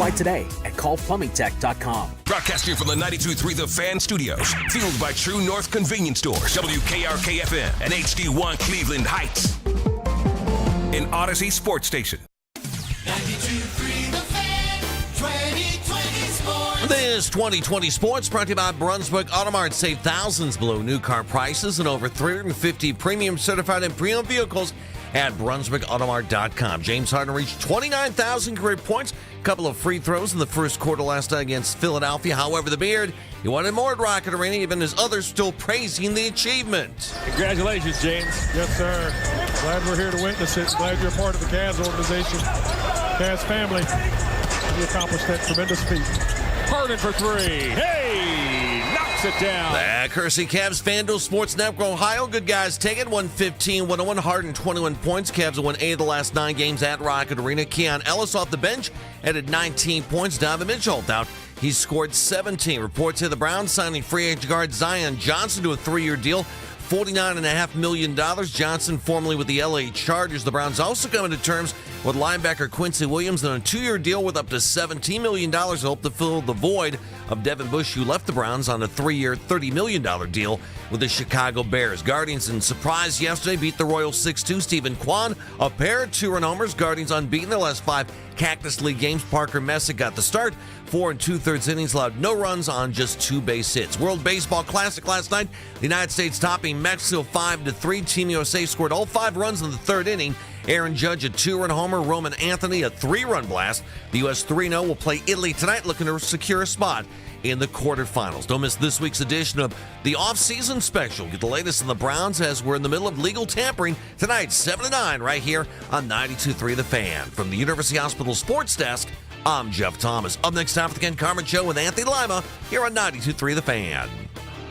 Apply today at callplumbingtech.com. Broadcasting from the 92.3 The Fan Studios. Fueled by True North Convenience Stores. WKRK-FM and HD1 Cleveland Heights. An Odyssey Sports Station. 92.3 The Fan, 2020 Sports. This 2020 Sports brought to you by Brunswick Automart. Save thousands below new car prices and over 350 premium certified and pre-owned vehicles at BrunswickAutomart.com. James Harden reached 29,000 career points. A couple of free throws in the first quarter last night against Philadelphia. However, the Beard, he wanted more at Rocket Arena, even as others still praising the achievement. Congratulations, James. Yes, sir. Glad we're here to witness it. Glad you're a part of the Cavs organization, Cavs family. You accomplished that tremendous feat. Harden for three. Hey! Knocks it down. The Kersey Cavs, FanDuel Sports Network, Ohio. Good guys take it. 115-101. Harden, 21 points. Cavs have won 8 of the last 9 games at Rocket Arena. Keon Ellis off the bench added 19 points. Donovan Mitchell out. He scored 17. Reports here the Browns signing free agent guard Zion Johnson to a 3-year deal. $49.5 million. Johnson, formerly with the LA Chargers. The Browns also coming to terms with linebacker Quincy Williams on a 2-year deal with up to $17 million to help to fill the void of Devin Bush, who left the Browns on a 3-year, $30 million deal with the Chicago Bears. Guardians in surprise yesterday beat the Royals 6-2. Stephen Kwan, a pair of 2-run homers. Guardians unbeaten their last 5 Cactus League games. Parker Messick got the start. 4 2/3 innings, allowed no runs on just 2 base hits. World Baseball Classic last night. The United States topping Mexico 5-3. Team USA scored all 5 runs in the 3rd inning. Aaron Judge, a 2-run homer. Roman Anthony, a 3-run blast. The U.S. 3-0 will play Italy tonight, looking to secure a spot in the quarterfinals. Don't miss this week's edition of the Off-Season Special. Get the latest on the Browns as we're in the middle of legal tampering tonight, 7-9, right here on 92.3 The Fan. From the University Hospital Sports Desk, I'm Jeff Thomas. Up next time for the Ken Carman Show with Anthony Lima here on 92.3 The Fan.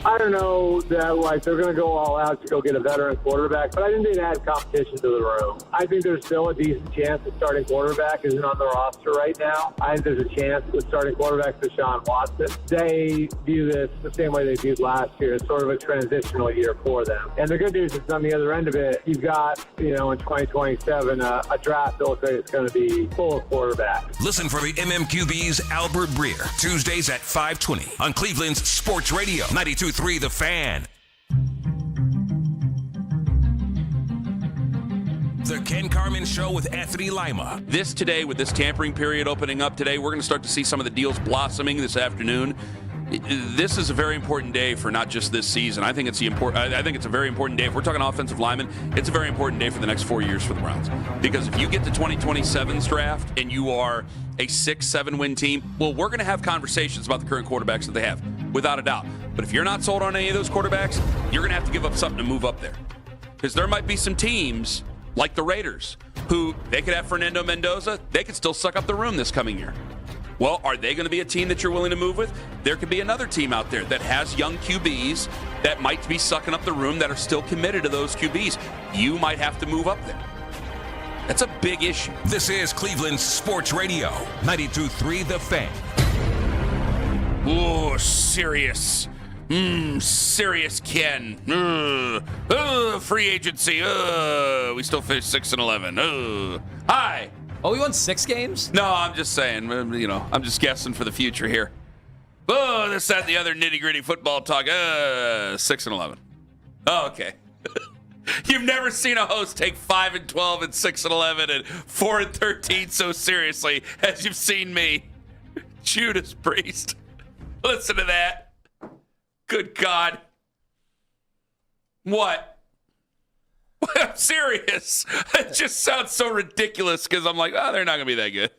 I don't know that they're going to go all out to go get a veteran quarterback, but I think they'd add competition to the room. I think there's still a decent chance the starting quarterback isn't on the roster right now. I think there's a chance the starting quarterback is Deshaun Watson. They view this the same way they viewed last year. It's sort of a transitional year for them. And the good news is on the other end of it, you've got, in 2027, a draft that looks like it's going to be full of quarterbacks. Listen for the MMQB's Albert Breer, Tuesdays at 5:20 on Cleveland's Sports Radio, 92.3 The Fan. The Ken Carman Show with Anthony Lima. This today, with this tampering period opening up today, we're going to start to see some of the deals blossoming this afternoon. This is a very important day for not just this season. I think it's a very important day. If we're talking offensive linemen, it's a very important day for the next 4 years for the Browns. Because if you get to 2027's draft and you are a 6-7 win team, well, we're going to have conversations about the current quarterbacks that they have, without a doubt. But if you're not sold on any of those quarterbacks, you're going to have to give up something to move up there. Because there might be some teams like the Raiders who they could have Fernando Mendoza. They could still suck up the room this coming year. Well, are they going to be a team that you're willing to move with? There could be another team out there that has young QBs that might be sucking up the room that are still committed to those QBs. You might have to move up there. That's a big issue. This is Cleveland's Sports Radio, 92.3 The Fan. Ooh, serious. Serious Ken. Free agency. We still finished 6-11. Hi. Oh, we won 6 games? No, I'm just saying, I'm just guessing for the future here. Oh, this, that, and the other nitty-gritty football talk. 6-11. Oh, okay. You've never seen a host take 5-12 and 6-11 and 4-13 so seriously as you've seen me. Judas Priest. Listen to that. Good God. What? I'm serious. It just sounds so ridiculous because I'm like, they're not going to be that good.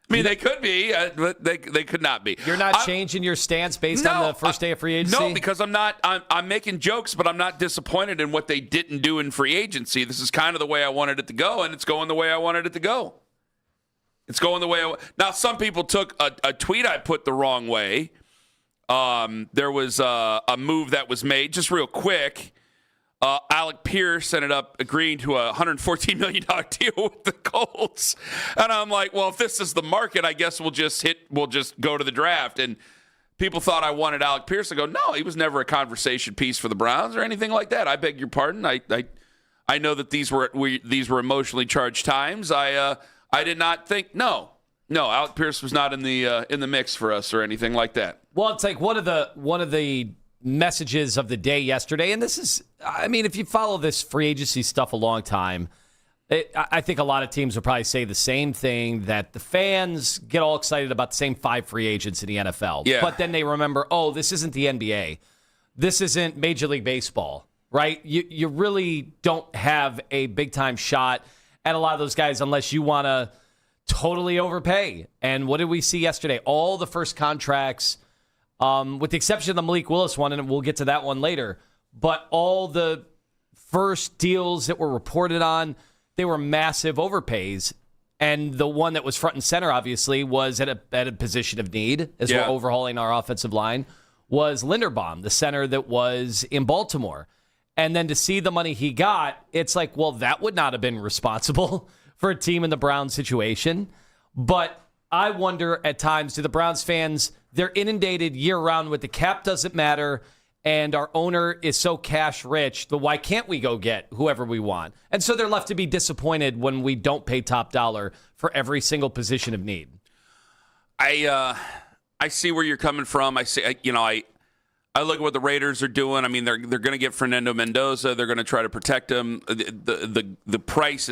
I mean, they could be, but they could not be. You're not changing your stance based on the first day of free agency? No, because I'm making jokes, but I'm not disappointed in what they didn't do in free agency. This is kind of the way I wanted it to go, and it's going the way I wanted it to go. It's going the way Now, some people took a tweet I put the wrong way. There was a move that was made, just real quick. Alec Pierce ended up agreeing to a $114 million deal with the Colts. And I'm like, well, if this is the market, I guess we'll just go to the draft. And people thought I wanted Alec Pierce to go, no, he was never a conversation piece for the Browns or anything like that. I beg your pardon. I know that these were emotionally charged times. I did not think, no. No, Alec Pierce was not in the mix for us or anything like that. Well, it's like one of the messages of the day yesterday, and this is, I mean, if you follow this free agency stuff a long time, I think a lot of teams will probably say the same thing, that the fans get all excited about the same 5 free agents in the NFL. Yeah. But then they remember, oh, this isn't the NBA. This isn't Major League Baseball, right? You really don't have a big-time shot at a lot of those guys unless you want to totally overpay. And what did we see yesterday? All the first contracts, with the exception of the Malik Willis one, and we'll get to that one later, but all the first deals that were reported on, they were massive overpays. And the one that was front and center, obviously, was at a position of need as we're overhauling our offensive line, was Linderbaum, the center that was in Baltimore. And then to see the money he got, it's like, well, that would not have been responsible for a team in the Browns situation. But I wonder at times, do the Browns fans, they're inundated year-round with the cap doesn't matter, and our owner is so cash rich, but why can't we go get whoever we want? And so they're left to be disappointed when we don't pay top dollar for every single position of need. I see where you're coming from. I look at what the Raiders are doing. I mean, they're going to get Fernando Mendoza. They're going to try to protect him. The price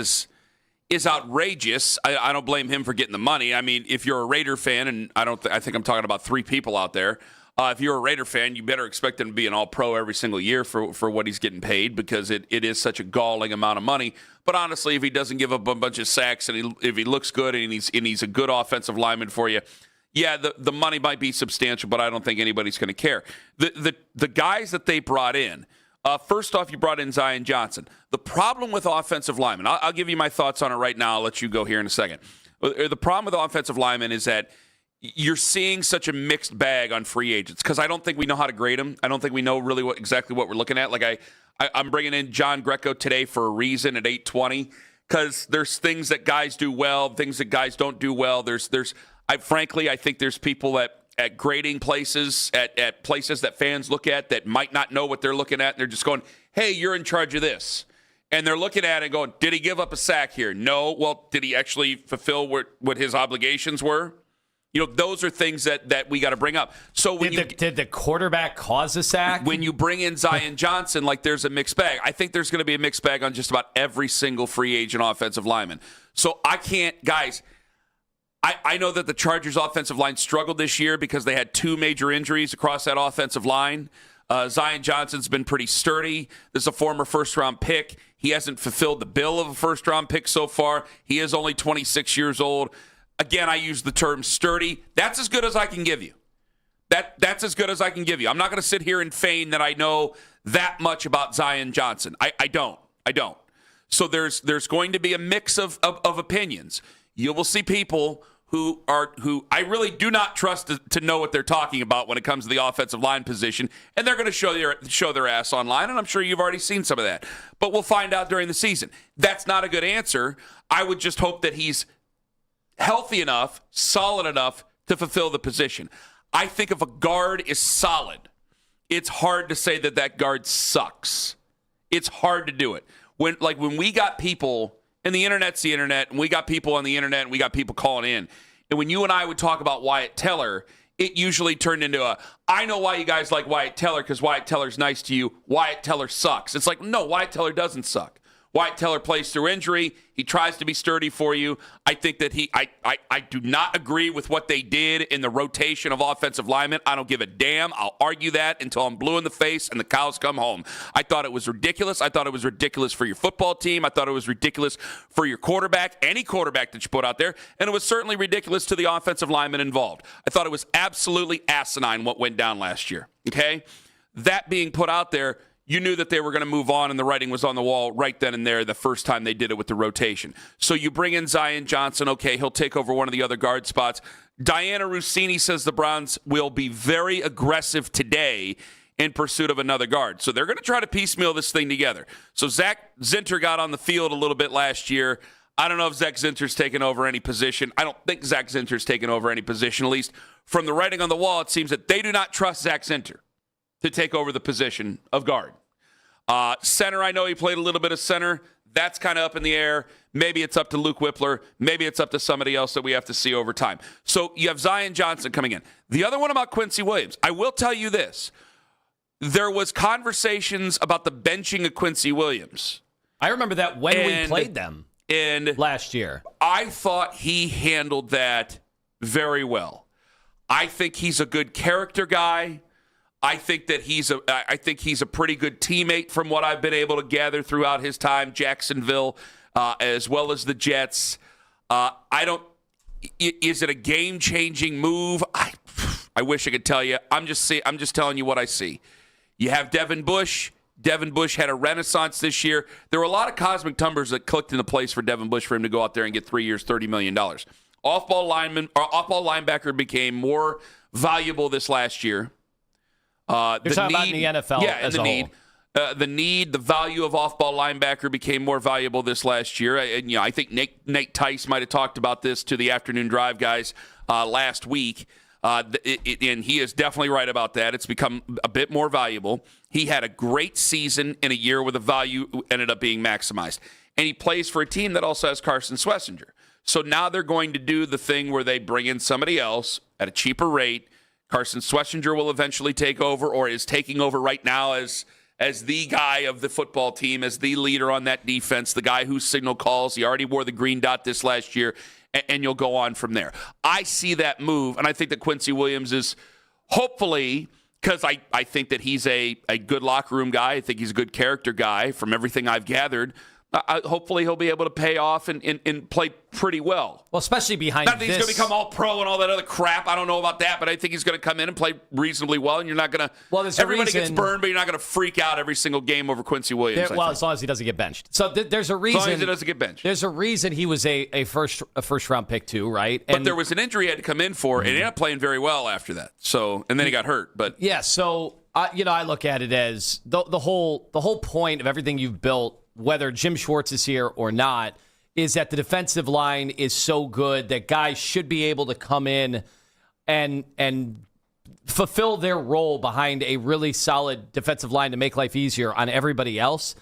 is outrageous. I don't blame him for getting the money. I mean, if you're a Raider fan, and I think I'm talking about 3 people out there. If you're a Raider fan, you better expect him to be an all-pro every single year for what he's getting paid, because it is such a galling amount of money. But honestly, if he doesn't give up a bunch of sacks and if he looks good and he's a good offensive lineman for you, yeah, the money might be substantial, but I don't think anybody's going to care. The guys that they brought in, first off, you brought in Zion Johnson. The problem with offensive linemen, I'll give you my thoughts on it right now. I'll let you go here in a second. The problem with offensive linemen is that you're seeing such a mixed bag on free agents, because I don't think we know how to grade them. I don't think we know really exactly what we're looking at. Like I'm bringing in John Greco today for a reason at 820, because there's things that guys do well, things that guys don't do well. Frankly, I think there's people at grading places, at places that fans look at that might not know what they're looking at, and they're just going, hey, you're in charge of this. And they're looking at it and going, did he give up a sack here? No. Well, did he actually fulfill what his obligations were? Those are things that we got to bring up. So did the quarterback cause a sack? When you bring in Zion Johnson, like, there's a mixed bag. I think there's going to be a mixed bag on just about every single free agent offensive lineman. So I can't, guys. I know that the Chargers' offensive line struggled this year because they had 2 major injuries across that offensive line. Zion Johnson's been pretty sturdy. This is a former first-round pick. He hasn't fulfilled the bill of a first-round pick so far. He is only 26 years old. Again, I use the term sturdy. That's as good as I can give you. That's as good as I can give you. I'm not going to sit here and feign that I know that much about Zion Johnson. I don't. So there's going to be a mix of opinions. You will see people who I really do not trust to know what they're talking about when it comes to the offensive line position, and they're going to show their ass online, and I'm sure you've already seen some of that. But we'll find out during the season. That's not a good answer. I would just hope that he's healthy enough, solid enough to fulfill the position. I think if a guard is solid, it's hard to say that guard sucks. It's hard to do it. When we got people, and the internet's the internet, and we got people on the internet, and we got people calling in, and when you and I would talk about Wyatt Teller, it usually turned into I know why you guys like Wyatt Teller, because Wyatt Teller's nice to you. Wyatt Teller sucks. It's like, no, Wyatt Teller doesn't suck. Wyatt Teller plays through injury. He tries to be sturdy for you. I think that I do not agree with what they did in the rotation of offensive linemen. I don't give a damn. I'll argue that until I'm blue in the face and the cows come home. I thought it was ridiculous. I thought it was ridiculous for your football team. I thought it was ridiculous for your quarterback, any quarterback that you put out there. And it was certainly ridiculous to the offensive linemen involved. I thought it was absolutely asinine what went down last year. Okay? That being put out there, you knew that they were going to move on, and the writing was on the wall right then and there the first time they did it with the rotation. So you bring in Zion Johnson. Okay, he'll take over one of the other guard spots. Diana Rossini says the Browns will be very aggressive today in pursuit of another guard. So they're going to try to piecemeal this thing together. So Zach Zinter got on the field a little bit last year. I don't know if Zach Zinter's taken over any position. I don't think Zach Zinter's taken over any position. At least from the writing on the wall, it seems that they do not trust Zach Zinter to take over the position of guard. Center, I know he played a little bit of center. That's kind of up in the air. Maybe it's up to Luke Whippler. Maybe it's up to somebody else that we have to see over time. So you have Zion Johnson coming in. The other one about Quincy Williams, I will tell you this. There was conversations about the benching of Quincy Williams. I remember that when we played them last year. I thought he handled that very well. I think he's a good character guy. I think he's a pretty good teammate from what I've been able to gather throughout his time, Jacksonville, as well as the Jets. Is it a game-changing move? I wish I could tell you. I'm just telling you what I see. You have Devin Bush. Devin Bush had a renaissance this year. There were a lot of cosmic numbers that clicked into place for Devin Bush for him to go out there and get 3 years, $30 million. Off-ball linebacker became more valuable this last year. You're talking about in the NFL as a whole. The value of off-ball linebacker became more valuable this last year. And I think Nate Tice might have talked about this to the Afternoon Drive guys last week. And he is definitely right about that. It's become a bit more valuable. He had a great season in a year where the value ended up being maximized. And he plays for a team that also has Carson Schlesinger. So now they're going to do the thing where they bring in somebody else at a cheaper rate. Carson Schlesinger will eventually take over, or is taking over right now as the guy of the football team, as the leader on that defense, the guy who signal calls. He already wore the green dot this last year, and you'll go on from there. I see that move, and I think that Quincy Williams is hopefully, because I think that he's a good locker room guy. I think he's a good character guy from everything I've gathered. Hopefully he'll be able to pay off and play pretty well. Well, especially behind Not that he's going to become all pro and all that other crap. I don't know about that, but I think he's going to come in and play reasonably well, and you're not going to everybody gets burned, but you're not going to freak out every single game over Quincy Williams. As long as he doesn't get benched. So there's a reason. As long as he doesn't get benched. There's a reason he was a first round pick too, right? But there was an injury he had to come in for, and he ended up playing very well after that. So, and then he got hurt. But yeah, so I look at it as the whole point of everything you've built, whether Jim Schwartz is here or not, is that the defensive line is so good that guys should be able to come in and fulfill their role behind a really solid defensive line to make life easier on everybody else,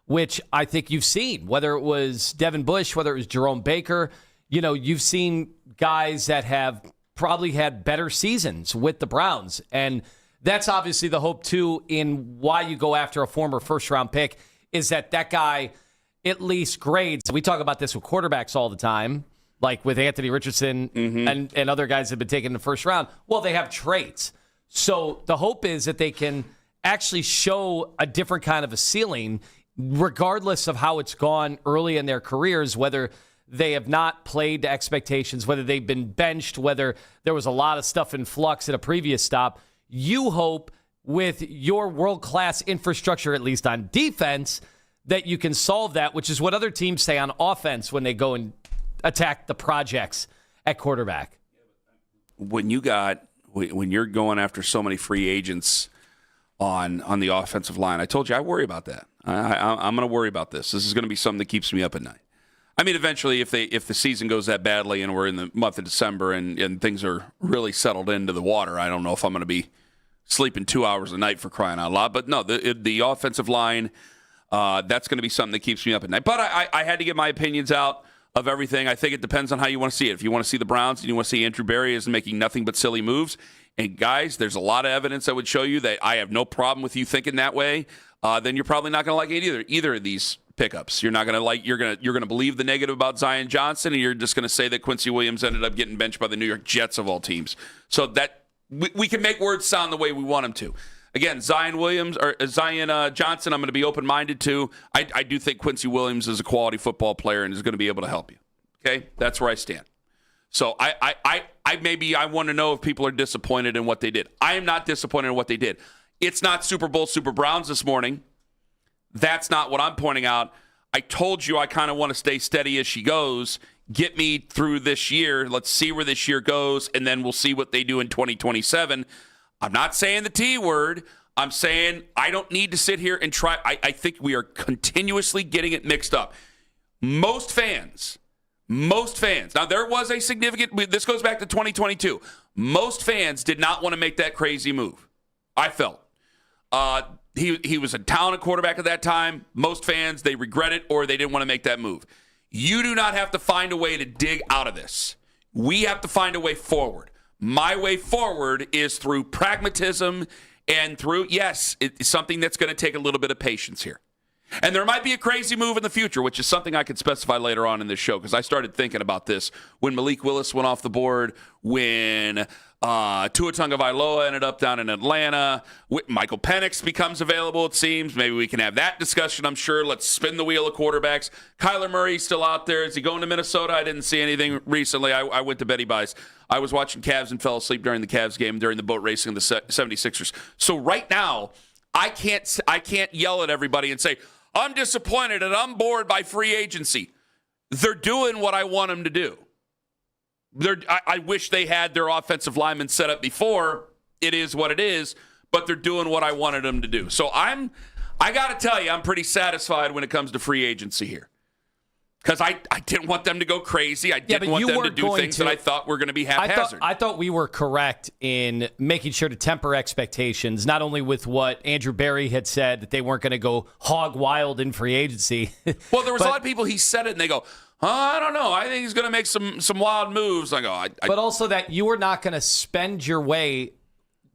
which I think you've seen, whether it was Devin Bush, whether it was Jerome Baker. You've seen guys that have probably had better seasons with the Browns. And that's obviously the hope, too, in why you go after a former first-round pick, is that guy at least grades. We talk about this with quarterbacks all the time, like with Anthony Richardson and other guys that have been taken in the first round. Well, they have traits. So the hope is that they can actually show a different kind of a ceiling, regardless of how it's gone early in their careers, whether they have not played to expectations, whether they've been benched, whether there was a lot of stuff in flux at a previous stop. You hope with your world-class infrastructure, at least on defense, that you can solve that, which is what other teams say on offense when they go and attack the projects at quarterback. When you're going after so many free agents on the offensive line, I told you I worry about that. I'm going to worry about this. This is going to be something that keeps me up at night. I mean, eventually, if the season goes that badly and we're in the month of December and things are really settled into the water, I don't know if I'm going to be sleeping 2 hours a night for crying out loud. But no, the offensive line, that's going to be something that keeps me up at night. But I had to get my opinions out of everything. I think it depends on how you want to see it. If you want to see the Browns and you want to see Andrew Berry is making nothing but silly moves, and guys, there's a lot of evidence that would show you that I have no problem with you thinking that way, then you're probably not going to like either of these pickups. You're not going to like you're going to believe the negative about Zion Johnson, and you're just going to say that Quincy Williams ended up getting benched by the New York Jets of all teams. So that we can make words sound the way we want them to. Again, Zion Johnson, I'm going to be open-minded to. I do think Quincy Williams is a quality football player and is going to be able to help you. Okay, that's where I stand. So I want to know if people are disappointed in what they did. I am not disappointed in what they did. It's not Super Bowl Super Browns this morning. That's not what I'm pointing out. I told you I kind of want to stay steady as she goes. Get me through this year. Let's see where this year goes, and then we'll see what they do in 2027. I'm not saying the T word. I'm saying I don't need to sit here and try. I think we are continuously getting it mixed up. Most fans. Now, there was a significant, this goes back to 2022. Most fans did not want to make that crazy move, I felt. He was a talented quarterback at that time. Most fans, they regret it or they didn't want to make that move. You do not have to find a way to dig out of this. We have to find a way forward. My way forward is through pragmatism and through, yes, it's something that's going to take a little bit of patience here. And there might be a crazy move in the future, which is something I could specify later on in this show, because I started thinking about this when Malik Willis went off the board, when Tua Tagovailoa ended up down in Atlanta, Michael Penix becomes available, it seems. Maybe we can have that discussion, I'm sure. Let's spin the wheel of quarterbacks. Kyler Murray's still out there. Is he going to Minnesota? I didn't see anything recently. I went to Betty Bice. I was watching Cavs and fell asleep during the Cavs game, during the boat racing of the 76ers. So right now, I can't yell at everybody and say, I'm disappointed and I'm bored by free agency. They're doing what I want them to do. I wish they had their offensive linemen set up before. It is what it is, but they're doing what I wanted them to do. So I got to tell you, I'm pretty satisfied when it comes to free agency here. Because I didn't want them to go crazy. I didn't want them to do things that I thought were going to be haphazard. I thought we were correct in making sure to temper expectations, not only with what Andrew Berry had said, that they weren't going to go hog wild in free agency. Well, there was a lot of people, he said it, and they go, I don't know. I think he's going to make some wild moves. I go, but also that you were not going to spend your way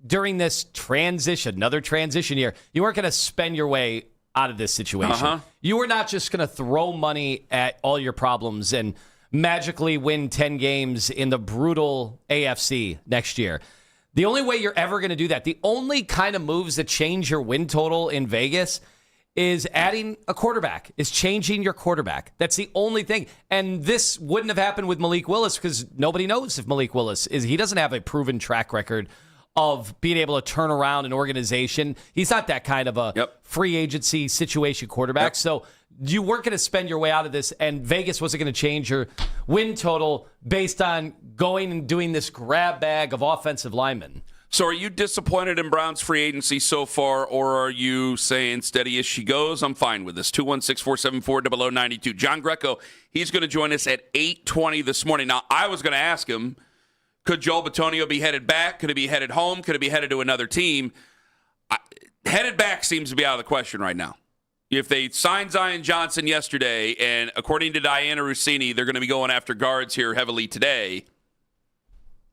during this transition, another transition year. You weren't going to spend your way out of this situation. You were not just going to throw money at all your problems and magically win 10 games in the brutal AFC next year. The only way you're ever going to do that, the only kind of moves that change your win total in Vegas is adding a quarterback, is changing your quarterback. That's the only thing. And this wouldn't have happened with Malik Willis because nobody knows if Malik Willis is. He doesn't have a proven track record of being able to turn around an organization. He's not that kind of a free agency situation quarterback. So you weren't going to spend your way out of this, and Vegas wasn't going to change your win total based on going and doing this grab bag of offensive linemen. So are you disappointed in Brown's free agency so far, or are you saying steady as she goes? I'm fine with this. 216-474-0092. John Greco, he's going to join us at 8:20 this morning. Now, I was going to ask him, could Joel Bitonio be headed back? Could he be headed home? Could he be headed to another team? Headed back seems to be out of the question right now. If they signed Zion Johnson yesterday, and according to Diana Rossini, they're going to be going after guards here heavily today,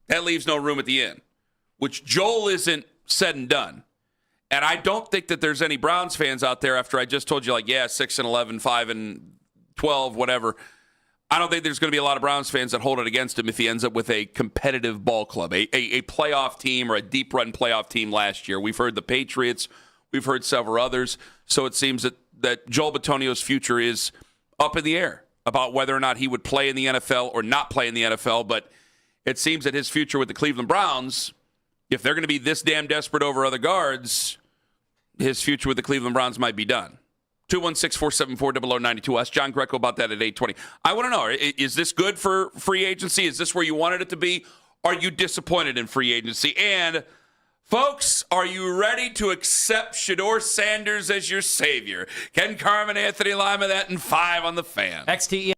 that leaves no room at the end, which Joel isn't said and done. And I don't think that there's any Browns fans out there after I just told you, 6-11, 5-12, whatever. I don't think there's going to be a lot of Browns fans that hold it against him if he ends up with a competitive ball club, a playoff team or a deep run playoff team last year. We've heard the Patriots. We've heard several others. So it seems that Joel Bitonio's future is up in the air about whether or not he would play in the NFL or not play in the NFL. But it seems that his future with the Cleveland Browns, if they're going to be this damn desperate over other guards, his future with the Cleveland Browns might be done. 216-474-0092. Ask John Greco about that at 8:20. I want to know, is this good for free agency? Is this where you wanted it to be? Are you disappointed in free agency? And, folks, are you ready to accept Shedeur Sanders as your savior? Ken Carman, Anthony Lima, that and 5 on the Fan. XTE.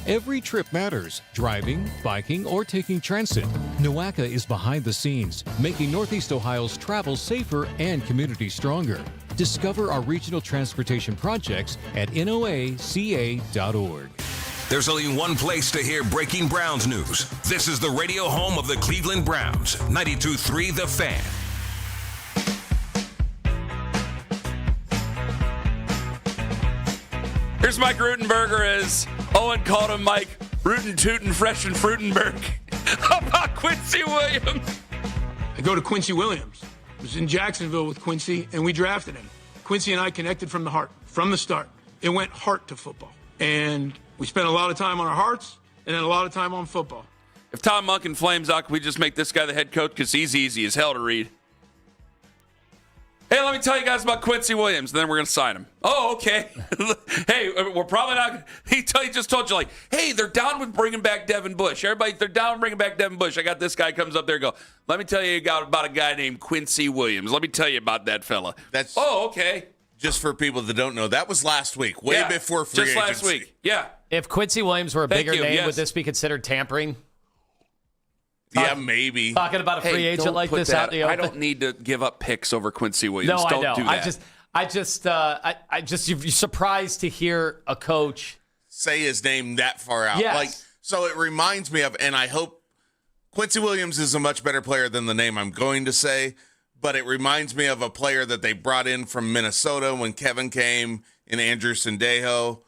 Every trip matters. Driving, biking, or taking transit. NOACA is behind the scenes, making Northeast Ohio's travel safer and community stronger. Discover our regional transportation projects at noaca.org. There's only one place to hear breaking Browns news. This is the radio home of the Cleveland Browns. 92.3 The Fan. Here's Mike Rutenberger as Owen called him Mike Rootin' Tootin' Fresh and Fruitenberg. How about Quincy Williams? I go to Quincy Williams. I was in Jacksonville with Quincy, and we drafted him. Quincy and I connected from the heart, from the start. It went heart to football. And we spent a lot of time on our hearts and then a lot of time on football. If Tom Monken flames out, can we just make this guy the head coach? Because he's easy as hell to read. Hey, let me tell you guys about Quincy Williams, and then we're going to sign him. Oh, okay. Hey, we're probably not. He just told you, like, hey, they're down with bringing back Devin Bush. Everybody, they're down with bringing back Devin Bush. I got this guy comes up there and go, let me tell you about a guy named Quincy Williams. Let me tell you about that fella. That's okay. Just for people that don't know, that was last week, way before free agency. Just last week, yeah. If Quincy Williams were a bigger name, would this be considered tampering? Yeah, maybe. Talking about a free agent like this out in the open. I don't need to give up picks over Quincy Williams. No, don't I know. do that. You're surprised to hear a coach say his name that far out. Yes. So it reminds me of, and I hope Quincy Williams is a much better player than the name I'm going to say, but it reminds me of a player that they brought in from Minnesota when Kevin came in, Andrew Sendejo.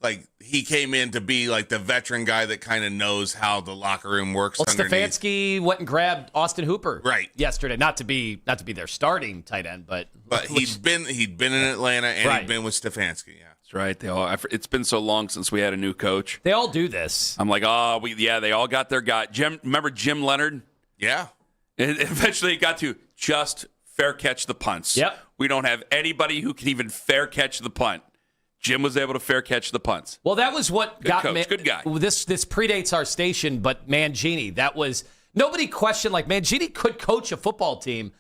Like, he came in to be like the veteran guy that kind of knows how the locker room works. Well, Stefanski went and grabbed Austin Hooper yesterday, not to be their starting tight end, but he'd been in Atlanta and he'd been with Stefanski. Yeah, that's right. It's been so long since we had a new coach. They all do this. I'm like, they all got their guy. Remember Jim Leonard? Yeah. And eventually it got to just fair catch the punts. Yep. We don't have anybody who can even fair catch the punt. Jim was able to fair catch the punts. Well, that was what got me. Good guy. This predates our station, but Mangini, that was nobody questioned. Like, Mangini could coach a football team,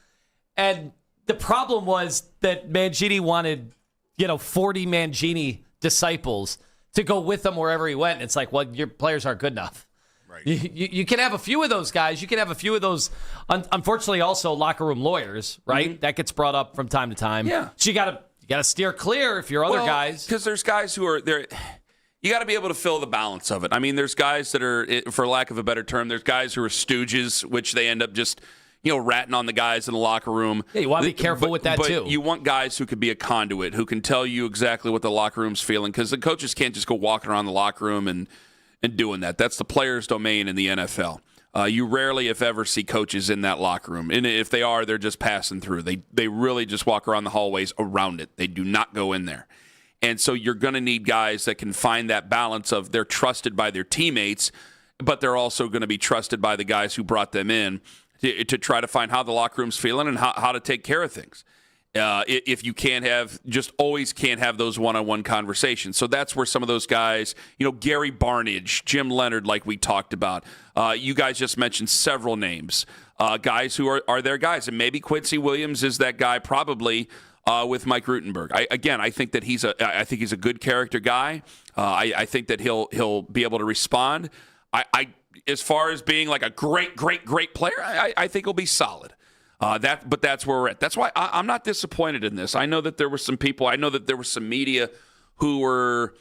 and the problem was that Mangini wanted 40 Mangini disciples to go with him wherever he went. And it's like, well, your players aren't good enough. Right. You can have a few of those guys. You can have a few of those. Unfortunately, also locker room lawyers, right? Mm-hmm. That gets brought up from time to time. Yeah. So you got to steer clear if you're other guys. Because there's guys who are there. You got to be able to fill the balance of it. I mean, there's guys that are, for lack of a better term, there's guys who are stooges, which they end up just, ratting on the guys in the locker room. Yeah, you want to be careful with that, too. But you want guys who could be a conduit, who can tell you exactly what the locker room's feeling, because the coaches can't just go walking around the locker room and doing that. That's the player's domain in the NFL. You rarely, if ever, see coaches in that locker room. And if they are, they're just passing through. They really just walk around the hallways around it. They do not go in there. And so you're going to need guys that can find that balance of they're trusted by their teammates, but they're also going to be trusted by the guys who brought them in to try to find how the locker room's feeling and how to take care of things. If you always can't have those one-on-one conversations. So that's where some of those guys, Gary Barnidge, Jim Leonard, like we talked about. You guys just mentioned several names, guys who are their guys. And maybe Quincy Williams is that guy probably with Mike Rutenberg. I think that he's a good character guy. I think that he'll be able to respond. As far as being like a great player, I think he'll be solid. But that's where we're at. That's why I'm not disappointed in this. I know that there were some people. I know that there was some media who were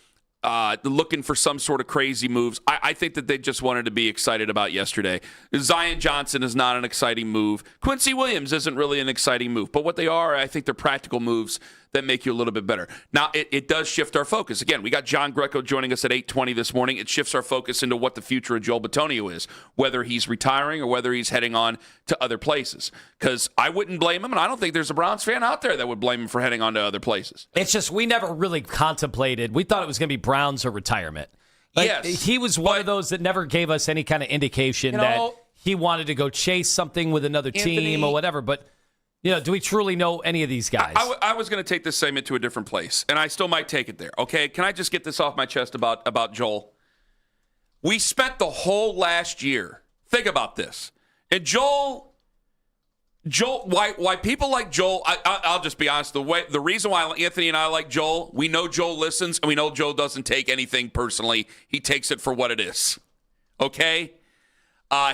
looking for some sort of crazy moves. I think that they just wanted to be excited about yesterday. Zion Johnson is not an exciting move. Quincy Williams isn't really an exciting move. But what they are, I think they're practical moves that make you a little bit better. Now, it does shift our focus. Again, we got John Greco joining us at 8:20 this morning. It shifts our focus into what the future of Joel Bitonio is, whether he's retiring or whether he's heading on to other places. Because I wouldn't blame him, and I don't think there's a Browns fan out there that would blame him for heading on to other places. It's just we never really contemplated. We thought it was going to be Browns or retirement. Yes. He was one of those that never gave us any kind of indication that he wanted to go chase something with another team or whatever, but do we truly know any of these guys? I was going to take this segment to a different place, and I still might take it there. Okay, can I just get this off my chest about Joel? We spent the whole last year, think about this, and Joel Joel, why people like Joel, I'll just be honest, the reason why Anthony and I like Joel, we know Joel listens, and we know Joel doesn't take anything personally. He takes it for what it is. Okay?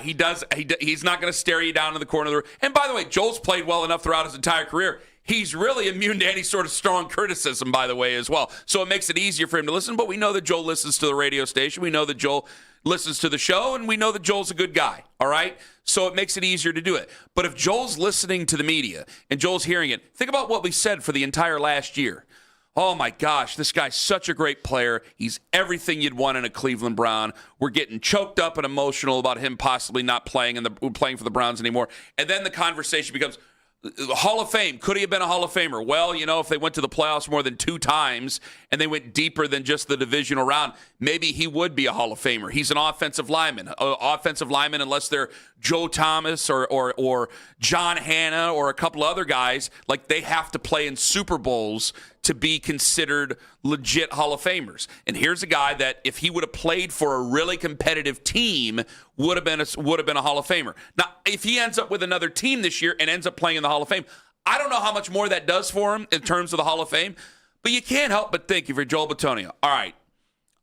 He's not going to stare you down in the corner of the room. And by the way, Joel's played well enough throughout his entire career. He's really immune to any sort of strong criticism, by the way, as well. So it makes it easier for him to listen. But we know that Joel listens to the radio station. We know that Joel listens to the show. And we know that Joel's a good guy. All right? So it makes it easier to do it. But if Joel's listening to the media and Joel's hearing it, think about what we said for the entire last year. Oh, my gosh, this guy's such a great player. He's everything you'd want in a Cleveland Brown. We're getting choked up and emotional about him possibly not playing for the Browns anymore. And then the conversation becomes, Hall of Fame. Could he have been a Hall of Famer? Well, if they went to the playoffs more than 2 times and they went deeper than just the divisional round, maybe he would be a Hall of Famer. He's an offensive lineman. Offensive lineman, unless they're Joe Thomas or John Hanna or a couple other guys, like they have to play in Super Bowls to be considered legit Hall of Famers. And here's a guy that if he would have played for a really competitive team, would have been a Hall of Famer. Now, if he ends up with another team this year and ends up playing in the Hall of Fame, I don't know how much more that does for him in terms of the Hall of Fame, but you can't help but think if you're Joel Bitonio, all right,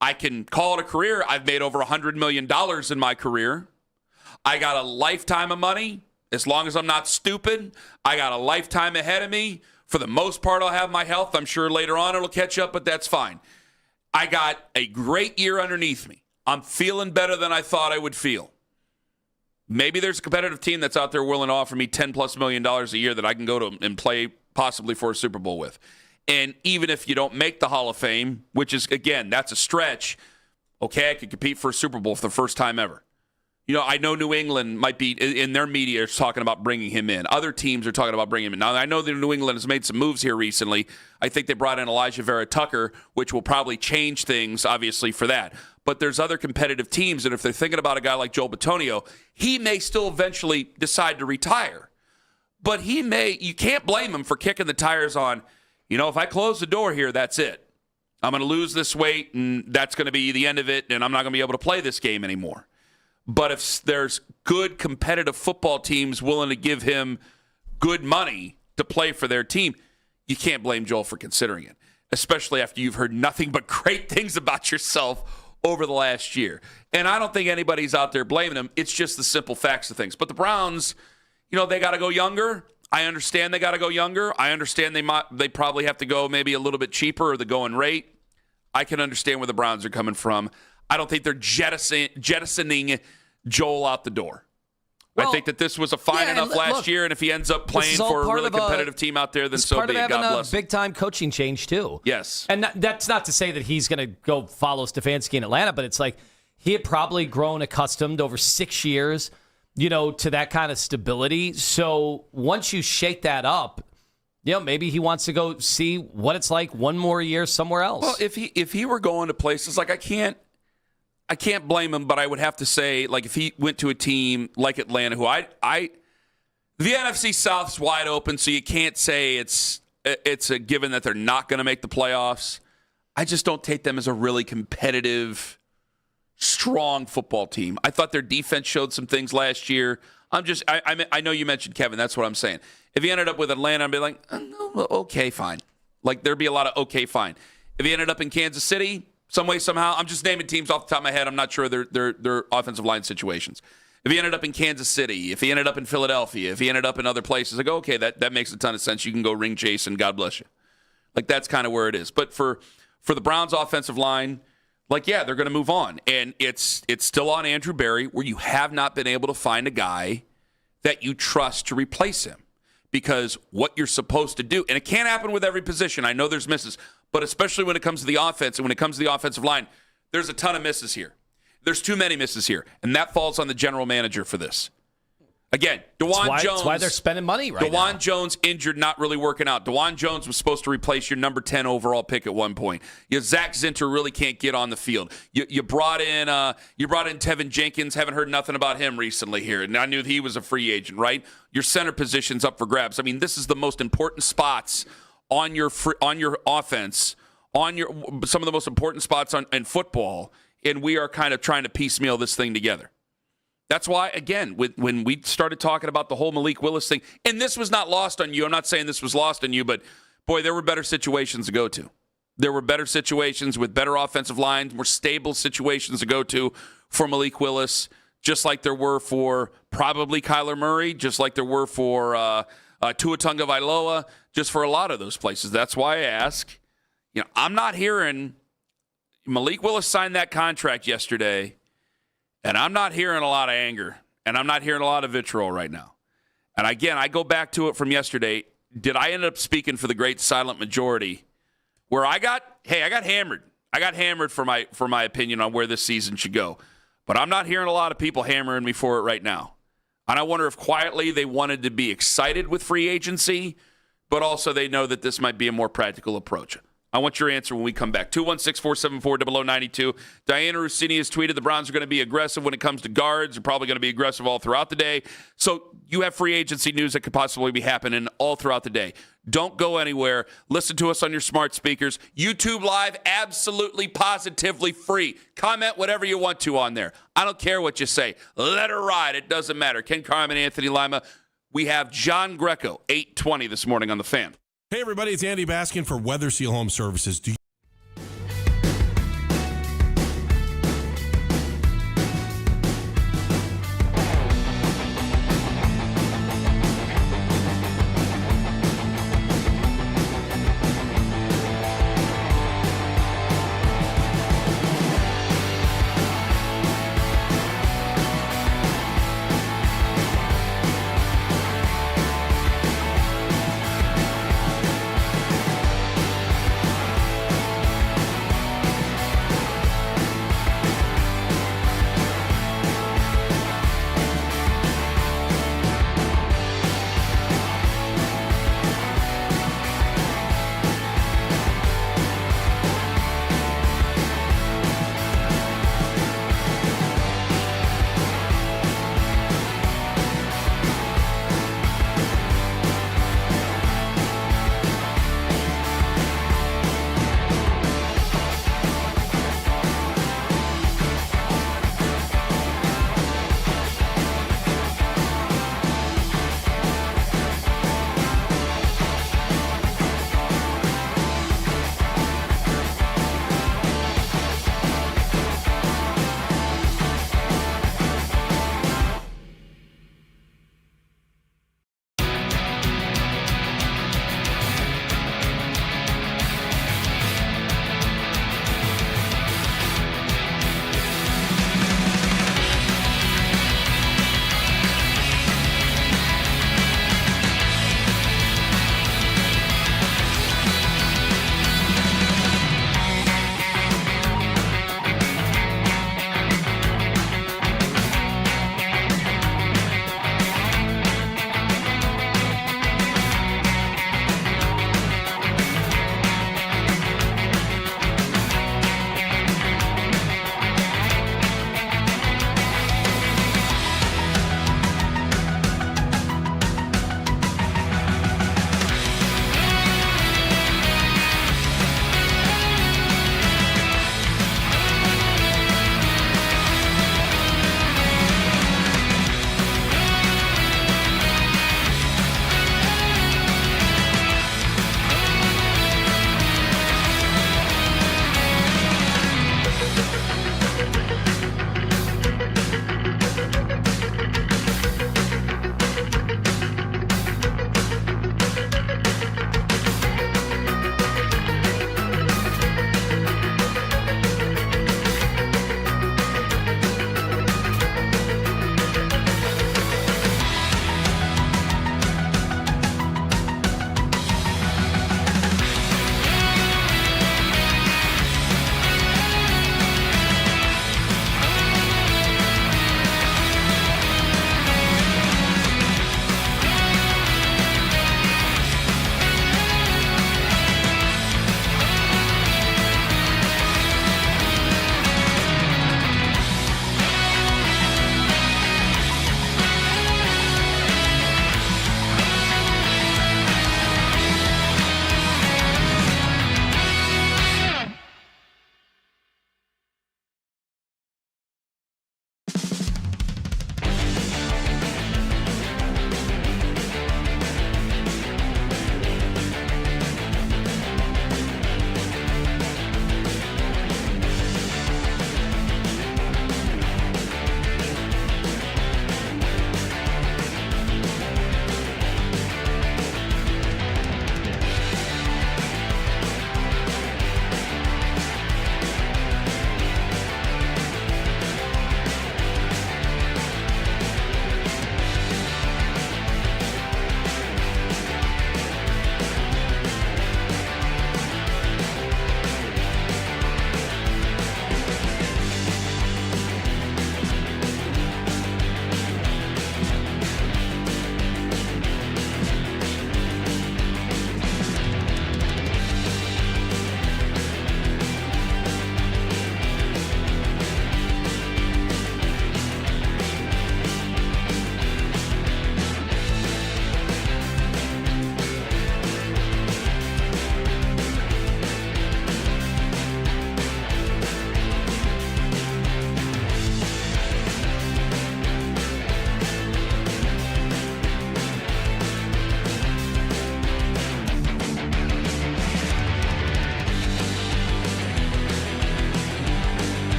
I can call it a career. I've made over $100 million in my career. I got a lifetime of money. As long as I'm not stupid, I got a lifetime ahead of me. For the most part, I'll have my health. I'm sure later on it'll catch up, but that's fine. I got a great year underneath me. I'm feeling better than I thought I would feel. Maybe there's a competitive team that's out there willing to offer me $10+ million a year that I can go to and play possibly for a Super Bowl with. And even if you don't make the Hall of Fame, which is, again, that's a stretch, okay, I could compete for a Super Bowl for the first time ever. I know New England might be, in their media, is talking about bringing him in. Other teams are talking about bringing him in. Now, I know that New England has made some moves here recently. I think they brought in Elijah Vera Tucker, which will probably change things, obviously, for that. But there's other competitive teams, and if they're thinking about a guy like Joel Bitonio, he may still eventually decide to retire. But you can't blame him for kicking the tires on, if I close the door here, that's it. I'm going to lose this weight, and that's going to be the end of it, and I'm not going to be able to play this game anymore. But if there's good competitive football teams willing to give him good money to play for their team, you can't blame Joel for considering it, especially after you've heard nothing but great things about yourself over the last year. And I don't think anybody's out there blaming him. It's just the simple facts of things. But the Browns, they got to go younger. I understand they got to go younger. I understand they probably have to go maybe a little bit cheaper or the going rate. I can understand where the Browns are coming from. I don't think they're jettisoning Joel out the door. Well, I think that this was a fine enough last year, and if he ends up playing for a really competitive team out there, then so be it. God bless him. Big-time coaching change, too. Yes. And that's not to say that he's going to go follow Stefanski in Atlanta, but it's like he had probably grown accustomed over 6 years, to that kind of stability. So once you shake that up, maybe he wants to go see what it's like one more year somewhere else. Well, if he were going to places like I can't blame him, but I would have to say, like, if he went to a team like Atlanta, who the NFC South's wide open, so you can't say it's a given that they're not going to make the playoffs. I just don't take them as a really competitive, strong football team. I thought their defense showed some things last year. I know you mentioned Kevin. That's what I'm saying. If he ended up with Atlanta, I'd be like, okay, fine. Like, there'd be a lot of okay, fine. If he ended up in Kansas City, some way, somehow, I'm just naming teams off the top of my head. I'm not sure their offensive line situations. If he ended up in Kansas City, if he ended up in Philadelphia, if he ended up in other places, I go, okay, that makes a ton of sense. You can go ring chase and God bless you. Like, that's kind of where it is. But for the Browns offensive line, like, yeah, they're going to move on. And it's still on Andrew Berry, where you have not been able to find a guy that you trust to replace him. Because what you're supposed to do, and it can't happen with every position. I know there's misses, but especially when it comes to the offense and when it comes to the offensive line, there's a ton of misses here. There's too many misses here, and that falls on the general manager for this. Again, DeJuan Jones. That's why they're spending money right now. DeJuan Jones injured, not really working out. DeJuan Jones was supposed to replace your number 10 overall pick at one point. Zach Zinter really can't get on the field. You brought in Tevin Jenkins. Haven't heard nothing about him recently here, and I knew he was a free agent, right? Your center position's up for grabs. I mean, this is the most important spots on your offense, some of the most important spots in football, and we are kind of trying to piecemeal this thing together. That's why, again, when we started talking about the whole Malik Willis thing, and this was not lost on you. I'm not saying this was lost on you, but, boy, there were better situations to go to. There were better situations with better offensive lines, more stable situations to go to for Malik Willis, just like there were for probably Kyler Murray, just like there were for Tua Tagovailoa, just for a lot of those places. That's why I ask. I'm not hearing Malik Willis signed that contract yesterday, and I'm not hearing a lot of anger, and I'm not hearing a lot of vitriol right now. And again, I go back to it from yesterday. Did I end up speaking for the great silent majority where I got hammered. I got hammered for my opinion on where this season should go. But I'm not hearing a lot of people hammering me for it right now. And I wonder if quietly they wanted to be excited with free agency, but also they know that this might be a more practical approach. I want your answer when we come back. 216-474-0092. Diana Rossini has tweeted the Browns are going to be aggressive when it comes to guards. They're probably going to be aggressive all throughout the day. So you have free agency news that could possibly be happening all throughout the day. Don't go anywhere. Listen to us on your smart speakers. YouTube Live, absolutely, positively free. Comment whatever you want to on there. I don't care what you say. Let her ride. It doesn't matter. Ken Carman, Anthony Lima. We have John Greco, 820 this morning on The Fan. Hey, everybody, it's Andy Baskin for Weather Seal Home Services.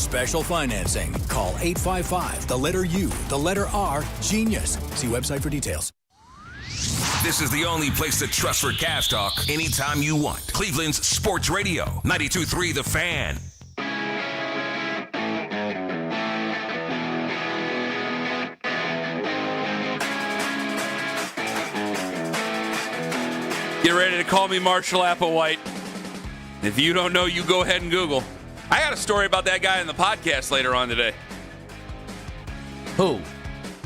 special financing. Call 855 the letter U, the letter R, GENIUS. See website for details. This is the only place to trust for Cavs talk anytime you want. Cleveland's Sports Radio, 92.3 The Fan. Get ready to call me Marshall Applewhite. If you don't know, you go ahead and Google. I got a story about that guy in the podcast later on today. Who?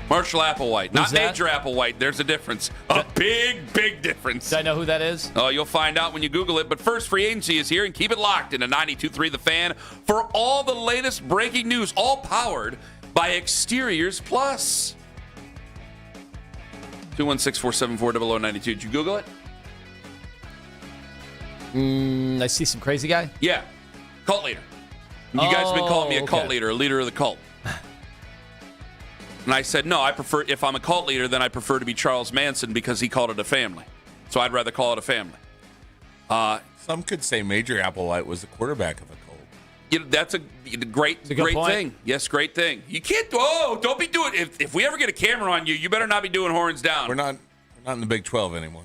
Marshall Applewhite. Who's Not that? Major Applewhite. There's a difference. A big difference. Do I know who that is? Oh, you'll find out when you Google it. But first, free agency is here, and keep it locked into 92.3 The Fan for all the latest breaking news, all powered by Exteriors Plus. 216-474-0092. Did you Google it? I see some crazy guy. Yeah. Cult leader. You guys have been calling me a cult leader, a leader of the cult. And I said, no, I prefer, if I'm a cult leader, then I prefer to be Charles Manson because he called it a family. So I'd rather call it a family. Some could say Major Applewhite was the quarterback of a cult. You know, that's a great thing. Yes, great thing. You can't, don't be doing, if we ever get a camera on you, you better not be doing horns down. We're not in the Big 12 anymore.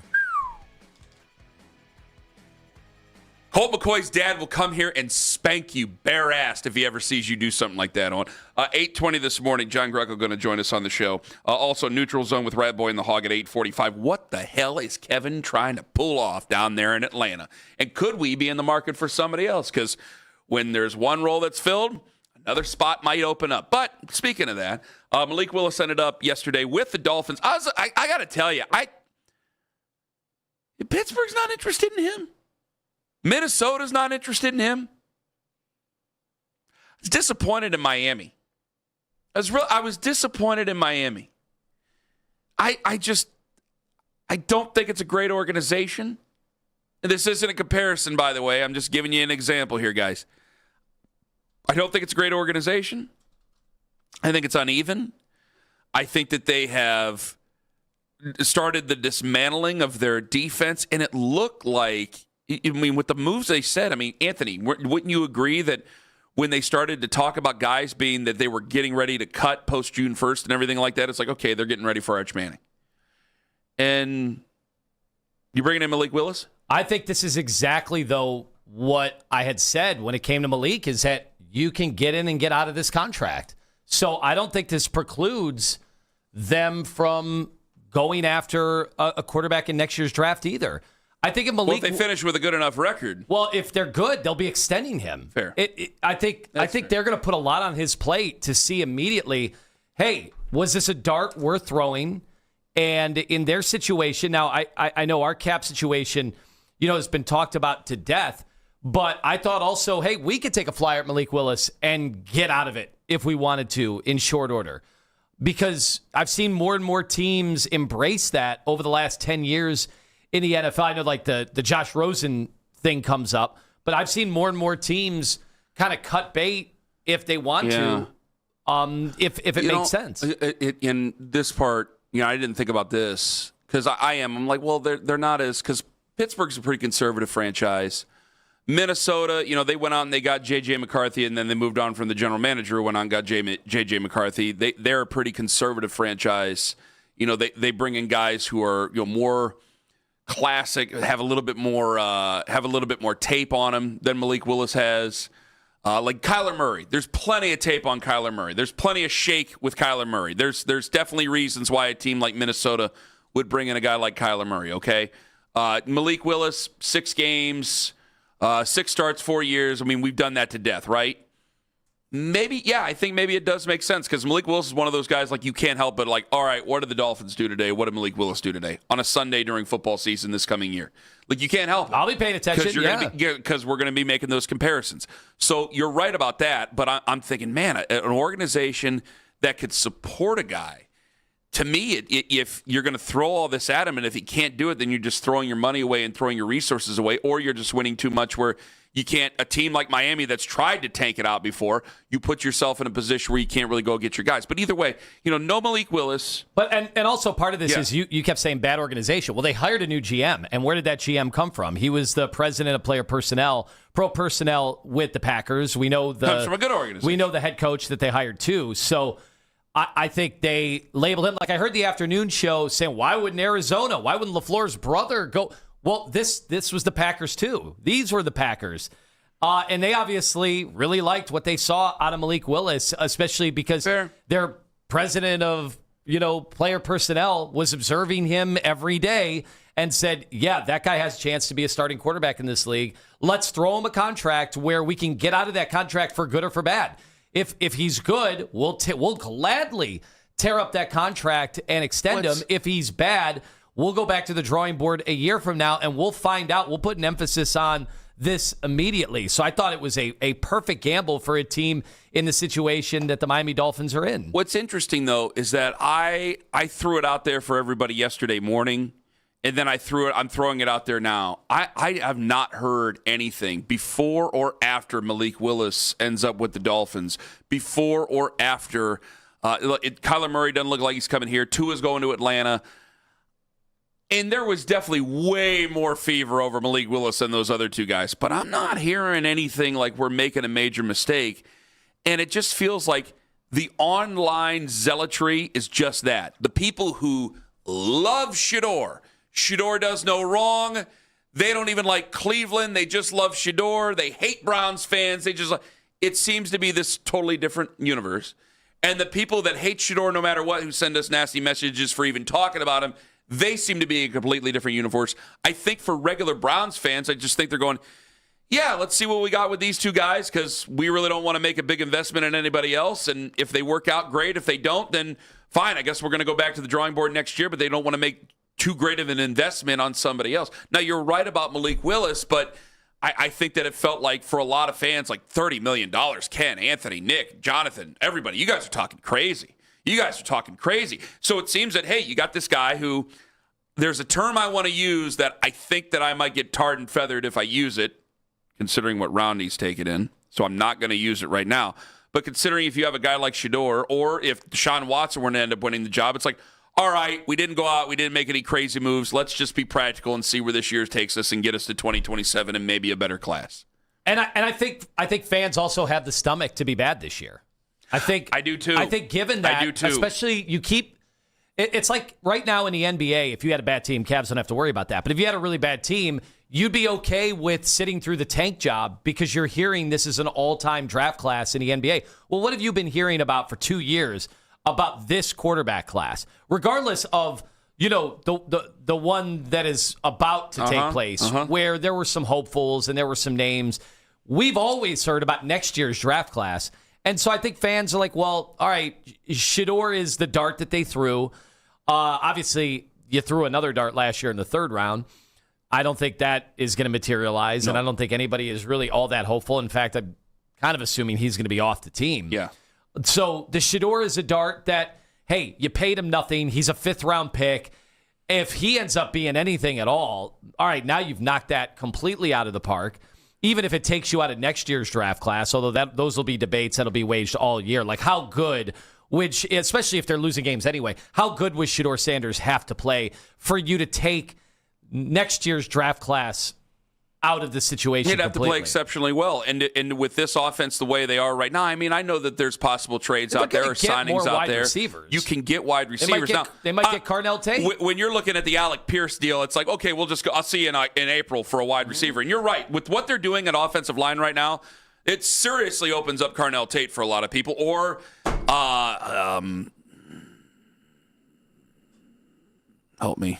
Colt McCoy's dad will come here and spank you bare-assed if he ever sees you do something like that on. 8:20 this morning, John Greco going to join us on the show. Also, Neutral Zone with Rat Boy and the Hog at 8:45. What the hell is Kevin trying to pull off down there in Atlanta? And could we be in the market for somebody else? Because when there's one role that's filled, another spot might open up. But speaking of that, Malik Willis ended up yesterday with the Dolphins. I got to tell you, Pittsburgh's not interested in him. Minnesota's not interested in him. I was disappointed in Miami. I was disappointed in Miami. I don't think it's a great organization. And this isn't a comparison, by the way. I'm just giving you an example here, guys. I don't think it's a great organization. I think it's uneven. I think that they have started the dismantling of their defense, and it looked like, I mean, with the moves they said, I mean, Anthony, wouldn't you agree that when they started to talk about guys being that they were getting ready to cut post June 1st and everything like that, it's like, okay, they're getting ready for Arch Manning. And you bringing in Malik Willis? I think this is exactly, though, what I had said when it came to Malik is that you can get in and get out of this contract. So I don't think this precludes them from going after a quarterback in next year's draft either. I think if Malik, well, if they finish with a good enough record. Well, if they're good, they'll be extending him. Fair. I think they're going to put a lot on his plate to see immediately, hey, was this a dart worth throwing? And in their situation, now I know our cap situation, has been talked about to death, but I thought also, hey, we could take a flyer at Malik Willis and get out of it if we wanted to in short order. Because I've seen more and more teams embrace that over the last 10 years in the NFL. I know like the Josh Rosen thing comes up, but I've seen more and more teams kind of cut bait if they want to, if it makes sense. In this part, I didn't think about this because I'm like, well, they're not as, because Pittsburgh's a pretty conservative franchise. Minnesota, they went out and they got J.J. McCarthy, and then they moved on from the general manager who went on and got J.J. McCarthy. They're a pretty conservative franchise. They bring in guys who are more classic, have a little bit more tape on them than Malik Willis has. Like Kyler Murray, there's plenty of tape on Kyler Murray. There's plenty of shake with Kyler Murray. There's definitely reasons why a team like Minnesota would bring in a guy like Kyler Murray. Okay, Malik Willis, 6 games. 6 starts, 4 years. I mean, we've done that to death, right? I think maybe it does make sense because Malik Willis is one of those guys like you can't help but like, all right, what did the Dolphins do today? What did Malik Willis do today on a Sunday during football season this coming year? Like you can't help it. I'll be paying attention, because we're going to be making those comparisons. So you're right about that, but I'm thinking, man, an organization that could support a guy. To me, if you're going to throw all this at him, and if he can't do it, then you're just throwing your money away and throwing your resources away, or you're just winning too much where you can't. A team like Miami that's tried to tank it out before, you put yourself in a position where you can't really go get your guys. But either way, no Malik Willis. But and also part of this is you kept saying bad organization. Well, they hired a new GM, and where did that GM come from? He was the president of player personnel pro personnel with the Packers. We know Comes from a good organization. We know the head coach that they hired too. So I think they labeled him. Like I heard the afternoon show saying, why wouldn't Arizona? Why wouldn't LaFleur's brother go? Well, this was the Packers too. These were the Packers. And they obviously really liked what they saw out of Malik Willis, especially because their president of player personnel was observing him every day and said, yeah, that guy has a chance to be a starting quarterback in this league. Let's throw him a contract where we can get out of that contract for good or for bad. If he's good, we'll gladly tear up that contract and extend him. If he's bad, we'll go back to the drawing board a year from now, and we'll find out. We'll put an emphasis on this immediately. So I thought it was a perfect gamble for a team in the situation that the Miami Dolphins are in. What's interesting, though, is that I threw it out there for everybody yesterday morning, and then I'm throwing it out there now. I have not heard anything before or after Malik Willis ends up with the Dolphins, before or after. Kyler Murray doesn't look like he's coming here. Tua's going to Atlanta. And there was definitely way more fever over Malik Willis than those other two guys. But I'm not hearing anything like we're making a major mistake. And it just feels like the online zealotry is just that. The people who love Shedeur. Shedeur does no wrong. They don't even like Cleveland. They just love Shedeur. They hate Browns fans. It seems to be this totally different universe. And the people that hate Shedeur no matter what, who send us nasty messages for even talking about him, they seem to be a completely different universe. I think for regular Browns fans, I just think they're going, yeah, let's see what we got with these two guys because we really don't want to make a big investment in anybody else. And if they work out, great. If they don't, then fine. I guess we're going to go back to the drawing board next year, but they don't want to make too great of an investment on somebody else. Now, you're right about Malik Willis, but I think that it felt like for a lot of fans, like $30 million, Ken, Anthony, Nick, Jonathan, everybody, you guys are talking crazy. So it seems that, hey, you got this guy who there's a term I want to use that I think that I might get tarred and feathered if I use it, considering what round he's taken in. So I'm not going to use it right now. But considering if you have a guy like Shedeur or if Deshaun Watson were to end up winning the job, it's like, all right, we didn't go out, we didn't make any crazy moves. Let's just be practical and see where this year takes us and get us to 2027 and maybe a better class. And I think fans also have the stomach to be bad this year. I do too. I think given that, especially it's like right now in the NBA, if you had a bad team, Cavs don't have to worry about that. But if you had a really bad team, you'd be okay with sitting through the tank job because you're hearing this is an all-time draft class in the NBA. Well, what have you been hearing about for 2 years about this quarterback class? Regardless of, the one that is about to take place, where there were some hopefuls and there were some names. We've always heard about next year's draft class. And so I think fans are like, well, all right, Shedeur is the dart that they threw. Obviously, you threw another dart last year in the third round. I don't think that is going to materialize, and I don't think anybody is really all that hopeful. In fact, I'm kind of assuming he's going to be off the team. Yeah. So the Shedeur is a dart that, hey, you paid him nothing. He's a fifth-round pick. If he ends up being anything at all right, now you've knocked that completely out of the park. Even if it takes you out of next year's draft class, although those will be debates that'll be waged all year. Like how good, especially if they're losing games anyway, how good would Shedeur Sanders have to play for you to take next year's draft class out of the situation? He'd have completely. to play exceptionally well. And with this offense the way they are right now, I mean, I know that there's possible trades out there or signings out there. Receivers. You can get wide receivers. They might get Carnell Tate. When you're looking at the Alec Pierce deal, it's like, okay, we'll just go. I'll see you in April for a wide receiver. And you're right. With what they're doing at offensive line right now, it seriously opens up Carnell Tate for a lot of people. Or help me.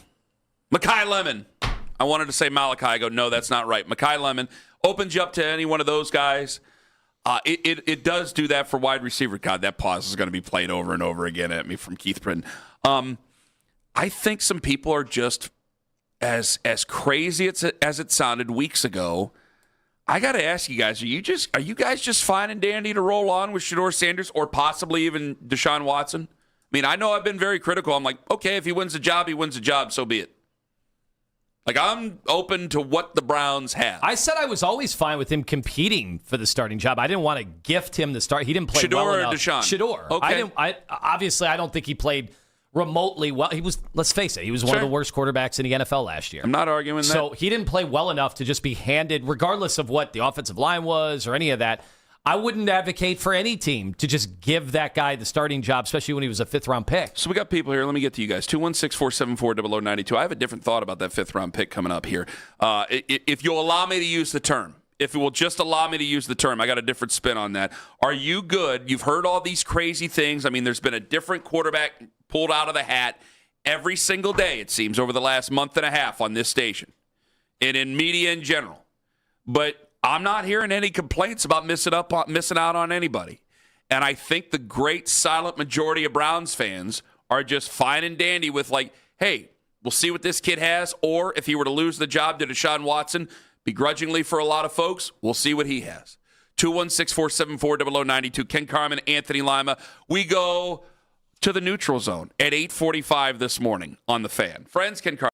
Mekhi Lemon. I wanted to say Malachi. I go, no, that's not right. Mekhi Lemon opens you up to any one of those guys. It does do that for wide receiver. God, that pause is going to be played over and over again at me from Keith Britton. I think some people are just as crazy as it sounded weeks ago. I got to ask you guys, are you guys just fine and dandy to roll on with Shedeur Sanders or possibly even Deshaun Watson? I mean, I know I've been very critical. I'm like, okay, if he wins the job, he wins the job, so be it. Like, I'm open to what the Browns have. I said I was always fine with him competing for the starting job. I didn't want to gift him the start. He didn't play Shedeur well or enough. Deshaun? Shedeur. Okay. Obviously, I don't think he played remotely well. He was, let's face it, he was one of the worst quarterbacks in the NFL last year. I'm not arguing that. So he didn't play well enough to just be handed, regardless of what the offensive line was or any of that. I wouldn't advocate for any team to just give that guy the starting job, especially when he was a fifth-round pick. So we got people here. Let me get to you guys. 216-474-0092. I have a different thought about that fifth-round pick coming up here. If you'll allow me to use the term, if it will just allow me to use the term, I got a different spin on that. Are you good? You've heard all these crazy things. I mean, there's been a different quarterback pulled out of the hat every single day, it seems, over the last month and a half on this station and in media in general. But I'm not hearing any complaints about missing out on anybody. And I think the great silent majority of Browns fans are just fine and dandy with like, hey, we'll see what this kid has. Or if he were to lose the job to Deshaun Watson, begrudgingly for a lot of folks, we'll see what he has. 216-474-0092. Ken Carman, Anthony Lima. We go to the neutral zone at 8:45 this morning on The Fan. Friends, Ken Carman.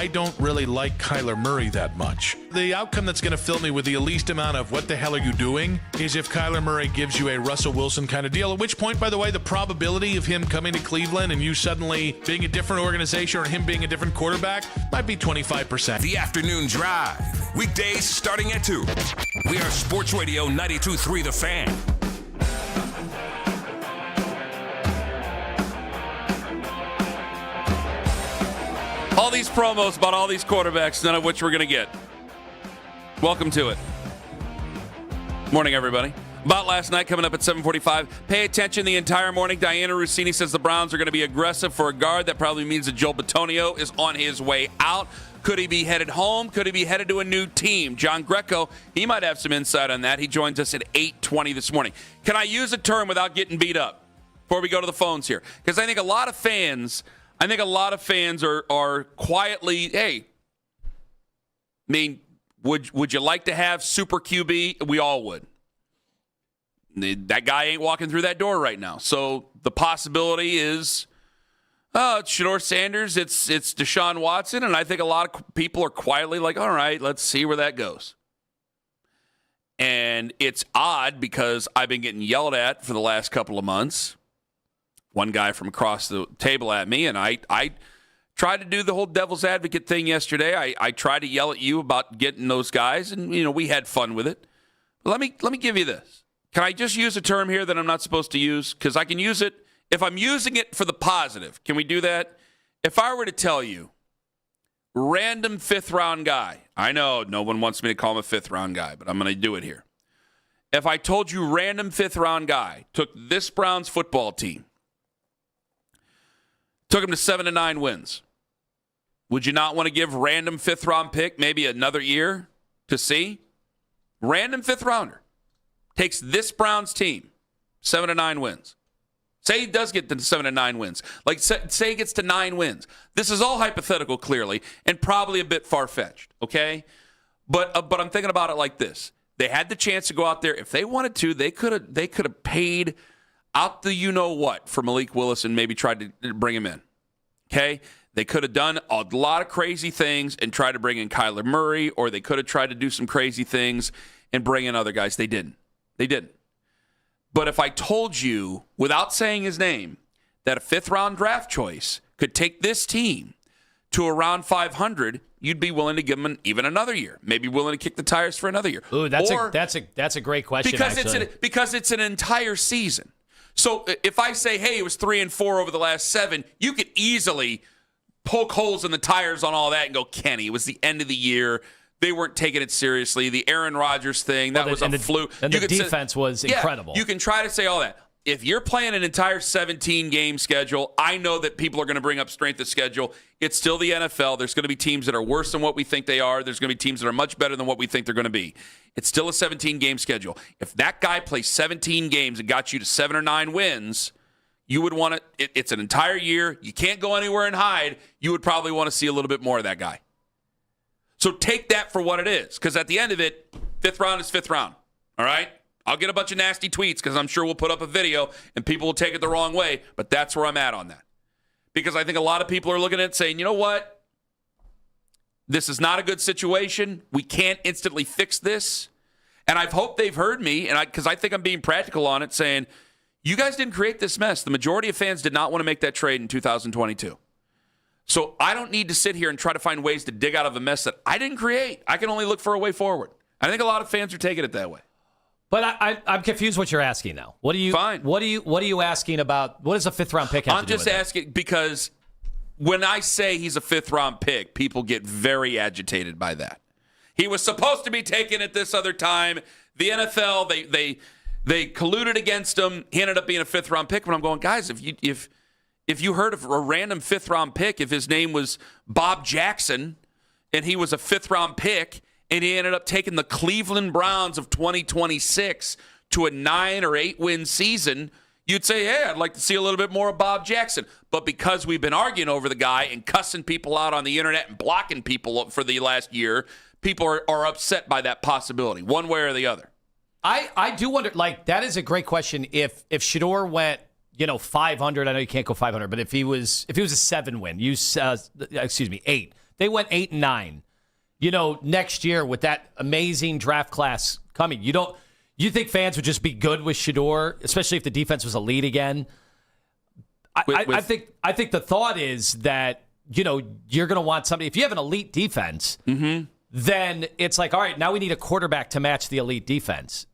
I don't really like Kyler Murray that much. The outcome that's going to fill me with the least amount of what the hell are you doing is if Kyler Murray gives you a Russell Wilson kind of deal, at which point, by the way, the probability of him coming to Cleveland and you suddenly being a different organization or him being a different quarterback might be 25%. The Afternoon Drive. Weekdays starting at 2. We are Sports Radio 92.3 The Fan. All these promos about all these quarterbacks, none of which we're going to get. Welcome to it. Morning, everybody. About last night, coming up at 7:45. Pay attention the entire morning. Diana Rossini says the Browns are going to be aggressive for a guard. That probably means that Joel Bitonio is on his way out. Could he be headed home? Could he be headed to a new team? John Greco, he might have some insight on that. He joins us at 8:20 this morning. Can I use a term without getting beat up before we go to the phones here? Because I think a lot of fans are quietly, hey, I mean, would you like to have Super QB? We all would. That guy ain't walking through that door right now. So the possibility is, it's Shedeur Sanders, it's Deshaun Watson, and I think a lot of people are quietly like, all right, let's see where that goes. And it's odd because I've been getting yelled at for the last couple of months. One guy from across the table at me, and I tried to do the whole devil's advocate thing yesterday. I tried to yell at you about getting those guys, and we had fun with it. But let me give you this. Can I just use a term here that I'm not supposed to use? Because I can use it if I'm using it for the positive. Can we do that? If I were to tell you, random fifth-round guy. I know no one wants me to call him a fifth-round guy, but I'm going to do it here. If I told you random fifth-round guy took this Browns football team, took him to 7-9 wins, would you not want to give random fifth-round pick maybe another year to see? Random fifth-rounder takes this Browns team, 7-9 wins. Say he does get to 7-9 wins. Like, say he gets to 9 wins. This is all hypothetical, clearly, and probably a bit far-fetched, okay? But I'm thinking about it like this. They had the chance to go out there. If they wanted to, they could have paid out the you-know-what for Malik Willis and maybe tried to bring him in, okay? They could have done a lot of crazy things and tried to bring in Kyler Murray, or they could have tried to do some crazy things and bring in other guys. They didn't. They didn't. But if I told you, without saying his name, that a fifth-round draft choice could take this team to around 500, you'd be willing to give them even another year. Maybe willing to kick the tires for another year. Ooh, that's a great question. Because it's an entire season. So if I say, hey, it was 3-4 over the last 7, you could easily poke holes in the tires on all that and go, Kenny, it was the end of the year. They weren't taking it seriously. The Aaron Rodgers thing, that was a fluke. And the defense was incredible. You can try to say all that. If you're playing an entire 17-game schedule, I know that people are going to bring up strength of schedule. It's still the NFL. There's going to be teams that are worse than what we think they are. There's going to be teams that are much better than what we think they're going to be. It's still a 17-game schedule. If that guy plays 17 games and got you to 7 or 9 wins, you would want to – it's an entire year. You can't go anywhere and hide. You would probably want to see a little bit more of that guy. So take that for what it is, because at the end of it, fifth round is fifth round, all right? I'll get a bunch of nasty tweets because I'm sure we'll put up a video and people will take it the wrong way, but that's where I'm at on that. Because I think a lot of people are looking at it saying, you know what? This is not a good situation. We can't instantly fix this. And I've hoped they've heard me, and because I think I'm being practical on it, saying, you guys didn't create this mess. The majority of fans did not want to make that trade in 2022. So I don't need to sit here and try to find ways to dig out of a mess that I didn't create. I can only look for a way forward. I think a lot of fans are taking it that way. But I'm confused what you're asking now. What are you asking about? What does a fifth round pick have to do with it? I'm just asking because when I say he's a fifth round pick, people get very agitated by that. He was supposed to be taken at this other time. The NFL, they colluded against him. He ended up being a fifth round pick. But I'm going, guys, if you heard of a random fifth-round pick, if his name was Bob Jackson and he was a fifth-round pick and he ended up taking the Cleveland Browns of 2026 to a 9 or 8 win season, you'd say, hey, I'd like to see a little bit more of Bob Jackson. But because we've been arguing over the guy and cussing people out on the internet and blocking people for the last year, people are upset by that possibility, one way or the other. I do wonder, like, that is a great question. If Shedeur went, 500, I know you can't go 500, but if he was a 7 win, 8, they went 8-9. Next year with that amazing draft class coming, you think fans would just be good with Shedeur, especially if the defense was elite again? I think the thought is that you're going to want somebody. If you have an elite defense, then it's like, all right, now we need a quarterback to match the elite defense.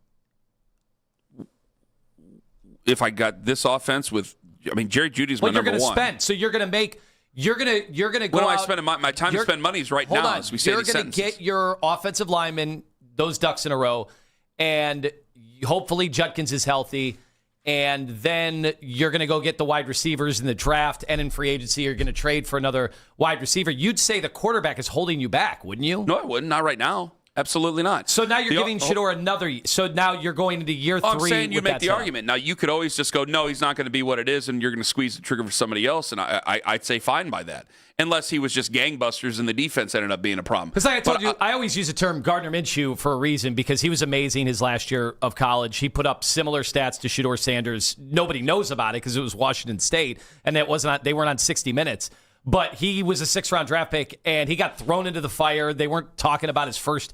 If I got this offense Jerry Jeudy's my number one. You're going to spend. So you're going to make. You're gonna go. When am I spending my time to spend money is right now? As we say, you're going to get your offensive linemen those ducks in a row, and hopefully Judkins is healthy, and then you're going to go get the wide receivers in the draft and in free agency. You're going to trade for another wide receiver. You'd say the quarterback is holding you back, wouldn't you? No, I wouldn't. Not right now. Absolutely not. So now you're giving Shedeur another. So now you're going into year 3. I'm saying you make the argument. Now you could always just go, no, he's not going to be what it is, and you're going to squeeze the trigger for somebody else. And I'd say fine by that, unless he was just gangbusters and the defense ended up being a problem. Because I told you, I always use the term Gardner Minshew for a reason, because he was amazing his last year of college. He put up similar stats to Shedeur Sanders. Nobody knows about it because it was Washington State, and they weren't on 60 Minutes. But he was a 6th-round draft pick, and he got thrown into the fire. They weren't talking about his first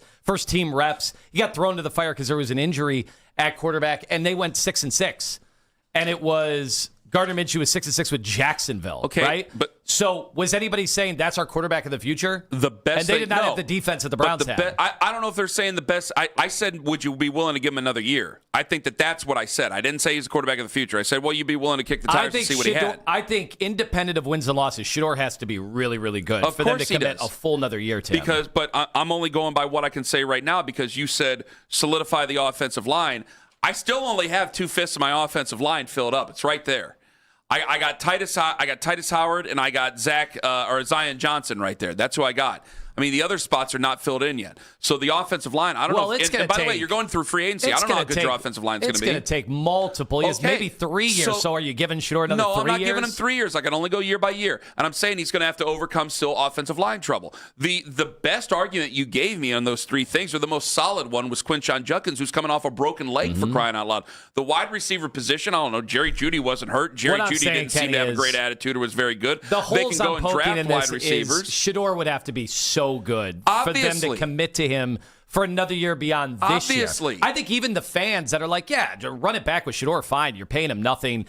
team reps. He got thrown into the fire because there was an injury at quarterback, and they went 6-6. And it was Gardner Minshew was 6-6 with Jacksonville. Okay, right? But so was anybody saying that's our quarterback of the future? The best, and they did not have the defense that the Browns had. I don't know if they're saying the best. I said, would you be willing to give him another year? I think that's what I said. I didn't say he's a quarterback of the future. I said, well, you'd be willing to kick the tires to see what he had. I think independent of wins and losses, Shedeur has to be really, really good for them to commit a full another year to him. But I'm only going by what I can say right now, because you said solidify the offensive line. I still only have 2/5 of my offensive line filled up. It's right there. I got Titus Howard, and I got Zion Johnson right there. That's who I got. I mean, the other spots are not filled in yet. So the offensive line, I don't know. And by the way, you're going through free agency. I don't know how good your offensive line is going to be. It's going to take multiple years, maybe 3 years. So are you giving Shedeur another 3 years? No, I'm not giving him 3 years. I can only go year by year. And I'm saying he's going to have to overcome still offensive line trouble. The best argument you gave me on those 3 things, or the most solid one, was Quincy Judkins, who's coming off a broken leg, for crying out loud. The wide receiver position, I don't know. Jerry Jeudy wasn't hurt. Jerry Jeudy didn't seem to have a great attitude or was very good. The holes they can go and draft wide receivers. Shedeur would have to be so good for them to commit to him for another year beyond this year. I think even the fans that are like, yeah, run it back with Shedeur, fine. You're paying him nothing.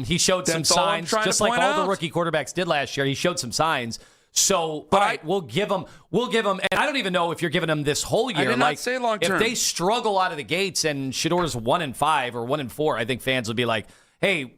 He showed some signs, just like all the rookie quarterbacks did last year. He showed some signs. So, all right, we'll give him. And I don't even know if you're giving him this whole year. I did not say long term. If they struggle out of the gates and Shedeur's 1-5 or 1-4, I think fans will be like, hey,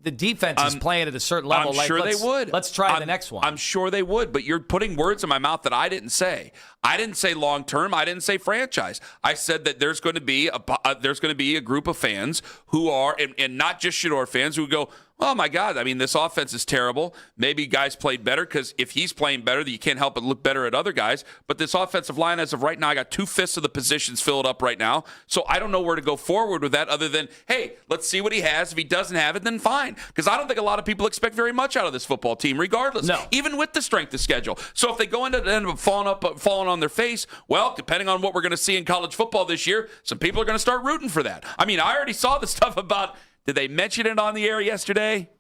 the defense is playing at a certain level. I'm sure they would. Let's try the next one. I'm sure they would, but you're putting words in my mouth that I didn't say. I didn't say long term. I didn't say franchise. I said that there's going to be a group of fans who are, and not just Shedeur fans, who go, oh my God, I mean, this offense is terrible. Maybe guys played better, because if he's playing better, you can't help but look better at other guys. But this offensive line, as of right now, I got 2/5 of the positions filled up right now. So I don't know where to go forward with that, other than, hey, let's see what he has. If he doesn't have it, then fine. Because I don't think a lot of people expect very much out of this football team, regardless, even with the strength of schedule. So if they go into end up falling on their face, well, depending on what we're going to see in college football this year, some people are going to start rooting for that. I mean, I already saw the stuff about, did they mention it on the air yesterday?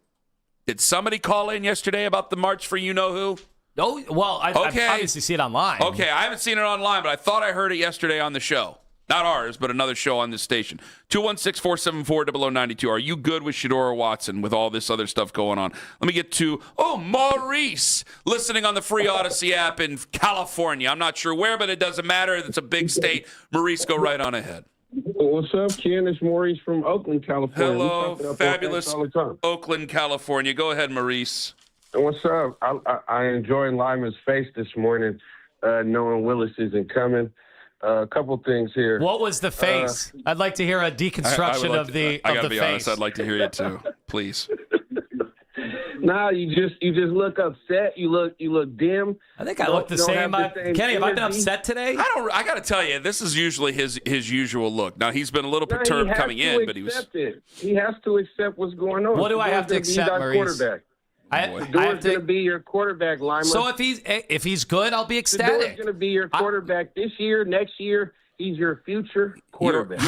Did somebody call in yesterday about the March for you-know-who? Oh, well, I obviously see it online. Okay, I haven't seen it online, but I thought I heard it yesterday on the show. Not ours, but another show on this station. 216-474-0092. Are you good with Shedeur or Watson with all this other stuff going on? Let me get to, Maurice, listening on the free Odyssey app in California. I'm not sure where, but it doesn't matter. It's a big state. Maurice, go right on ahead. What's up, Ken? It's Maurice from Oakland, California. Hello, fabulous Oakland, California. Go ahead, Maurice. What's up? I enjoyed Lima's face this morning, knowing Willis isn't coming. A couple things here. What was the face? I'd like to hear a deconstruction of the face. I got to be honest. I'd like to hear it too, please. Nah, you just look upset. You look dim. I think I look the same. Kenny, have I been upset today? I got to tell you, this is usually his usual look. Now he's been a little perturbed coming in, but he was. He has to accept what's going on. What do I have to accept, Maurice? Shador's going to be your quarterback, Lima. So if he's good, I'll be ecstatic. Shador's going to be your quarterback this year, next year. He's your future quarterback.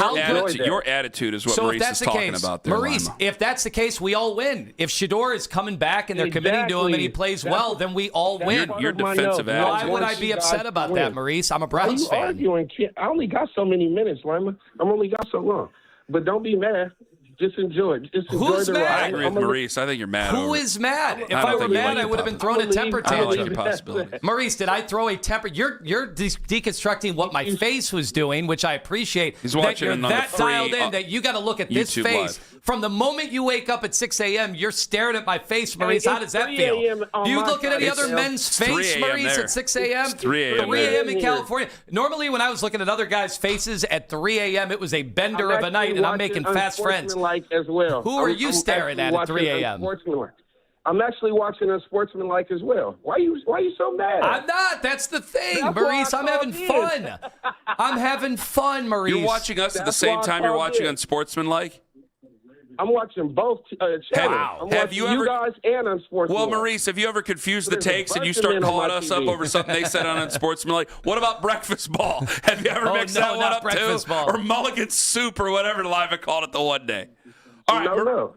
Your attitude is what Maurice is talking about there, Maurice, Lima. if that's the case, we all win. If Shador is coming back and they're committing to him and he plays well, then we all win. Your defensive attitude. Why would I be upset about that, Maurice? I'm a Browns fan. Arguing? I only got so many minutes, Lima. I only got so long. But don't be mad. Just enjoy it. Just enjoy Who's the mad? ride. I agree with Maurice. I think you're mad. Who is mad? If I were mad, I would have been throwing a temper tantrum. Maurice, did I throw a temper? You're deconstructing what my face was doing, which I appreciate. He's watching that you're that dialed in that you got to look at this YouTube face. Live. From the moment you wake up at 6 a.m., you're staring at my face, Maurice. How does that feel? Do you look at any other men's face, Maurice, at 6 a.m.? It's 3 a.m. 3 a.m. in California. Normally, when I was looking at other guys' faces at 3 a.m., it was a bender of a night, and I'm making fast friends. As well. Who are you staring at 3 a.m.? I'm actually watching Unsportsmanlike as well. Why are you so mad? I'm not. That's the thing, Maurice. I'm having fun. I'm having fun, Maurice. You're watching us at the same time you're watching Unsportsmanlike? I'm watching both channels. I'm watching you guys and Unsportsmanlike. Well, Maurice, have you ever confused the takes and you start calling us up over something they said on Unsportsmanlike? What about breakfast ball? Have you ever mixed that one up too? Ball. Or mulligan soup or whatever Lima called it the one day? All right. No.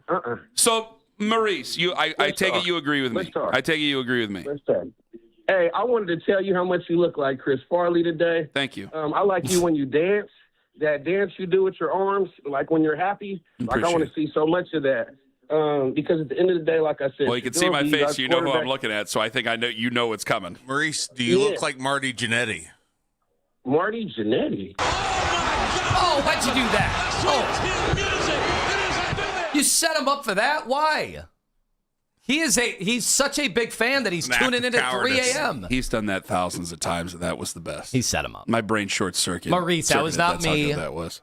So, Maurice, I take it you agree with me. I take it you agree with me. Let's talk. Hey, I wanted to tell you how much you look like Chris Farley today. Thank you. I like you when you dance. That dance you do with your arms, like when you're happy. I want to see so much of that. Because at the end of the day, like I said, well, you can see my face, you know who I'm looking at, so I think I know you know what's coming. Maurice, do you look like Marty Jannetty? Marty Jannetty? Oh, why'd you do that? Oh. You set him up for that? Why? He's such a big fan that he's tuning in at 3 a.m. He's done that thousands of times, and that was the best. He set him up. My brain short-circuited. Maurice, that was not me. That was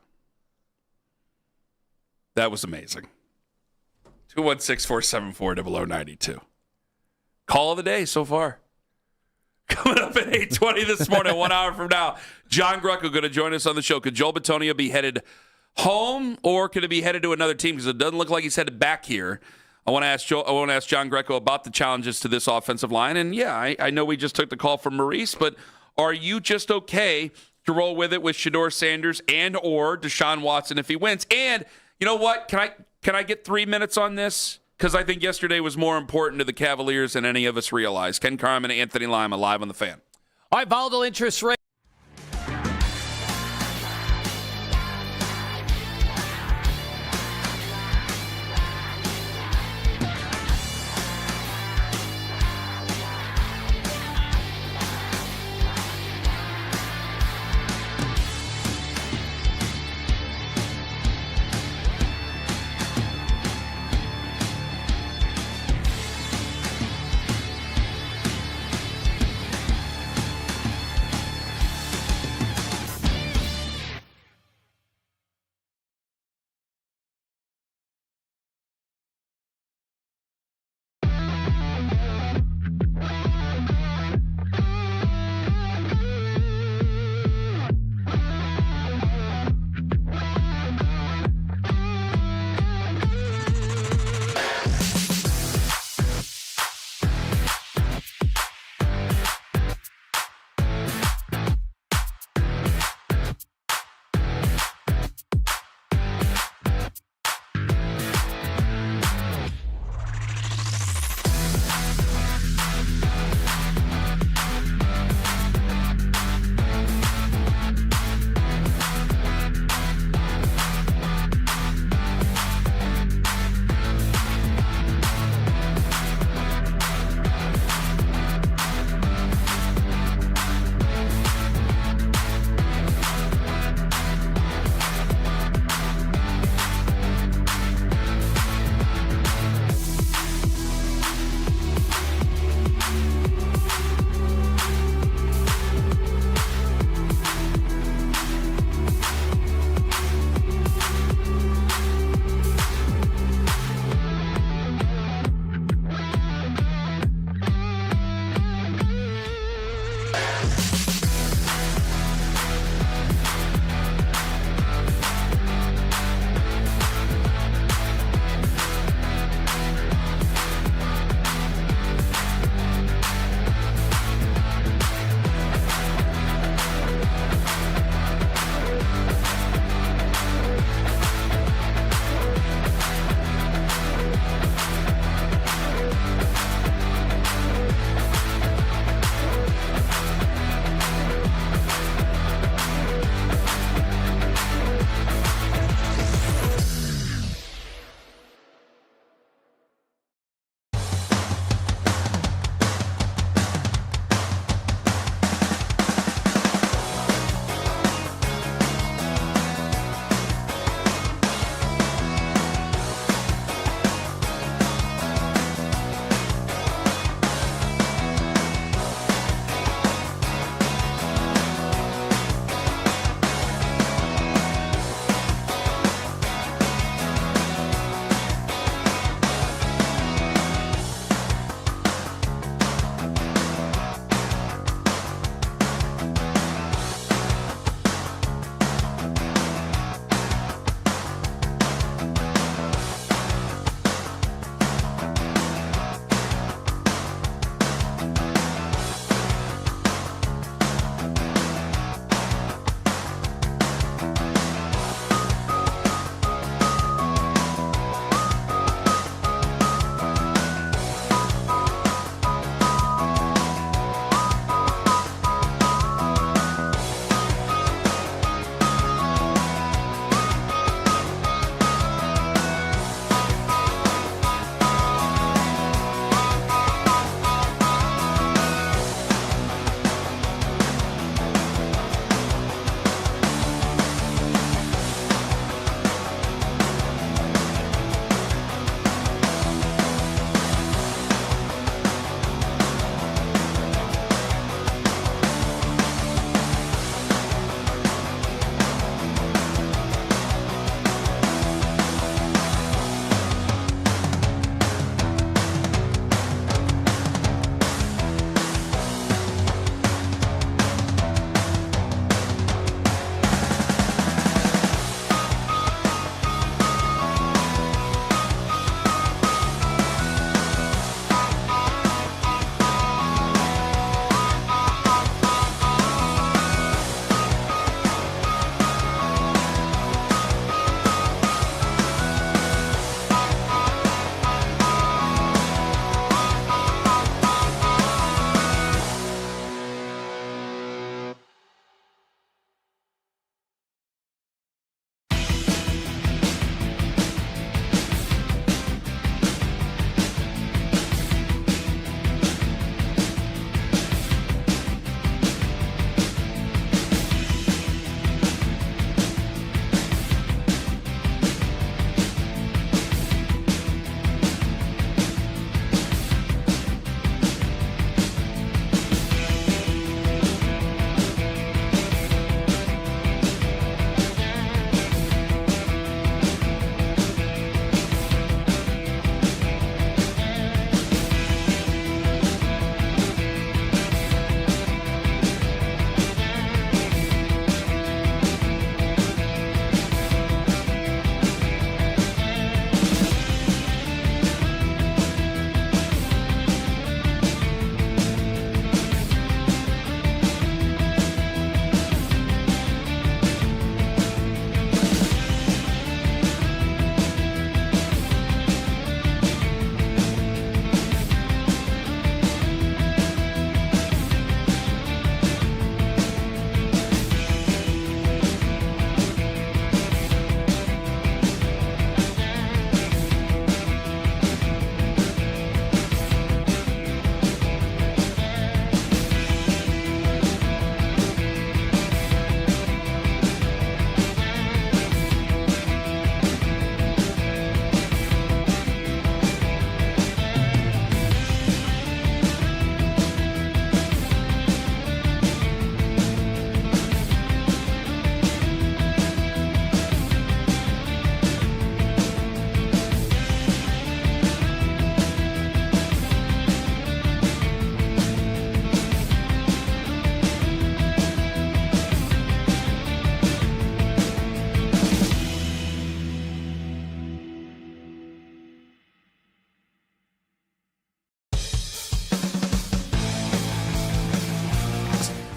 amazing. 216-474-0092. Call of the day so far. Coming up at 8:20 this morning, 1 hour from now, John Greco going to join us on the show. Could Joel Bitonio be headed home, or could he be headed to another team? Because it doesn't look like he's headed back here. I want to ask John Greco about the challenges to this offensive line. And, yeah, I know we just took the call from Maurice, but are you just okay to roll with it with Shador Sanders and or Deshaun Watson if he wins? And, you know what, can I get 3 minutes on this? Because I think yesterday was more important to the Cavaliers than any of us realized. Ken Carman and Anthony Lima live on The Fan. All right, volatile interest rate.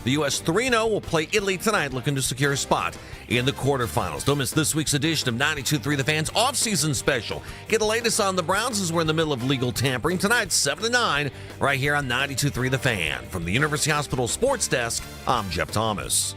The U.S. 3-0 will play Italy tonight, looking to secure a spot in the quarterfinals. Don't miss this week's edition of 92.3 The Fan's off-season special. Get the latest on the Browns as we're in the middle of legal tampering tonight, 7 to 9, right here on 92.3 The Fan. From the University Hospital Sports Desk, I'm Jeff Thomas.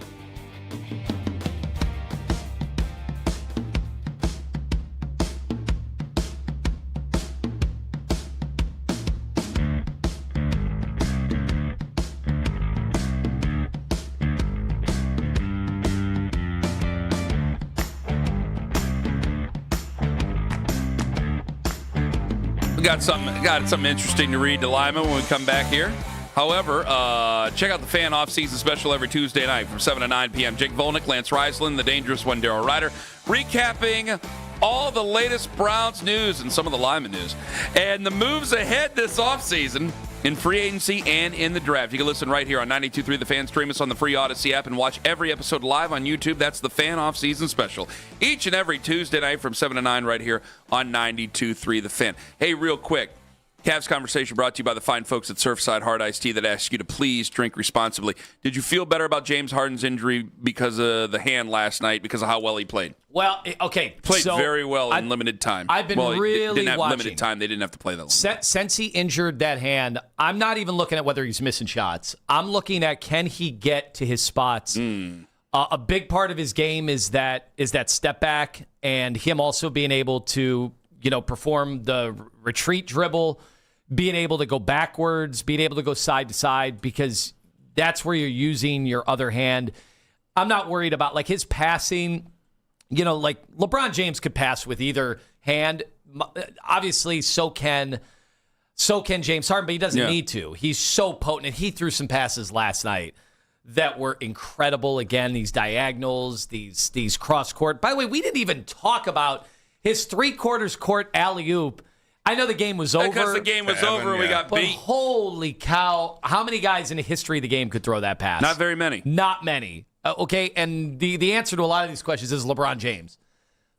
We got something interesting to read to Lima when we come back here. However, check out the Fan off-season special every Tuesday night from 7 to 9 p.m. Jake Volnick, Lance Reisland, the dangerous one, Darryl Ryder, recapping all the latest Browns news and some of the Lima news. And the moves ahead this offseason in free agency and in the draft. You can listen right here on 92.3 The Fan. Stream us on the free Odyssey app and watch every episode live on YouTube. That's the Fan off-season special. Each and every Tuesday night from 7 to 9 right here on 92.3 The Fan. Hey, real quick. Cavs Conversation brought to you by the fine folks at Surfside Hard Iced Tea that ask you to please drink responsibly. Did you feel better about James Harden's injury because of the hand last night, because of how well he played? Well, okay. Played very well in limited time. I've been really didn't have watching. limited time. They didn't have to play that long. Since he injured that hand, I'm not even looking at whether he's missing shots. I'm looking at, can he get to his spots? A big part of his game is that step back and him also being able to, perform the retreat dribble, being able to go backwards, being able to go side to side, because that's where you're using your other hand. I'm not worried about like his passing. Like LeBron James could pass with either hand. Obviously, so can James Harden, but he doesn't need to. He's so potent. He threw some passes last night that were incredible. Again, these diagonals, these cross court. By the way, we didn't even talk about his 3/4 court alley-oop. I know the game was over. Because the game was over and we got but beat. Holy cow. How many guys in the history of the game could throw that pass? Not very many. Not many. Okay, and the answer to a lot of these questions is LeBron James.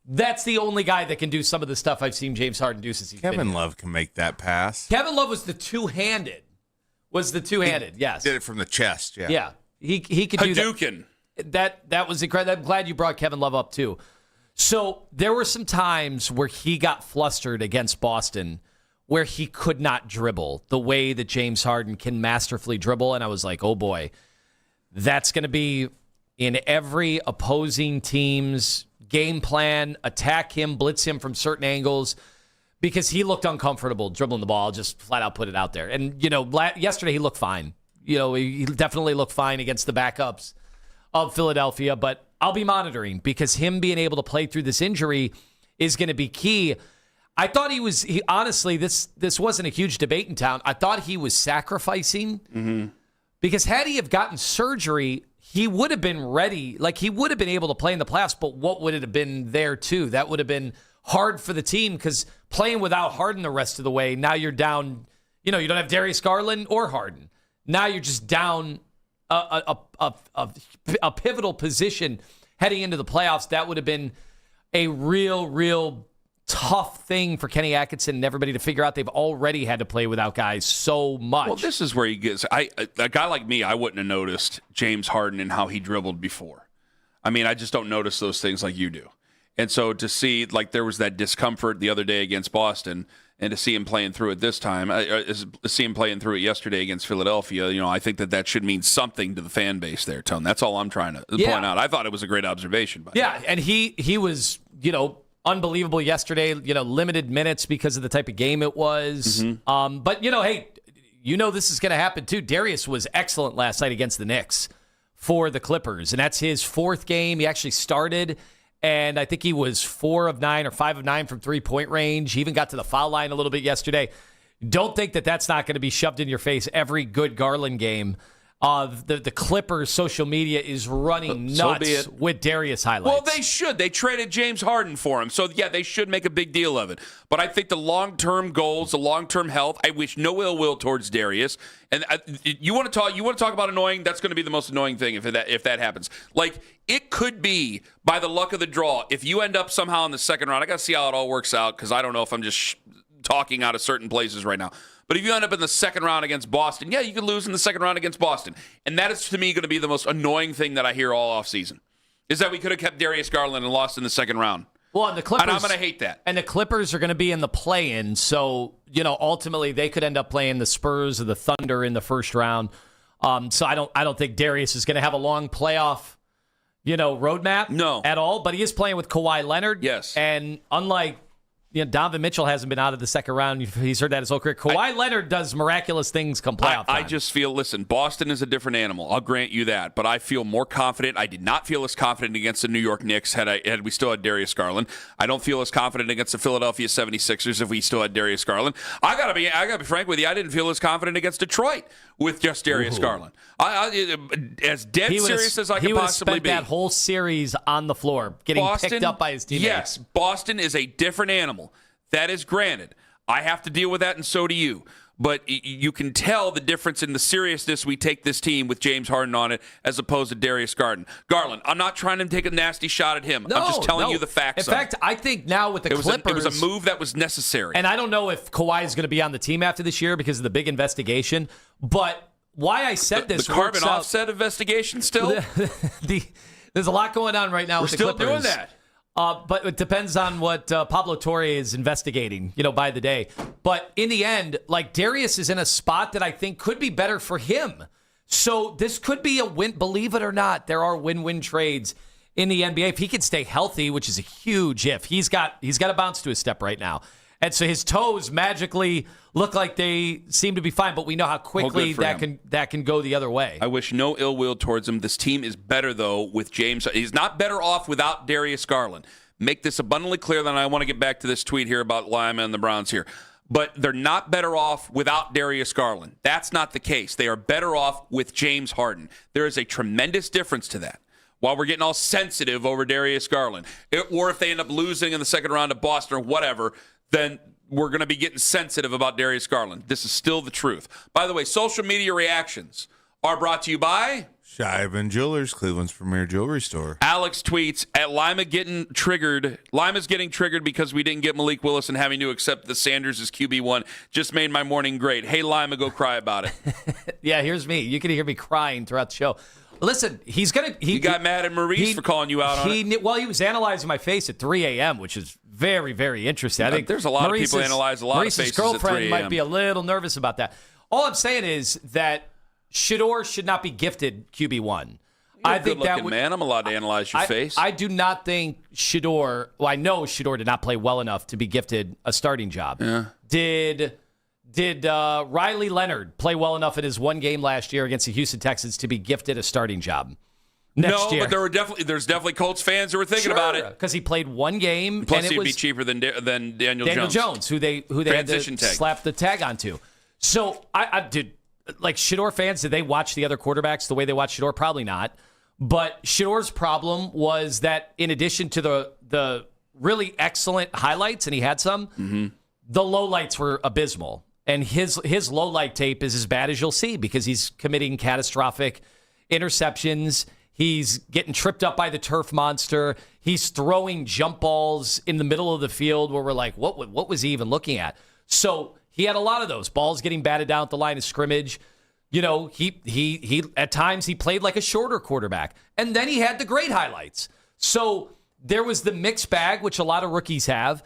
That's the only guy that can do some of the stuff I've seen James Harden do since he's been here. Kevin Love can make that pass. Kevin Love was the two-handed. Yes. Did it from the chest, yeah. Yeah. He could do Hadouken. That was incredible. I'm glad you brought Kevin Love up, too. So there were some times where he got flustered against Boston where he could not dribble the way that James Harden can masterfully dribble. And I was like, oh, boy, that's going to be in every opposing team's game plan, attack him, blitz him from certain angles, because he looked uncomfortable dribbling the ball, just flat out put it out there. And, yesterday he looked fine. He definitely looked fine against the backups of Philadelphia, but I'll be monitoring because him being able to play through this injury is going to be key. I thought he honestly, this wasn't a huge debate in town. I thought he was sacrificing because had he have gotten surgery, he would have been ready. Like, he would have been able to play in the playoffs, but what would it have been there, too? That would have been hard for the team because playing without Harden the rest of the way, now you're down. You don't have Darius Garland or Harden. Now you're just down a pivotal position heading into the playoffs. That would have been a real tough thing for Kenny Atkinson and everybody to figure out. They've already had to play without guys so much. Well, this is where he gets. A guy like me, I wouldn't have noticed James Harden and how he dribbled before. I mean, I just don't notice those things like you do. And so to see, like, there was that discomfort the other day against Boston, and to see him playing through it this time, see him playing through it yesterday against Philadelphia, I think that should mean something to the fan base there, Tone. That's all I'm trying to point out. I thought it was a great observation. And he was, unbelievable yesterday, limited minutes because of the type of game it was. But, hey, this is going to happen too. Darius was excellent last night against the Knicks for the Clippers, and that's his fourth game. He actually started, and I think he was 4 of 9 or 5 of 9 from three-point range. He even got to the foul line a little bit yesterday. Don't think that that's not going to be shoved in your face every good Garland game. The Clippers social media is running nuts with Darius highlights. Well, they should. They traded James Harden for him. So, yeah, they should make a big deal of it. But I think the long-term goals, the long-term health, I wish no ill will towards Darius. And you want to talk about annoying? That's going to be the most annoying thing if that happens. Like, it could be by the luck of the draw. If you end up somehow in the second round, I got to see how it all works out because I don't know if I'm just talking out of certain places right now. But if you end up in the second round against Boston, yeah, you could lose in the second round against Boston. And that is, to me, going to be the most annoying thing that I hear all offseason, is that we could have kept Darius Garland and lost in the second round. Well, and the Clippers, and I'm going to hate that. And the Clippers are going to be in the play-in, so ultimately they could end up playing the Spurs or the Thunder in the first round. So I don't think Darius is going to have a long playoff, roadmap at all. But he is playing with Kawhi Leonard. Yes, and unlike Donovan Mitchell hasn't been out of the second round. He's heard that his whole career. Kawhi Leonard does miraculous things come playoff time. I just feel, listen, Boston is a different animal. I'll grant you that. But I feel more confident. I did not feel as confident against the New York Knicks had we still had Darius Garland. I don't feel as confident against the Philadelphia 76ers if we still had Darius Garland. I gotta be frank with you. I didn't feel as confident against Detroit with just Darius Garland. I as dead serious as I could possibly be. He spent that whole series on the floor getting picked up by his teammates. Yes, Boston is a different animal. That is granted. I have to deal with that, and so do you. But you can tell the difference in the seriousness we take this team with James Harden on it as opposed to Darius Garland. I'm not trying to take a nasty shot at him. I'm just telling you the facts. In fact, I think now with the Clippers... It was a move that was necessary. And I don't know if Kawhi is going to be on the team after this year because of the big investigation, but why I said this... The Carman offset investigation still? There's a lot going on right now with the Clippers. We're still doing that. But it depends on what Pablo Torre is investigating, by the day. But in the end, Darius is in a spot that I think could be better for him. So this could be a win. Believe it or not, there are win-win trades in the NBA. If he can stay healthy, which is a huge if, he's got to bounce to a step right now. And so his toes magically look like they seem to be fine, but we know how quickly that can go the other way. I wish no ill will towards him. This team is better, though, with James. He's not better off without Darius Garland. Make this abundantly clear, then I want to get back to this tweet here about Lima and the Browns here. But they're not better off without Darius Garland. That's not the case. They are better off with James Harden. There is a tremendous difference to that. While we're getting all sensitive over Darius Garland, or if they end up losing in the second round of Boston or whatever, then we're going to be getting sensitive about Darius Garland. This is still the truth. By the way, social media reactions are brought to you by Shivan Jewelers, Cleveland's premier jewelry store. Alex tweets at Lima getting triggered. Lima's getting triggered because we didn't get Malik Willis and having to accept the Sanders as QB1. Just made my morning great. Hey, Lima, go cry about it. Yeah, here's me. You can hear me crying throughout the show. Listen, he's going to... You got mad at Maurice for calling you out on it? Well, he was analyzing my face at 3 a.m., which is very, very interesting. I think there's a lot of people analyze a lot of faces at 3 a.m. Maurice's girlfriend might be a little nervous about that. All I'm saying is that Shedeur should not be gifted QB1. I think that would, man. I'm allowed to analyze your face. I do not think Shedeur... Well, I know Shedeur did not play well enough to be gifted a starting job. Yeah. Did Riley Leonard play well enough in his one game last year against the Houston Texans to be gifted a starting job next year? But there's definitely Colts fans who were thinking about it because he played one game. Plus, and he'd be cheaper than Daniel Jones, who they had to slap the tag onto. So I did Shedeur fans. Did they watch the other quarterbacks the way they watch Shedeur? Probably not. But Shedeur's problem was that in addition to the really excellent highlights, and he had some, the lowlights were abysmal. And his low-light tape is as bad as you'll see because he's committing catastrophic interceptions. He's getting tripped up by the turf monster. He's throwing jump balls in the middle of the field where we're like, what was he even looking at? So he had a lot of those balls getting batted down at the line of scrimmage. He at times he played like a shorter quarterback. And then he had the great highlights. So there was the mixed bag, which a lot of rookies have.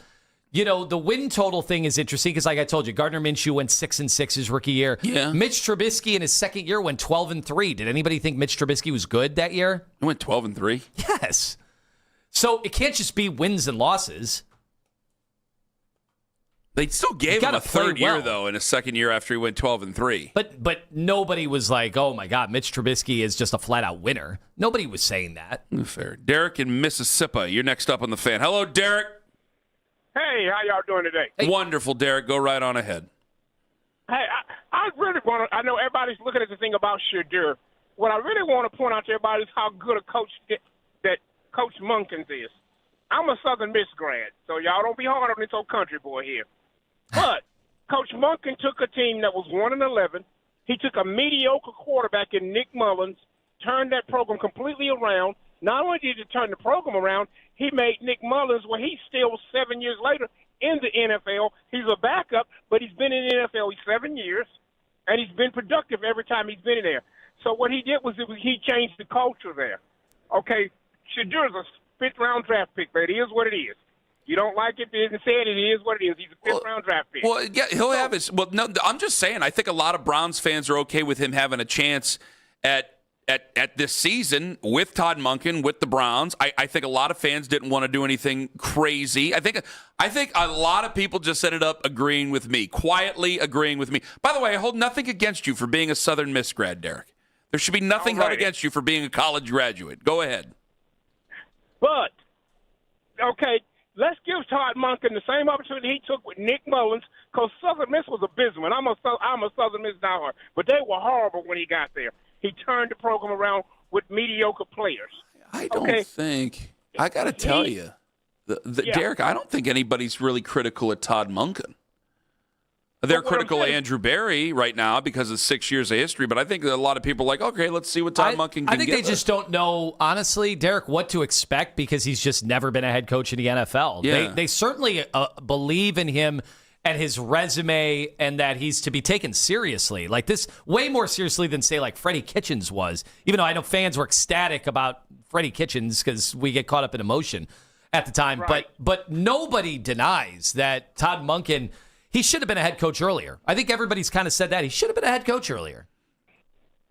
The win total thing is interesting because, like I told you, Gardner Minshew went 6-6 his rookie year. Yeah. Mitch Trubisky in his second year went 12-3. Did anybody think Mitch Trubisky was good that year? He went 12-3. Yes. So it can't just be wins and losses. They still gave him a third year, though, in his second year after he went 12-3. But nobody was like, oh, my God, Mitch Trubisky is just a flat-out winner. Nobody was saying that. Fair. Derek in Mississippi, you're next up on the Fan. Hello, Derek. Hey, how y'all doing today? Hey. Wonderful, Derek. Go right on ahead. Hey, I really want to – I know everybody's looking at the thing about Shedeur. What I really want to point out to everybody is how good a coach that Coach Munkins is. I'm a Southern Miss grad, so y'all don't be hard on this old country boy here. But Coach Munkin took a team that was 1-11. He took a mediocre quarterback in Nick Mullins, turned that program completely around. Not only did he turn the program around, he made Nick Mullins, where he's still 7 years later in the NFL. He's a backup, but he's been in the NFL 7 years, and he's been productive every time he's been in there. So what he did was he changed the culture there. Okay, Shedur's a fifth-round draft pick, but it is what it is. You don't like it, didn't say it, it is what it is. He's a fifth-round draft pick. Well, yeah, he'll have his – well, no, I'm just saying, I think a lot of Browns fans are okay with him having a chance at this season with Todd Monken, with the Browns. I think a lot of fans didn't want to do anything crazy. I think a lot of people just set it up agreeing with me, quietly agreeing with me. By the way, I hold nothing against you for being a Southern Miss grad, Derek. There should be nothing held against you for being a college graduate. Go ahead. But, okay, let's give Todd Monken the same opportunity he took with Nick Mullins, because Southern Miss was abysmal. And I'm a Southern Miss diehard, but they were horrible when he got there. He turned the program around with mediocre players. I don't think – I got to tell you, Derek, I don't think anybody's really critical of Todd Monken. They're critical of Andrew Berry right now because of 6 years of history, but I think that a lot of people are like, okay, let's see what Todd Monken can give us. I think they just don't know, honestly, Derek, what to expect because he's just never been a head coach in the NFL. Yeah. They certainly believe in him and his resume and that he's to be taken seriously. Like this, way more seriously than, say, like Freddie Kitchens was, even though I know fans were ecstatic about Freddie Kitchens because we get caught up in emotion at the time. Right. But nobody denies that Todd Monken – he should have been a head coach earlier. I think everybody's kind of said that. He should have been a head coach earlier.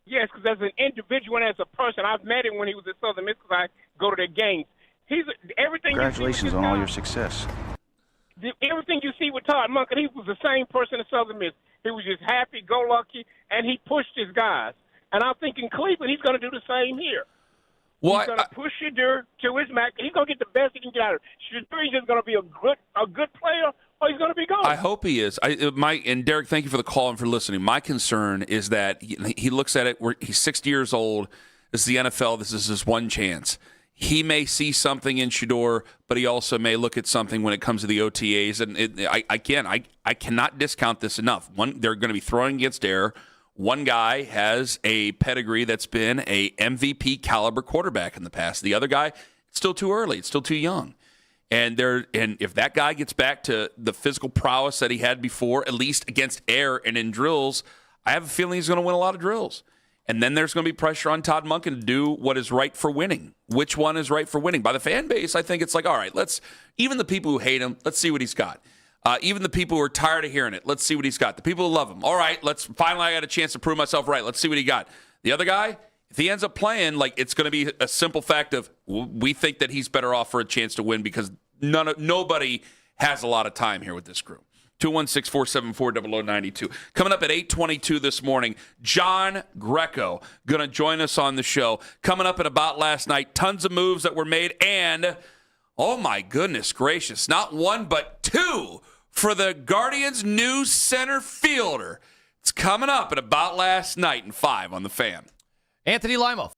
Yes, because as an individual and as a person, I've met him when he was at Southern Miss because I go to their games. Everything. Congratulations on all your success. Everything you see with Todd Monken, he was the same person at Southern Miss. He was just happy-go-lucky, and he pushed his guys. And I think in Cleveland, he's going to do the same here. Well, he's going to push Shadur to his max. He's going to get the best he can get out of it. Shadur is just going to be a good player, or he's going to be gone. I hope he is. And Derek, thank you for the call and for listening. My concern is that he looks at it where he's 60 years old. This is the NFL. This is his one chance. He may see something in Shedeur, but he also may look at something when it comes to the OTAs. And I cannot discount this enough. One, they're going to be throwing against air. One guy has a pedigree that's been a MVP caliber quarterback in the past. The other guy, it's still too early. It's still too young. And if that guy gets back to the physical prowess that he had before, at least against air and in drills, I have a feeling he's going to win a lot of drills. And then there's going to be pressure on Todd Monken to do what is right for winning. Which one is right for winning? By the fan base, I think it's like, all right, even the people who hate him, let's see what he's got. Even the people who are tired of hearing it, let's see what he's got. The people who love him, all right, finally I got a chance to prove myself right. Let's see what he got. The other guy, if he ends up playing, it's going to be a simple fact of we think that he's better off for a chance to win because nobody has a lot of time here with this group. 216-474-0092. Coming up at 8:22 this morning, John Greco going to join us on the show. Coming up at About Last Night, tons of moves that were made, and oh my goodness gracious, not one but two for the Guardians' new center fielder. It's coming up at About Last Night and 5 on the Fan. Anthony Lima.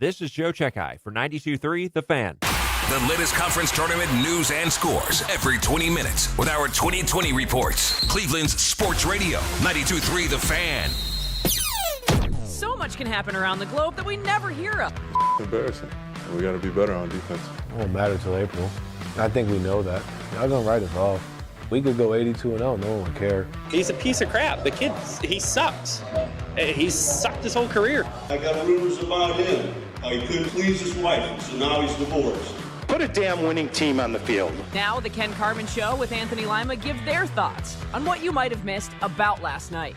This is Joe Checkeye for 92.3 The Fan. The latest conference tournament news and scores every 20 minutes with our 2020 reports. Cleveland's Sports Radio, 92.3 The Fan. So much can happen around the globe that we never hear of. Embarrassing. We got to be better on defense. It won't matter till April. I think we know that. Y'all gonna write us off. We could go 82-0, no one would care. He's a piece of crap. The kid, he sucks. He's sucked his whole career. I got rumors about him. How he couldn't please his wife, so now he's divorced. Put a damn winning team on the field. Now the Ken Carman Show with Anthony Lima give their thoughts on what you might have missed about last night.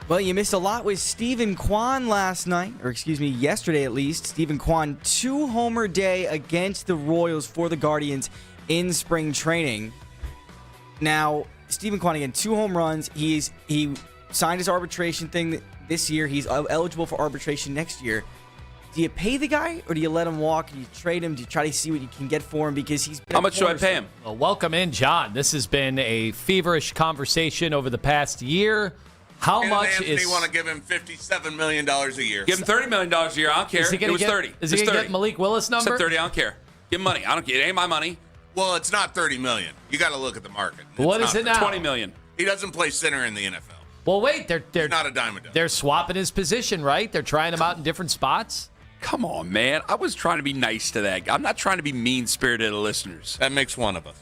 Well, you missed a lot with Stephen Kwan last night, or yesterday at least. Stephen Kwan, 2-homer day against the Royals for the Guardians in spring training. Now, Stephen Kwan, again, 2 home runs. He signed his arbitration thing this year. He's eligible for arbitration next year. Do you pay the guy, or do you let him walk? Do you trade him? Do you try to see what you can get for him? Because he's been How much do I pay him? Well, welcome in, John. This has been a feverish conversation over the past year. How much Anthony want to give him $57 million a year? Give him $30 million a year. I don't care. It was 30. Is he going to get Malik Willis number? Said 30. I don't care. Give him money. I don't care. It ain't my money. Well, it's not $30 million. You got to look at the market. What is it now? $20 million. He doesn't play center in the NFL. Well, wait. They're not a dime a dozen. They're swapping his position, right? They're trying him out in different spots. Come on, man. I was trying to be nice to that guy. I'm not trying to be mean-spirited to listeners. That makes one of us.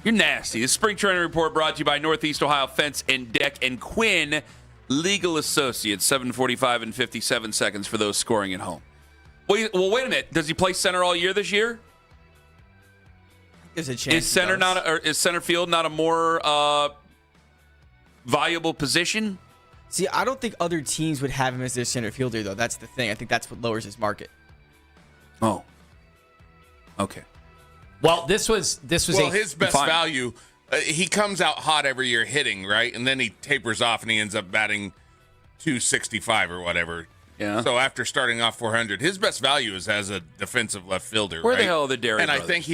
You're nasty. The Spring Training Report brought to you by Northeast Ohio Fence and Deck and Quinn Legal Associates. 7:45 and 57 seconds for those scoring at home. Well, wait a minute. Does he play center all year this year? There's a chance. Is center field not a more valuable position? See, I don't think other teams would have him as their center fielder, though. That's the thing. I think that's what lowers his market. Oh. Okay. Well, this was his best value. He comes out hot every year hitting, right? And then he tapers off and he ends up batting 265 or whatever. Yeah. So after starting off 400, his best value is as a defensive left fielder. Where right? the hell are the Dairy And brothers? I think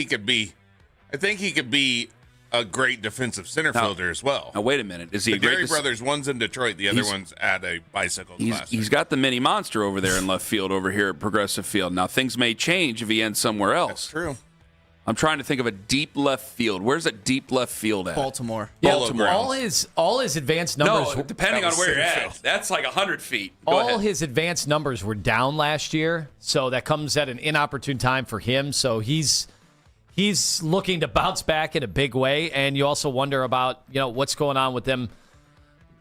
he could be a great defensive center fielder as well. Now, wait a minute. Is he the a great Dairy brothers, one's in Detroit, the other one's at a bicycle class. He's got the mini monster over there in left field over here at Progressive Field. Now, things may change if he ends somewhere else. That's true. I'm trying to think of a deep left field. Where's that deep left field at? Baltimore. Yeah, all his advanced numbers. No, depending on where you're at, that's like 100 feet. All his advanced numbers were down last year, so that comes at an inopportune time for him. So he's looking to bounce back in a big way, and you also wonder about what's going on with them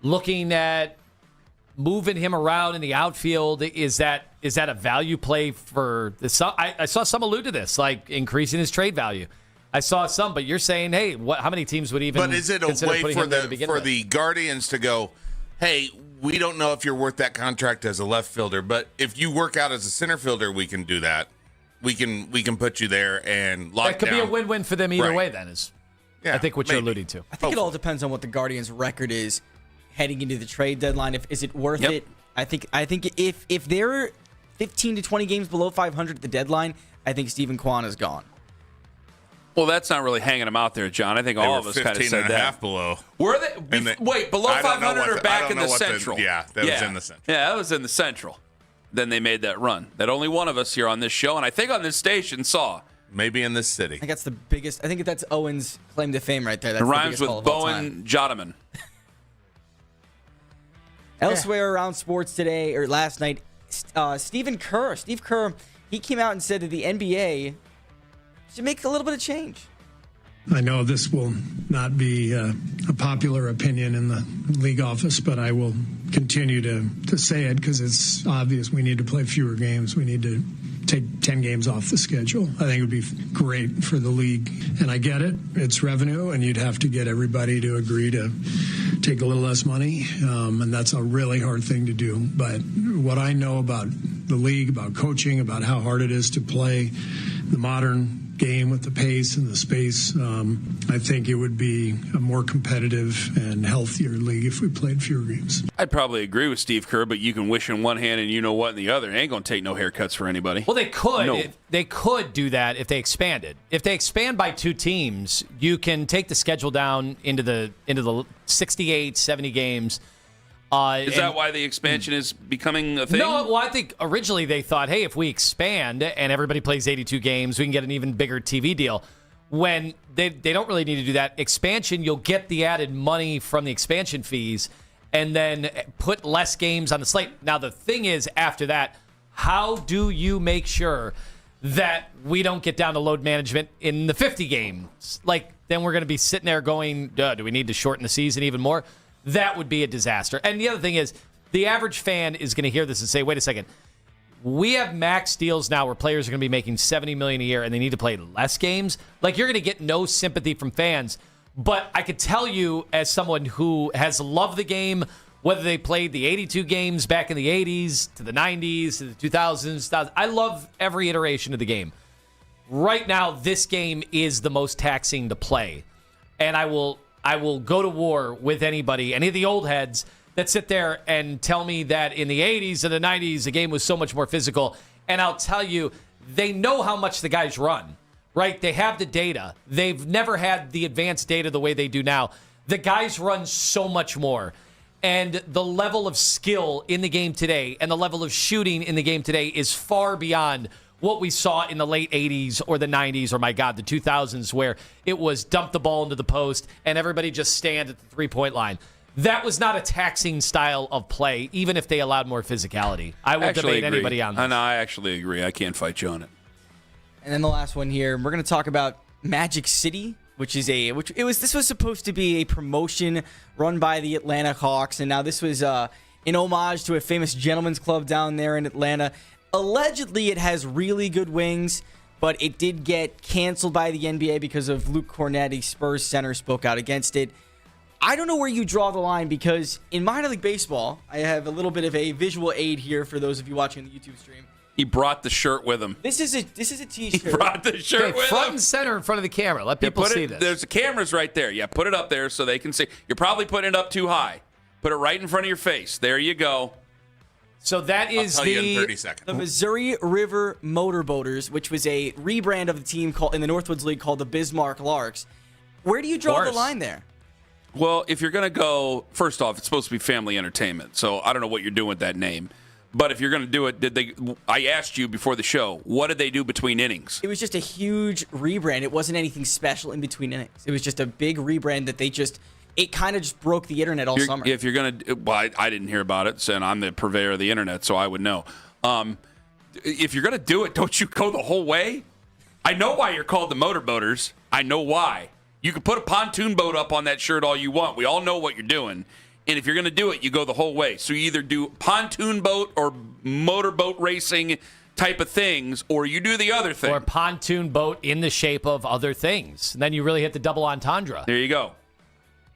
looking at moving him around in the outfield. Is that a value play for the? I saw some allude to this, like increasing his trade value. I saw some, but you're saying, hey, how many teams would even? But is it a way for the Guardians to go, hey, we don't know if you're worth that contract as a left fielder, but if you work out as a center fielder, we can do that. We can put you there and lock down. That could be a win-win for them either way. Then I think what you're alluding to. I think it all depends on what the Guardians' record is heading into the trade deadline. Is it worth it? I think if they're 15 to 20 games below 500 at the deadline, I think Stephen Kwan is gone. Well, that's not really hanging him out there, John. I think all of us kind of said that. Half below. Were they? Wait, below 500 or back in the Central? That was in the Central. Yeah, that was in the Central. Then they made that run that only one of us here on this show, and I think on this station, saw. Maybe in this city. I think that's the biggest. I think that's Owen's claim to fame right there. That's it rhymes with Bowen Jotaman. Elsewhere around sports today, or last night, Steve Kerr, he came out and said that the NBA should make a little bit of change. I know this will not be a popular opinion in the league office, but I will continue to say it because it's obvious we need to play fewer games. We need to take 10 games off the schedule. I think it would be great for the league. And I get it. It's revenue, and you'd have to get everybody to agree to take a little less money, and that's a really hard thing to do. But what I know about the league, about coaching, about how hard it is to play the modern game with the pace and the space, I think it would be a more competitive and healthier league if we played fewer games. I'd probably agree with Steve Kerr, but you can wish in one hand and you know what in the other. It ain't going to take no haircuts for anybody. Well, they could. They could do that if they expanded. If they expand by 2 teams, you can take the schedule down into the 68, 70 games. Is that why the expansion is becoming a thing? No, well, I think originally they thought, hey, if we expand and everybody plays 82 games, we can get an even bigger TV deal. When they don't really need to do that. Expansion, you'll get the added money from the expansion fees and then put less games on the slate. Now, the thing is, after that, how do you make sure that we don't get down to load management in the 50 games? Like, then we're going to be sitting there going, do we need to shorten the season even more? That would be a disaster. And the other thing is, the average fan is going to hear this and say, wait a second, we have max deals now where players are going to be making $70 million a year and they need to play less games. Like, you're going to get no sympathy from fans. But I could tell you, as someone who has loved the game, whether they played the 82 games back in the 80s to the 90s to the 2000s, I love every iteration of the game. Right now, this game is the most taxing to play. And I will go to war with anybody, any of the old heads that sit there and tell me that in the 80s and the 90s, the game was so much more physical. And I'll tell you, they know how much the guys run, right? They have the data. They've never had the advanced data the way they do now. The guys run so much more. And the level of skill in the game today and the level of shooting in the game today is far beyond what we saw in the late 80s or the 90s or, my God, the 2000s, where it was dump the ball into the post and everybody just stand at the three-point line. That was not a taxing style of play, even if they allowed more physicalité. I will debate anybody on this. And I actually agree. I can't fight you on it. And then the last one here, we're going to talk about Magic City, this was supposed to be a promotion run by the Atlanta Hawks, and now this was in homage to a famous gentleman's club down there in Atlanta. Allegedly, it has really good wings, but it did get canceled by the NBA because of Luke Cornetti. Spurs center spoke out against it. I don't know where you draw the line, because in minor league baseball, I have a little bit of a visual aid here for those of you watching the YouTube stream. He brought the shirt with him. This is a T-shirt. He brought the shirt with him. Front and center in front of the camera. Let people see this. There's the cameras right there. Yeah, put it up there so they can see. You're probably putting it up too high. Put it right in front of your face. There you go. So that is I'll tell you in 30 seconds. The Missouri River Motorboaters, which was a rebrand of the team in the Northwoods League called the Bismarck Larks. Where do you draw the line there? Well, if you're going to go, first off, it's supposed to be family entertainment. So I don't know what you're doing with that name. But if you're going to do it, I asked you before the show, what did they do between innings? It was just a huge rebrand. It wasn't anything special in between innings. It was just a big rebrand that it kind of just broke the internet all summer. If you're going to, well, I didn't hear about it, and I'm the purveyor of the internet, so I would know. If you're going to do it, don't you go the whole way? I know why you're called the Motorboaters. I know why. You can put a pontoon boat up on that shirt all you want. We all know what you're doing. And if you're going to do it, you go the whole way. So you either do pontoon boat or motorboat racing type of things, or you do the other thing. Or pontoon boat in the shape of other things. And then you really hit the double entendre. There you go.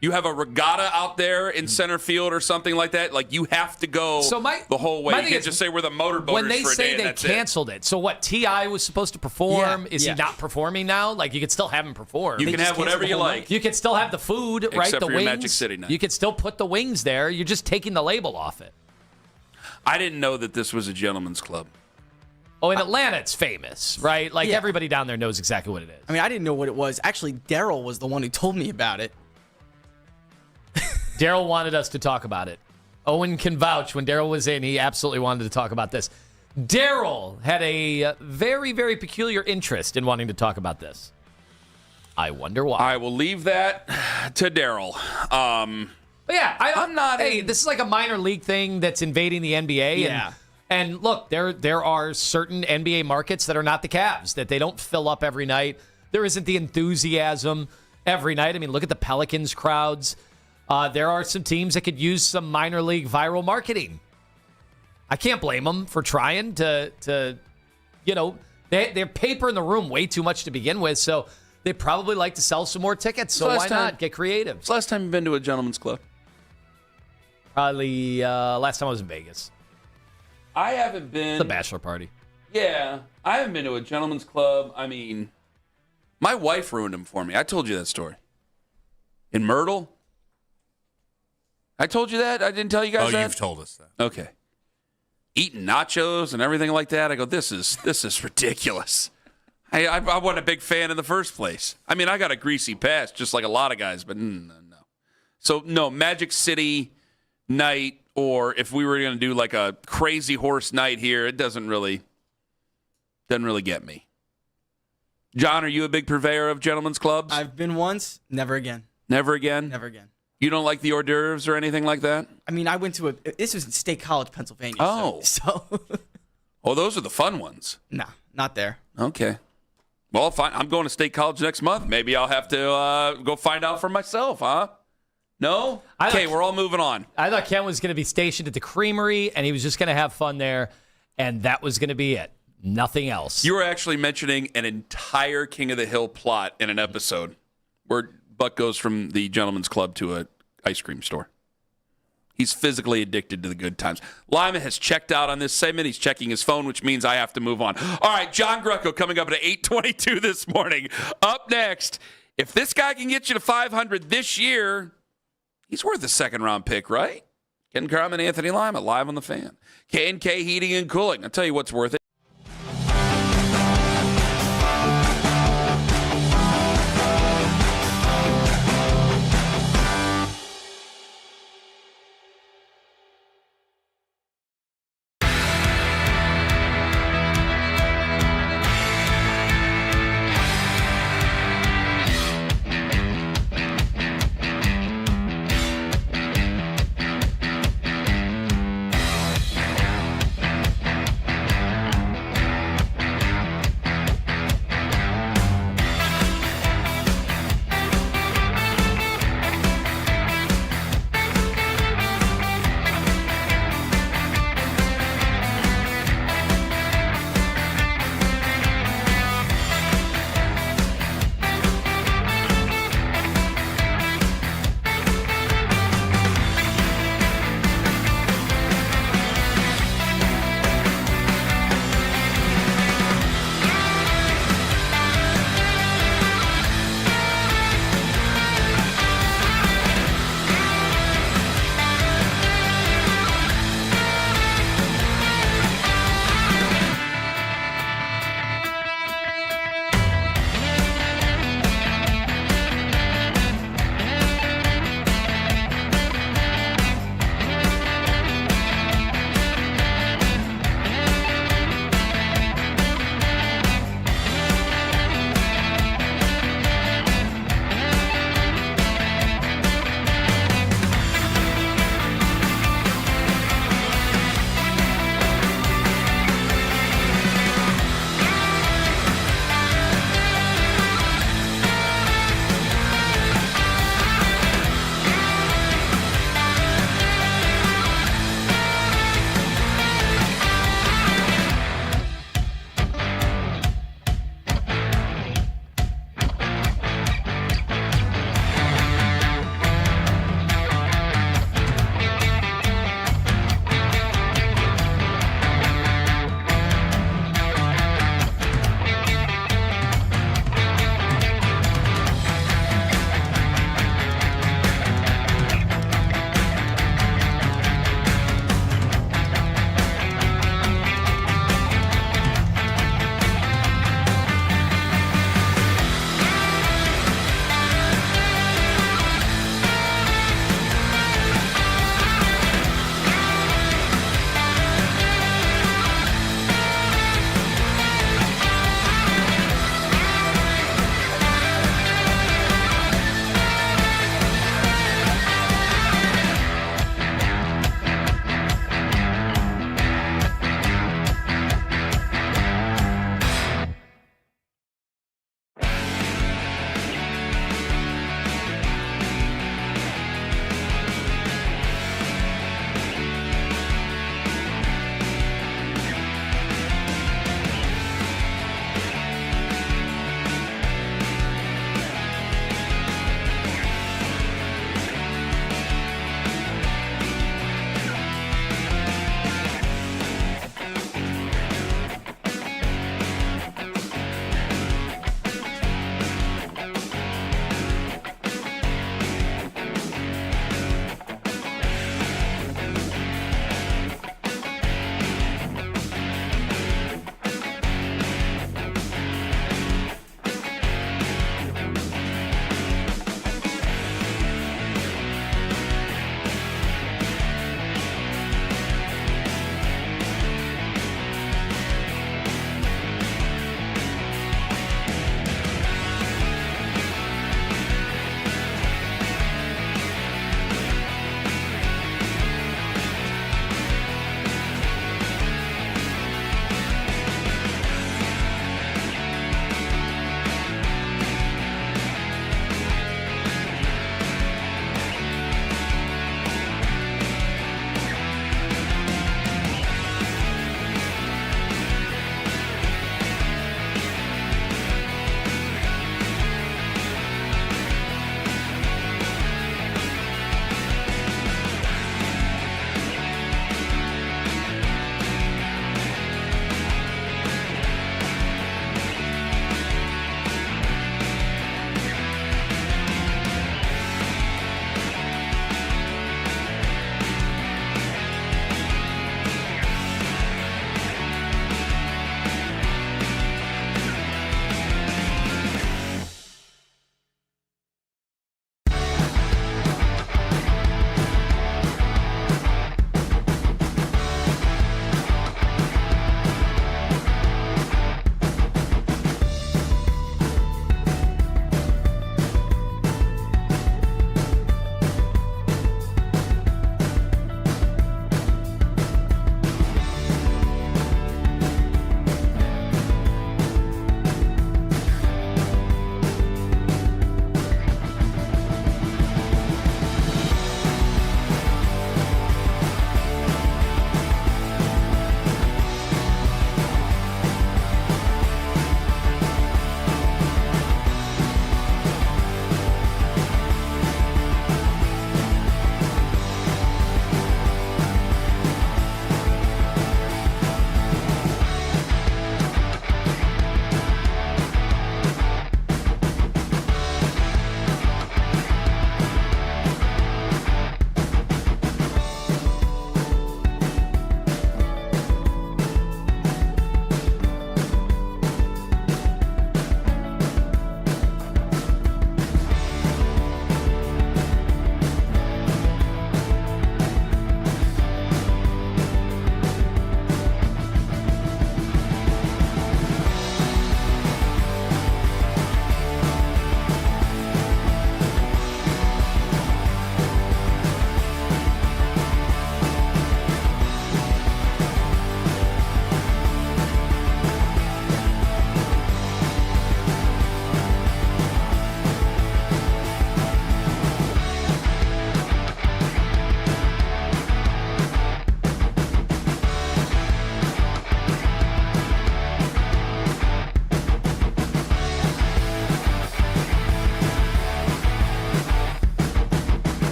You have a regatta out there in center field or something like that. Like, you have to go the whole way. You can't just say we're the motorboaters when they for a say day they canceled it. So what, T.I. was supposed to perform? Is he not performing now? Like, you could still have him perform. You can have whatever you like. You can still have the food, right? Except The for your wings. Magic City night. You can still put the wings there. You're just taking the label off it. I didn't know that this was a gentleman's club. Oh, in Atlanta, it's famous, right? Like, everybody down there knows exactly what it is. I mean, I didn't know what it was. Actually, Daryl was the one who told me about it. Daryl wanted us to talk about it. Owen can vouch. When Daryl was in, he absolutely wanted to talk about this. Daryl had a very, very peculiar interest in wanting to talk about this. I wonder why. I will leave that to Daryl. But yeah, I'm not. Hey, this is like a minor league thing that's invading the NBA. Yeah. And look, there are certain NBA markets that are not the Cavs, that they don't fill up every night. There isn't the enthusiasm every night. I mean, look at the Pelicans crowds. There are some teams that could use some minor league viral marketing. I can't blame them for trying to they're paper in the room way too much to begin with, so they probably like to sell some more tickets, so why not get creative? It's the last time you've been to a gentleman's club? Probably last time I was in Vegas. I haven't been. It's a bachelor party. Yeah, I haven't been to a gentleman's club. I mean, my wife ruined them for me. I told you that story. In Myrtle? I told you that? I didn't tell you guys that? Oh, you've told us that. Okay. Eating nachos and everything like that. I go, this is ridiculous. I wasn't a big fan in the first place. I mean, I got a greasy past, just like a lot of guys, but no. So, no, Magic City, night, or if we were going to do like a crazy horse night here, it doesn't really get me. John, are you a big purveyor of gentlemen's clubs? I've been once, never again. Never again? Never again. You don't like the hors d'oeuvres or anything like that? I mean, I went to this was in State College, Pennsylvania. Oh. So. Oh, those are the fun ones. No, not there. Okay. Well, fine. I'm going to State College next month. Maybe I'll have to go find out for myself, huh? No? Okay, we're all moving on. I thought Ken was going to be stationed at the Creamery, and he was just going to have fun there, and that was going to be it. Nothing else. You were actually mentioning an entire King of the Hill plot in an episode where Buck goes from the gentleman's club to an ice cream store. He's physically addicted to the good times. Lima has checked out on this segment. He's checking his phone, which means I have to move on. All right, John Greco coming up at 8:22 this morning. Up next, if this guy can get you to 500 this year, he's worth a second-round pick, right? Ken Carman, Anthony Lima, live on the Fan. K&K Heating and Cooling. I'll tell you what's worth it.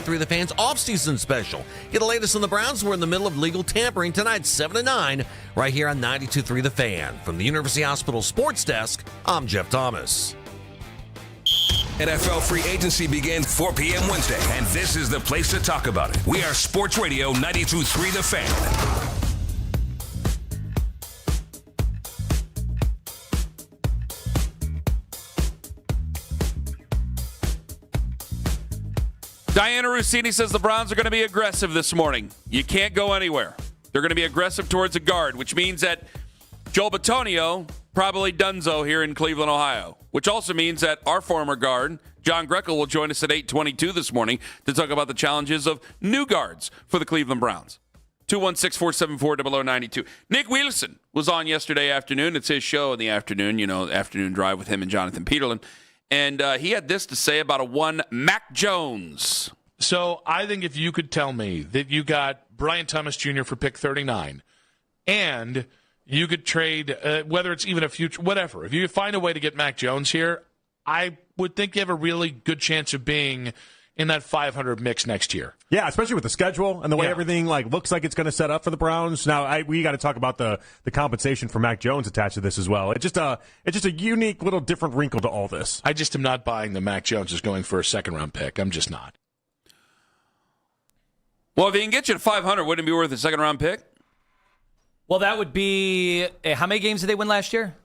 92.3 The Fan's off-season special. Get the latest on the Browns. We're in the middle of legal tampering tonight, 7 to 9, right here on 92.3 The Fan. From the University Hospital Sports Desk, I'm Jeff Thomas. NFL free agency began 4 p.m. Wednesday, and this is the place to talk about it. We are Sports Radio 92.3 The Fan. Diana Rossini says the Browns are going to be aggressive this morning. You can't go anywhere. They're going to be aggressive towards a guard, which means that Joel Bitonio, probably donezo here in Cleveland, Ohio, which also means that our former guard, John Greco, will join us at 8:22 this morning to talk about the challenges of new guards for the Cleveland Browns. 216-474-0092. Nick Wheelson was on yesterday afternoon. It's his show in the afternoon, afternoon drive with him and Jonathan Peterlin. And he had this to say about a one Mac Jones. So I think if you could tell me that you got Brian Thomas Jr. for pick 39 and you could trade, whether it's even a future, whatever, if you could find a way to get Mac Jones here, I would think you have a really good chance of being in that 500 mix next year. Yeah, especially with the schedule and the way everything looks like it's going to set up for the Browns. Now, we got to talk about the compensation for Mac Jones attached to this as well. It's just a unique little different wrinkle to all this. I just am not buying the Mac Jones is going for a second-round pick. I'm just not. Well, if he can get you to 500, wouldn't it be worth a second-round pick? Well, that would be how many games did they win last year?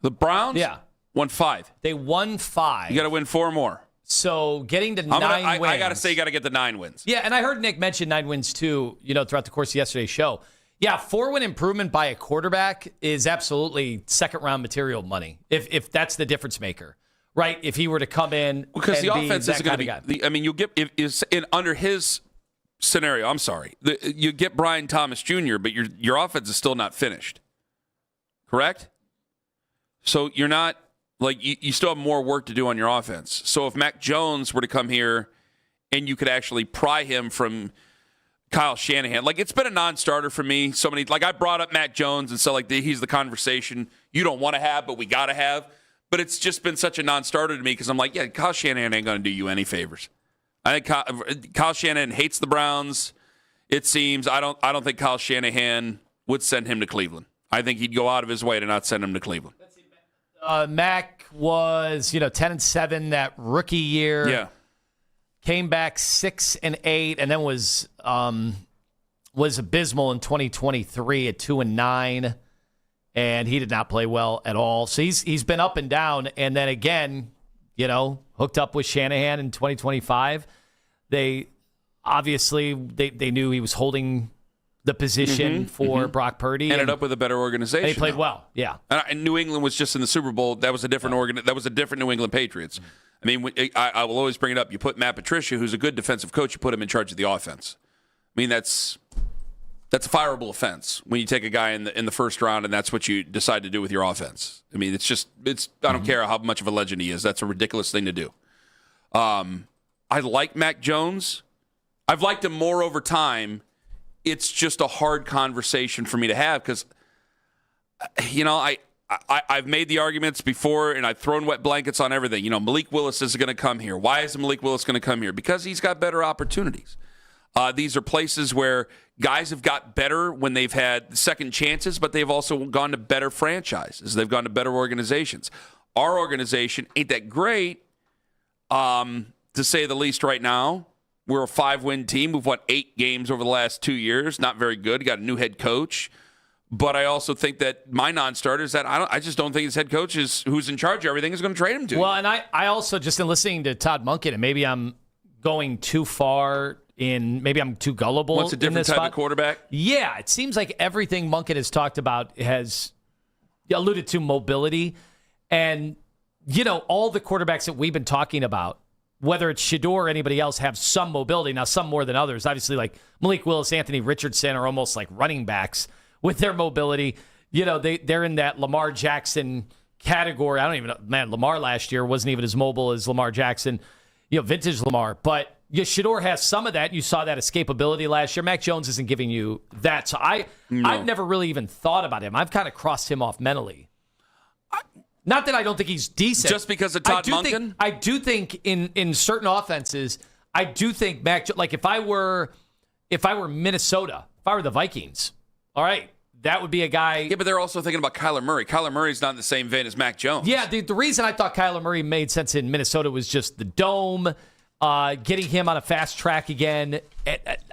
The Browns? Yeah. Won 5. They won 5. You got to win 4 more. So getting to 9 wins. I got to say you got to get the 9 wins. Yeah, and I heard Nick mention 9 wins too, throughout the course of yesterday's show. Yeah, 4-win improvement by a quarterback is absolutely second-round material money, if that's the difference maker, right? If he were to come in because and the offense isn't going to be. You'll get under his scenario. I'm sorry, you get Brian Thomas Jr., but your offense is still not finished. Correct? So you're not. You still have more work to do on your offense. So if Mac Jones were to come here and you could actually pry him from Kyle Shanahan, it's been a non-starter for me. So many, I brought up Mac Jones and said, he's the conversation you don't want to have, but we got to have. But it's just been such a non-starter to me because I'm Kyle Shanahan ain't going to do you any favors. I think Kyle Shanahan hates the Browns, it seems. I don't think Kyle Shanahan would send him to Cleveland. I think he'd go out of his way to not send him to Cleveland. Mac was, 10-7 that rookie year. Yeah. Came back 6-8, and then was abysmal in 2023 at 2-9, and he did not play well at all. So he's been up and down, and then again, hooked up with Shanahan in 2025. They obviously they knew he was holding the position for Brock Purdy. Ended up with a better organization. They played well, yeah. And New England was just in the Super Bowl. That was a different that was a different New England Patriots. I will always bring it up. You put Matt Patricia, who's a good defensive coach, you put him in charge of the offense. That's a fireable offense when you take a guy in the first round and that's what you decide to do with your offense. I don't care how much of a legend he is. That's a ridiculous thing to do. I like Mac Jones. I've liked him more over time. It's just a hard conversation for me to have because, I've made the arguments before and I've thrown wet blankets on everything. Malik Willis is going to come here. Why is Malik Willis going to come here? Because he's got better opportunities. These are places where guys have got better when they've had second chances, but they've also gone to better franchises. They've gone to better organizations. Our organization ain't that great, to say the least right now. We're a 5-win team. We've won 8 games over the last 2 years. Not very good. Got a new head coach. But I also think that my non-starter is that I just don't think his head coach who's in charge of everything is going to trade him to. Well, and I also, just in listening to Todd Monken, and maybe I'm going too far maybe I'm too gullible. What's a different type of quarterback? Yeah, it seems like everything Monken has talked about has alluded to mobility. And, all the quarterbacks that we've been talking about, whether it's Shedeur or anybody else, have some mobility. Now, some more than others. Obviously, like Malik Willis, Anthony Richardson are almost like running backs with their mobility. They're in that Lamar Jackson category. I don't even know. Man, Lamar last year wasn't even as mobile as Lamar Jackson, vintage Lamar. But Shedeur has some of that. You saw that escapability last year. Mac Jones isn't giving you that. So I've never really even thought about him. I've kind of crossed him off mentally. Not that I don't think he's decent. Just because of Todd Monken? I do think in certain offenses, I do think like if I were Minnesota, if I were the Vikings, all right, that would be a guy. Yeah, but they're also thinking about Kyler Murray. Kyler Murray's not in the same vein as Mac Jones. Yeah, the reason I thought Kyler Murray made sense in Minnesota was just the dome, getting him on a fast track again.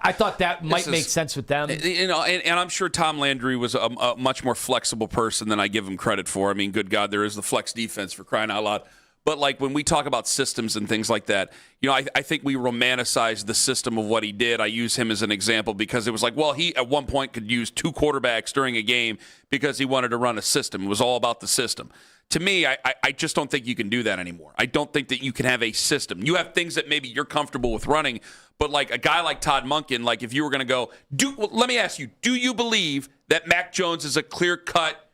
I thought that might make sense with them. And I'm sure Tom Landry was a much more flexible person than I give him credit for. I mean, good God, there is the flex defense for crying out loud. But like when we talk about systems and things like that, I think we romanticize the system of what he did. I use him as an example because it was like, well, he at one point could use 2 quarterbacks during a game because he wanted to run a system. It was all about the system. To me, I just don't think you can do that anymore. I don't think that you can have a system. You have things that maybe you're comfortable with running, but like a guy like Todd Monken, like if you were going to go, let me ask you, do you believe that Mac Jones is a clear-cut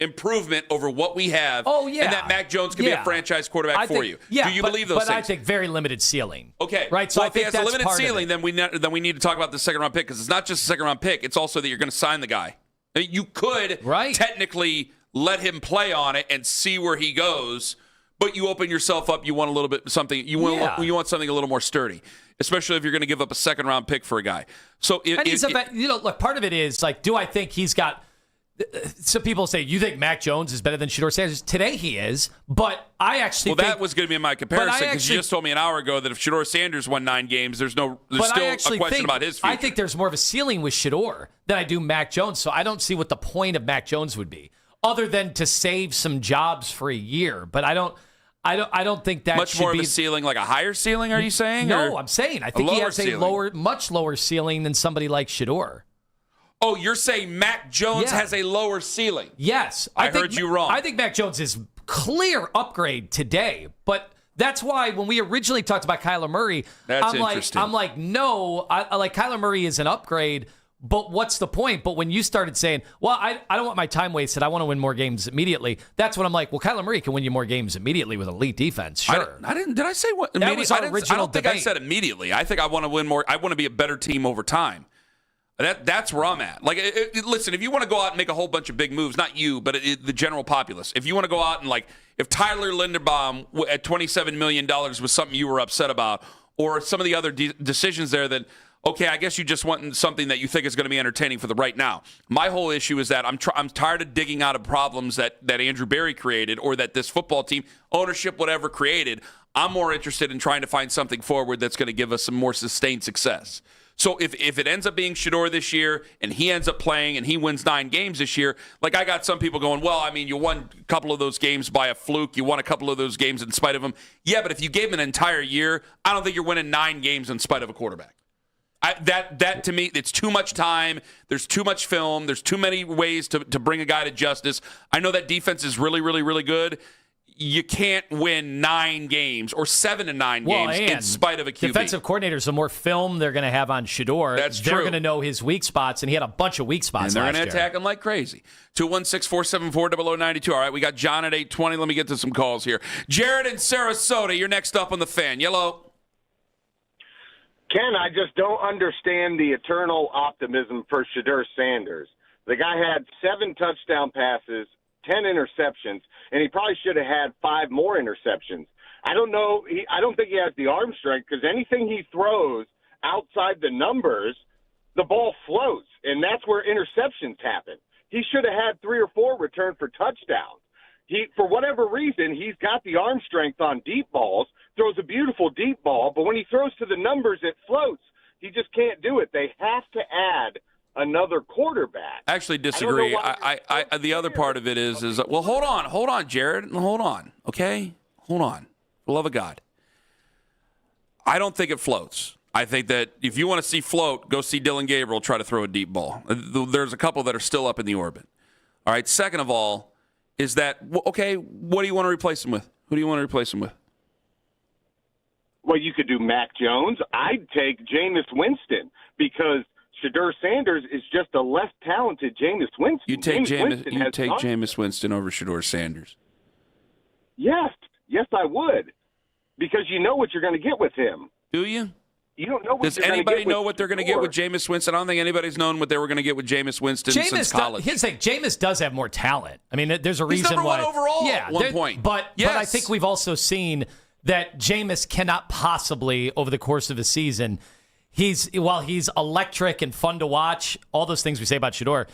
improvement over what we have? Oh, yeah. And that Mac Jones can be a franchise quarterback for you? Yeah, do you believe those things? But I think very limited ceiling. Okay. Right? So well, I think if he has a limited ceiling, then we need to talk about the second-round pick because it's not just a second-round pick. It's also that you're going to sign the guy. I mean, you could technically let him play on it and see where he goes, but you open yourself up. You want a little bit something. You want something a little more sturdy, especially if you're going to give up a second-round pick for a guy. So, look, part of it is like, do I think he's got? Some people say, you think Mac Jones is better than Shedeur Sanders? Today he is, but I actually think... that was going to be my comparison because you just told me an hour ago that if Shedeur Sanders won 9 games, there's still a question about his future. I think there's more of a ceiling with Shedeur than I do Mac Jones, so I don't see what the point of Mac Jones would be, other than to save some jobs for a year. But I don't think that much should more be of a ceiling, like a higher ceiling. Are you saying? No, I'm saying I think he has a much lower ceiling than somebody like Shedeur. Oh, you're saying Mac Jones has a lower ceiling? Yes. I heard you wrong. I think Mac Jones is clear upgrade today, but that's why when we originally talked about Kyler Murray, I'm like, no, I like Kyler Murray is an upgrade, but what's the point? But when you started saying, well, I don't want my time wasted, I want to win more games immediately, that's when I'm like, well, Kyler Murray can win you more games immediately with elite defense. Sure. Did I say what? That was our original I don't think debate. I said immediately. I think I want to win more. I want to be a better team over time. That's where I'm at. Like, listen, if you want to go out and make a whole bunch of big moves, not you, but the general populace, if you want to go out and, like, if Tyler Linderbaum at $27 million was something you were upset about, or some of the other decisions there that, okay, I guess you just want something that you think is going to be entertaining for the right now. My whole issue is that I'm tired of digging out of problems that Andrew Berry created or that this football team, ownership, whatever, created. I'm more interested in trying to find something forward that's going to give us some more sustained success. So if it ends up being Shedeur this year and he ends up playing and he wins 9 games this year, like I got some people going, well, I mean, you won a couple of those games by a fluke. You won a couple of those games in spite of him. Yeah, but if you gave him an entire year, I don't think you're winning 9 games in spite of a quarterback. That to me, it's too much time. There's too much film. There's too many ways to bring a guy to justice. I know that defense is really, really, really good. You can't win 9 games or 7 to 9 games in spite of a QB. Defensive coordinators, the more film they're going to have on Shedeur, they're going to know his weak spots, and he had a bunch of weak spots last year. And they're going to attack him like crazy. 216-474-0092. All right, we got John at 820. Let me get to some calls here. Jared in Sarasota, you're next up on the Fan. Yellow. Ken, I just don't understand the eternal optimism for Shedeur Sanders. The guy had 7 touchdown passes, 10 interceptions, and he probably should have had 5 more interceptions. I don't know. I don't think he has the arm strength because anything he throws outside the numbers, the ball floats, and that's where interceptions happen. He should have had 3 or 4 returned for touchdowns. For whatever reason, he's got the arm strength on deep balls, throws a beautiful deep ball, but when he throws to the numbers, it floats. He just can't do it. They have to add another quarterback. I actually disagree. I the other part of it is well, hold on, Jared. Hold on, okay? Hold on. For the love of God. I don't think it floats. I think that if you want to see float, go see Dylan Gabriel try to throw a deep ball. There's a couple that are still up in the orbit. All right, second of all, is that, okay, what do you want to replace him with? Who do you want to replace him with? Well, you could do Mac Jones. I'd take Jameis Winston because Shedeur Sanders is just a less talented Jameis Winston. You take Jameis Winston over Shedeur Sanders. Yes, I would, because you know what you're going to get with him. Do you? You don't know what Does anybody know what they're going to get with Jameis Winston? I don't think anybody's known what they were going to get with Jameis Winston since college. Here's the thing, Jameis does have more talent. I mean, there's a reason why. He's number 1 overall at one point. But I think we've also seen that Jameis cannot possibly, over the course of a season, while he's electric and fun to watch, all those things we say about Shedeur,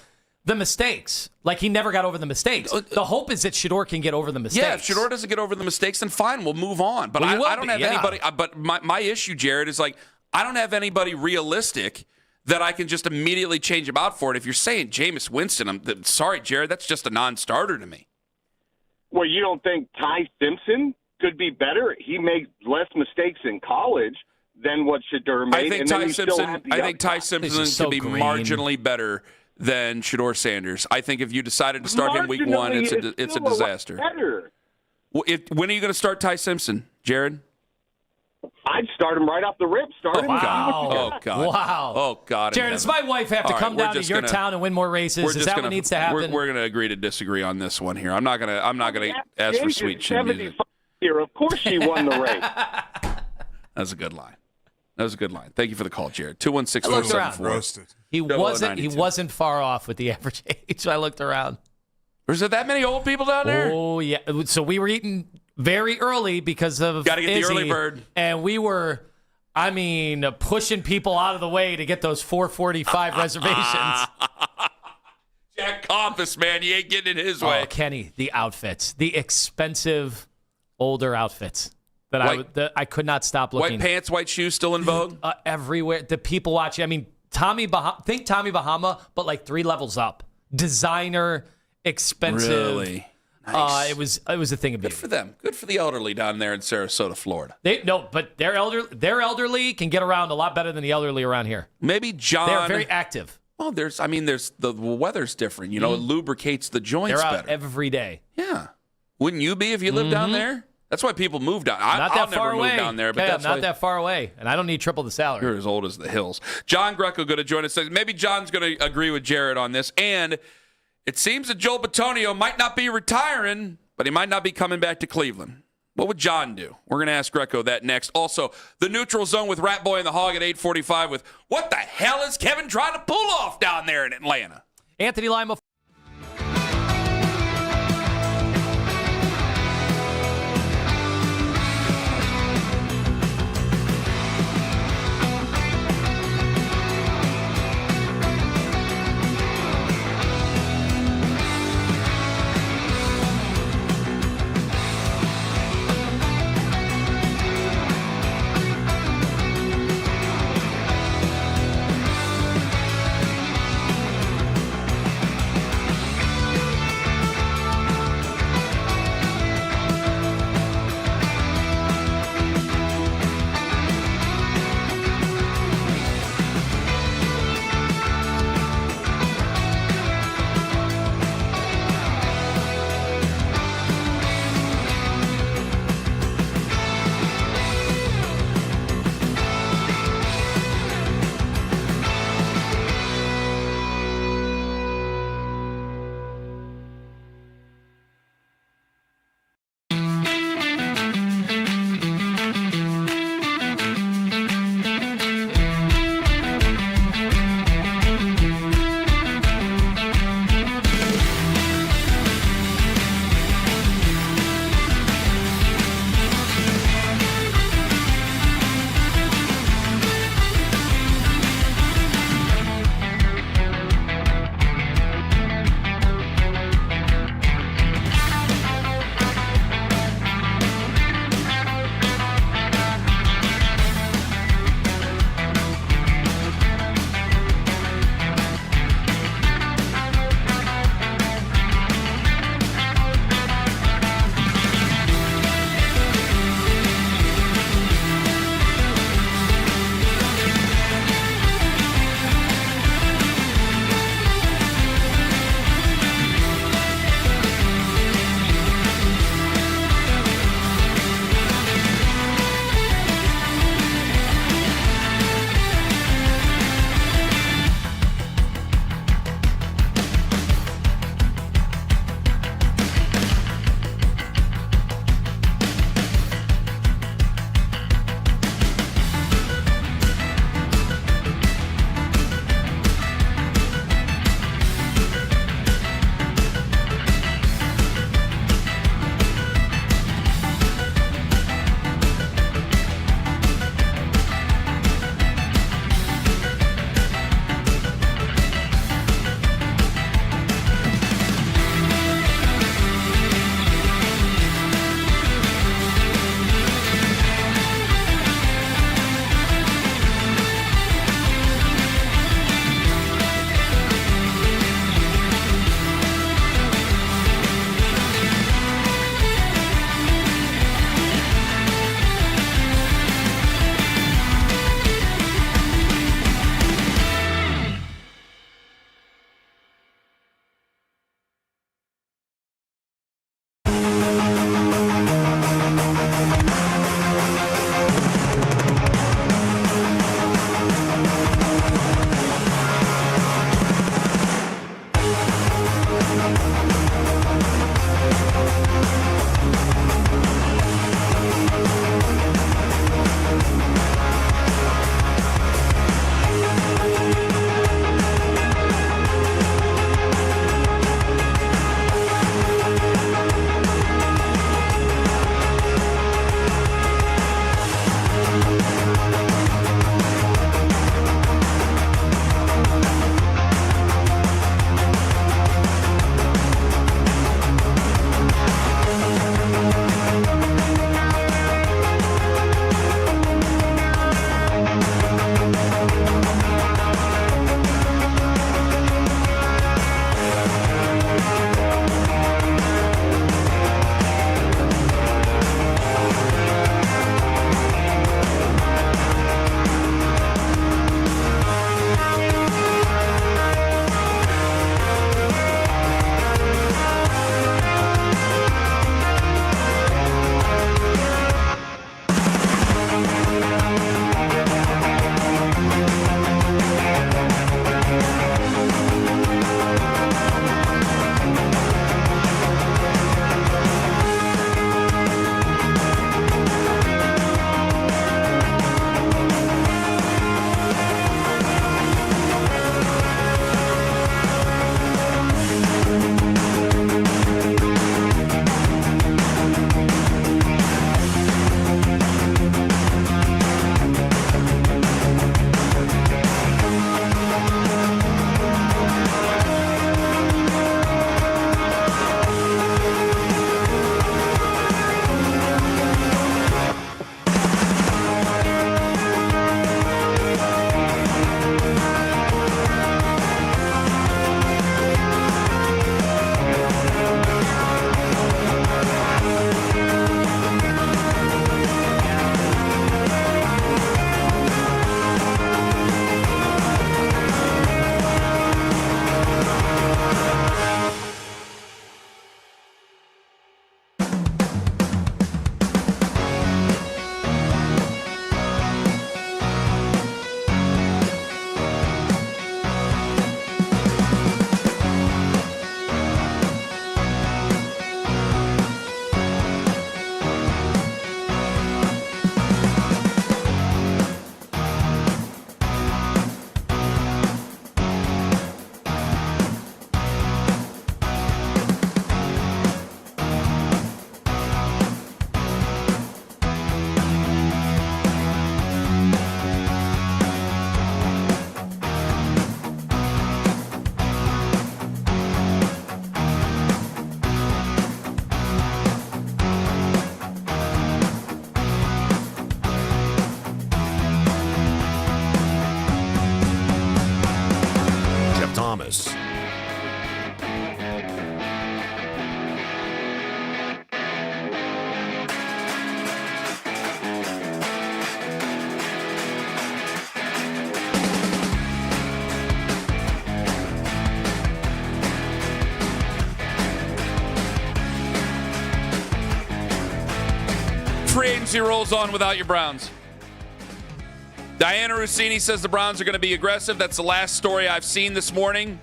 the mistakes. Like, he never got over the mistakes. The hope is that Shedeur can get over the mistakes. Yeah, if Shedeur doesn't get over the mistakes, then fine, we'll move on. But I don't have anybody. But my issue, Jared, is like, I don't have anybody realistic that I can just immediately change him out for it. If you're saying Jameis Winston, I'm sorry, Jared, that's just a non-starter to me. Well, you don't think Ty Simpson could be better? He made less mistakes in college than what Shedeur made. I think Ty Simpson could be marginally better than Shedeur Sanders. I think if you decided to start him week one, it's a disaster. Better. Well, when are you going to start Ty Simpson, Jared? I'd start him right off the rip. Start him. Oh, God. Wow. Oh, God. Jared, does my wife have to come down to your town and win more races? Is that what needs to happen? We're going to agree to disagree on this one here. I'm not going to ask for sweet chin music. Here, of course she won the race. That's a good line. Thank you for the call, Jared. 216-474. He wasn't far off with the average age. I looked around. Was there that many old people down there? Oh, yeah. So we were eating very early because of Got to get the early bird. And we were, pushing people out of the way to get those 4:45 reservations. Jack Compass, man, you ain't getting in his way. Oh, Kenny, the outfits, the expensive older outfits that I could not stop looking. White pants, white shoes, still in vogue everywhere. The people watching. Tommy Bahama, but like 3 levels up. Designer, expensive. Really? Nice. It was a thing of beauty. Good for them. Good for the elderly down there in Sarasota, Florida. But their elderly can get around a lot better than the elderly around here. Maybe John. They're very active. Well, there's the weather's different. It lubricates the joints They're out better every day. Yeah. Wouldn't you be if you lived down there? That's why people move down. I'll never move down there, but that's not that far away, and I don't need triple the salary. You're as old as the hills. John Greco going to join us. Maybe John's going to agree with Jared on this, and it seems that Joel Bitonio might not be retiring, but he might not be coming back to Cleveland. What would John do? We're going to ask Greco that next. Also, the Neutral Zone with Rat Boy and the Hog at 8:45 with what the hell is Kevin trying to pull off down there in Atlanta? Anthony Lima. does. Free agency rolls on without your Browns. Diana Rossini says the Browns are going to be aggressive. That's the last story I've seen this morning.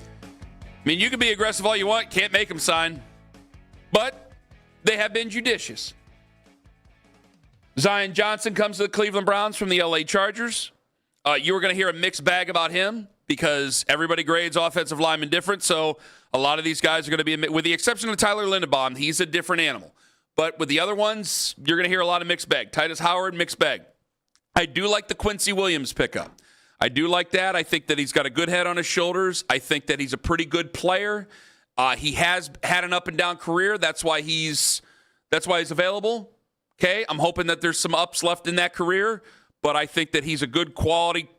I mean, you can be aggressive all you want. Can't make them sign. But they have been judicious. Zion Johnson comes to the Cleveland Browns from the LA Chargers. You were going to hear a mixed bag about him because everybody grades offensive linemen different. So a lot of these guys are going to be, with the exception of Tyler Linderbaum, he's a different animal. But with the other ones, you're going to hear a lot of mixed bag. Titus Howard, mixed bag. I do like the Quincy Williams pickup. I do like that. I think that he's got a good head on his shoulders. I think that he's a pretty good player. He has had an up and down career. That's why he's available. Okay, I'm hoping that there's some ups left in that career. But I think that he's a good quality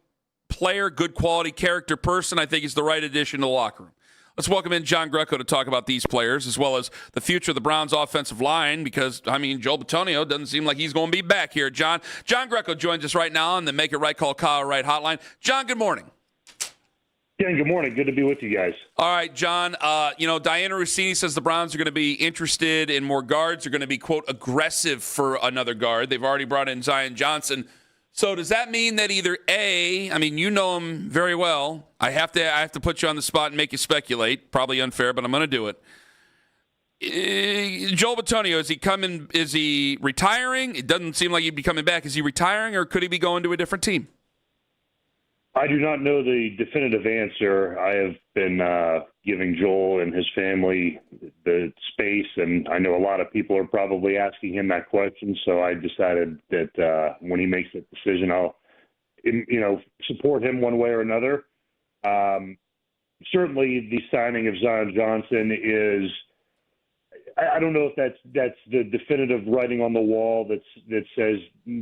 player, good quality character person. I think he's the right addition to the locker room. Let's welcome in John Greco to talk about these players as well as the future of the Browns offensive line because, I mean, Joel Bitonio doesn't seem like he's going to be back here. John Greco joins us right now on the Make It Right Call Kyle Wright hotline. John, good morning. Ken, good morning. Good to be with you guys. All right, John, Diana Rossini says the Browns are going to be interested in more guards. They're going to be, quote, aggressive for another guard. They've already brought in Zion Johnson. So does that mean that either A, I mean, you know him very well. I have to put you on the spot and make you speculate. Probably unfair, but I'm going to do it. Joel Bitonio, is he retiring? It doesn't seem like he'd be coming back. Is he retiring or could he be going to a different team? I do not know the definitive answer. I have been giving Joel and his family the space, and I know a lot of people are probably asking him that question, so I decided that when he makes that decision, I'll support him one way or another. Certainly the signing of Zion Johnson is – I don't know if that's the definitive writing on the wall that says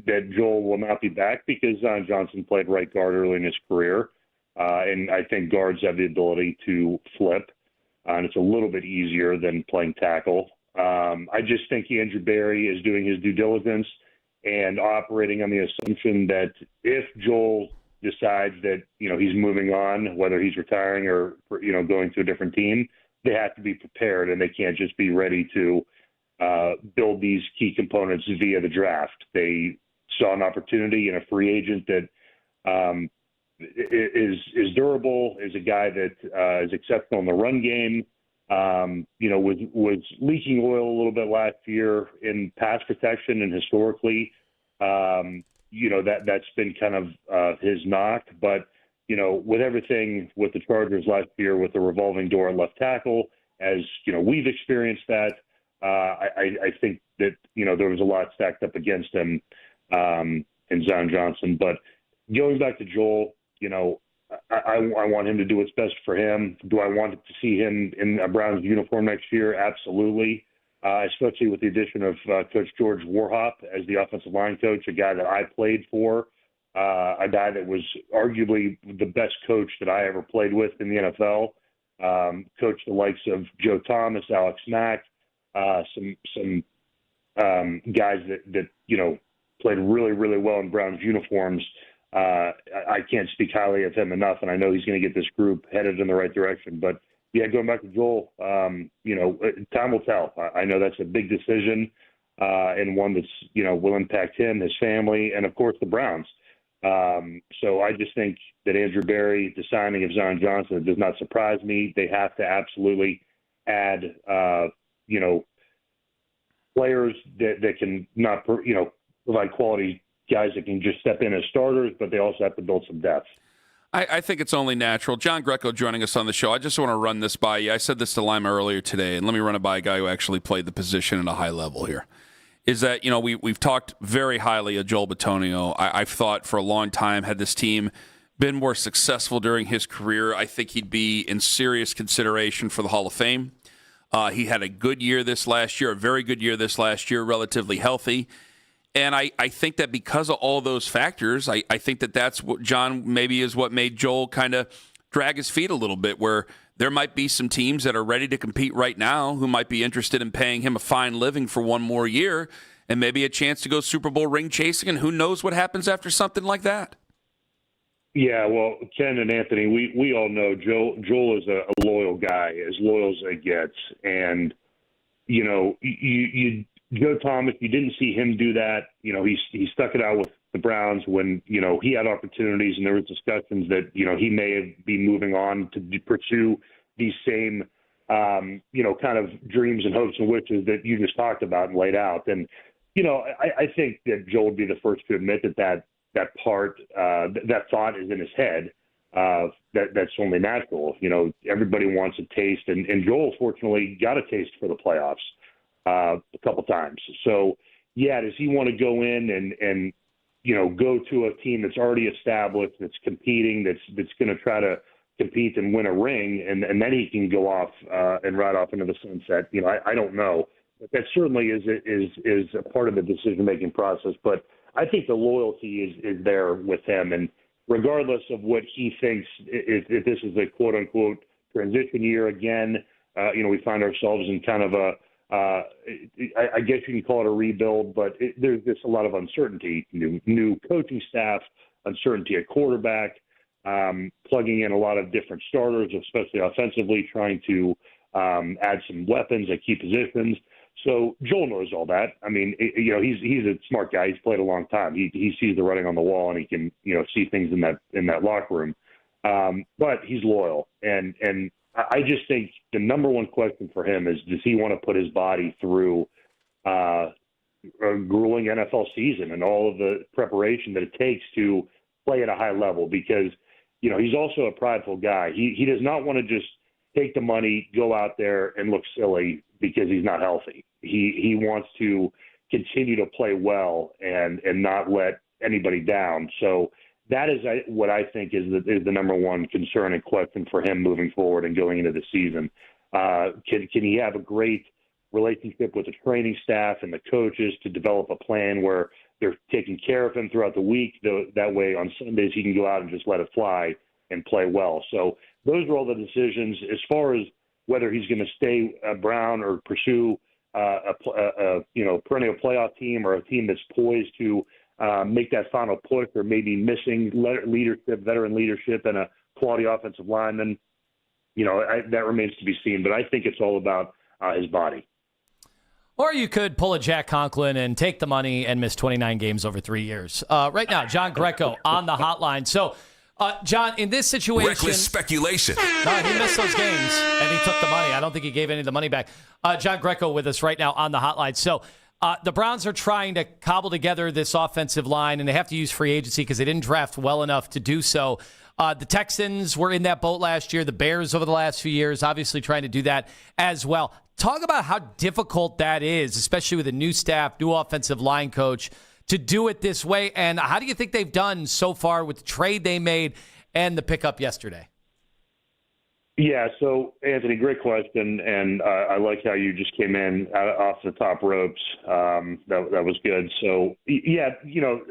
that Joel will not be back because Zion Johnson played right guard early in his career. And I think guards have the ability to flip. And it's a little bit easier than playing tackle. I just think Andrew Berry is doing his due diligence and operating on the assumption that if Joel decides that, he's moving on, whether he's retiring or, going to a different team, they have to be prepared, and they can't just be ready to build these key components via the draft. They saw an opportunity in a free agent that is durable, is a guy that is exceptional in the run game, was leaking oil a little bit last year in pass protection, and historically, that's been kind of his knock. But with everything with the Chargers last year with the revolving door at left tackle, as we've experienced that, I think that there was a lot stacked up against him in Zion Johnson. But going back to Joel, I want him to do what's best for him. Do I want to see him in a Browns uniform next year? Absolutely, especially with the addition of Coach George Warhop as the offensive line coach, a guy that I played for. A guy that was arguably the best coach that I ever played with in the NFL. Coached the likes of Joe Thomas, Alex Mack, some guys that played really, really well in Browns uniforms. I can't speak highly of him enough, and I know he's going to get this group headed in the right direction. But, yeah, going back to Joel, time will tell. I know that's a big decision and one that's, will impact him, his family, and, of course, the Browns. So I just think that Andrew Berry, the signing of Zion Johnson, does not surprise me. They have to absolutely add, players that can not, provide quality guys that can just step in as starters, but they also have to build some depth. I think it's only natural. John Greco joining us on the show. I just want to run this by you. I said this to Lima earlier today, and let me run it by a guy who actually played the position at a high level here. Is that, we've talked very highly of Joel Bitonio. I've thought for a long time, had this team been more successful during his career, I think he'd be in serious consideration for the Hall of Fame. He had a good year this last year, a very good year this last year, relatively healthy. And I think that because of all those factors, I think that's what, John, maybe is what made Joel kind of drag his feet a little bit, where there might be some teams that are ready to compete right now who might be interested in paying him a fine living for one more year and maybe a chance to go Super Bowl ring chasing, and who knows what happens after something like that. Yeah, well, Ken and Anthony, we all know Joel is a loyal guy, as loyal as it gets. And, Joe Thomas, you didn't see him do that. He stuck it out with the Browns when, he had opportunities and there was discussions that, he may be moving on to pursue these same, kind of dreams and hopes and wishes that you just talked about and laid out. And, I think that Joel would be the first to admit that part, that thought is in his head. That's only natural. Everybody wants a taste, and Joel fortunately got a taste for the playoffs a couple times. So, yeah, does he want to go in and go to a team that's already established, that's competing, that's going to try to compete and win a ring, and then he can go off and ride off into the sunset? I don't know, but that certainly is a part of the decision-making process. But I think the loyalty is there with him, and regardless of what he thinks, if this is a quote-unquote transition year again, we find ourselves in kind of I guess you can call it a rebuild, but there's just a lot of uncertainty, new coaching staff, uncertainty at quarterback, plugging in a lot of different starters, especially offensively, trying to add some weapons at key positions. So Joel knows all that. I mean, he's a smart guy. He's played a long time. He sees the writing on the wall, and he can, see things in that locker room. But he's loyal, and I just think the number one question for him is, does he want to put his body through a grueling NFL season and all of the preparation that it takes to play at a high level? Because, he's also a prideful guy. He does not want to just take the money, go out there and look silly because he's not healthy. He wants to continue to play well and not let anybody down. So that is what I think is the number one concern and question for him moving forward and going into the season. Can he have a great relationship with the training staff and the coaches to develop a plan where they're taking care of him throughout the week? That way on Sundays he can go out and just let it fly and play well. So those are all the decisions. As far as whether he's going to stay Brown or pursue a perennial playoff team or a team that's poised to make that final push, or maybe missing veteran leadership and a quality offensive lineman, that remains to be seen. But I think it's all about his body. Or you could pull a Jack Conklin and take the money and miss 29 games over 3 years. Right now, John Greco on the hotline. So, John, in this situation... Reckless speculation. No, he missed those games, and he took the money. I don't think he gave any of the money back. John Greco with us right now on the hotline. So, the Browns are trying to cobble together this offensive line, and they have to use free agency because they didn't draft well enough to do so. The Texans were in that boat last year. The Bears over the last few years, obviously trying to do that as well. Talk about how difficult that is, especially with a new staff, new offensive line coach, to do it this way. And how do you think they've done so far with the trade they made and the pickup yesterday? Yeah, so, Anthony, great question, and I like how you just came in off the top ropes. That was good. So, yeah,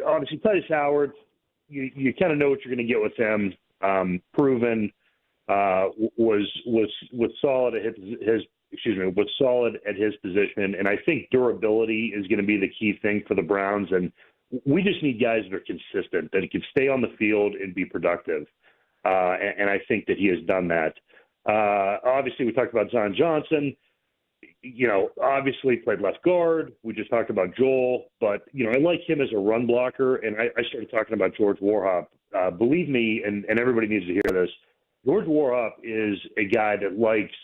obviously, Titus Howard, you kind of know what you're going to get with him. Proven, was solid at was solid at his position, and I think durability is going to be the key thing for the Browns. And we just need guys that are consistent, that can stay on the field and be productive. And I think that he has done that. Obviously, we talked about Zion Johnson. Obviously played left guard. We just talked about Joel, but I like him as a run blocker. And I started talking about George Warhop. Believe me, and everybody needs to hear this. George Warhop is a guy that likes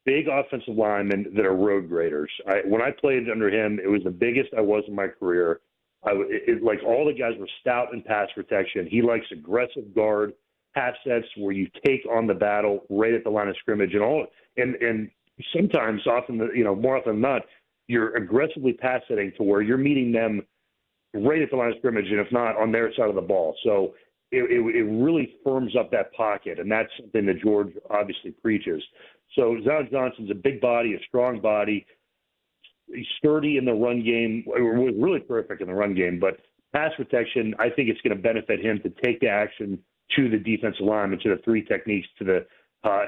big offensive linemen that are road graders. When I played under him, it was the biggest I was in my career. Like all the guys were stout in pass protection. He likes aggressive guard pass sets where you take on the battle right at the line of scrimmage and sometimes more often than not, you're aggressively pass setting to where you're meeting them right at the line of scrimmage, and if not, on their side of the ball. So it really firms up that pocket, and that's something that George obviously preaches. So Zion Johnson's a big body, a strong body. He's sturdy in the run game. Was really terrific in the run game, but pass protection, I think it's going to benefit him to take the action to the defensive linemen, to the three techniques, to the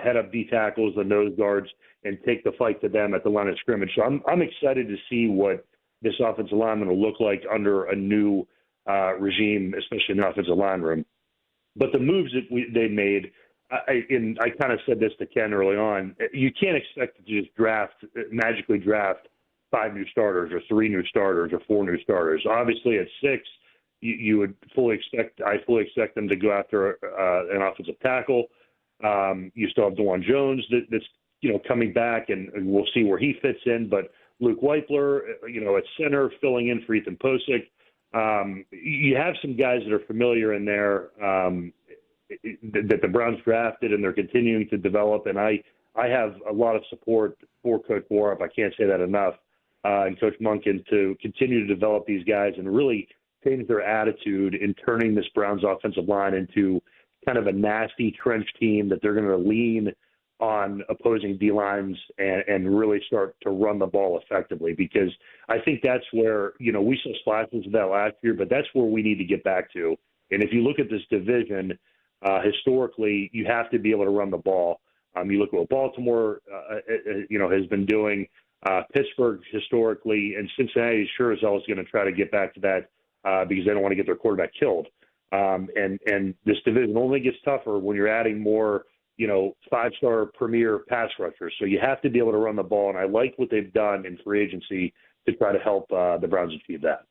head-up D tackles, the nose guards, and take the fight to them at the line of scrimmage. So I'm excited to see what this offensive lineman will look like under a new regime, especially in the offensive line room. But the moves that they made, I kind of said this to Ken early on, you can't expect to just magically draft 5 new starters or 3 new starters or 4 new starters. Obviously, at 6, you would I fully expect them to go after an offensive tackle. You still have DeJuan Jones that's coming back, and we'll see where he fits in. But Luke Weipler, at center, filling in for Ethan Posick. You have some guys that are familiar in there that the Browns drafted, and they're continuing to develop. And I have a lot of support for Coach Warrup. I can't say that enough. And Coach Monken to continue to develop these guys and really change their attitude in turning this Browns offensive line into kind of a nasty trench team that they're going to lean on opposing D-lines and really start to run the ball effectively, because I think that's where, we saw splashes of that last year, but that's where we need to get back to. And if you look at this division, historically, you have to be able to run the ball. You look at what Baltimore, has been doing, Pittsburgh historically, and Cincinnati sure as hell is going to try to get back to that because they don't want to get their quarterback killed. And this division only gets tougher when you're adding more, 5-star premier pass rushers. So you have to be able to run the ball, and I like what they've done in free agency to try to help the Browns achieve that.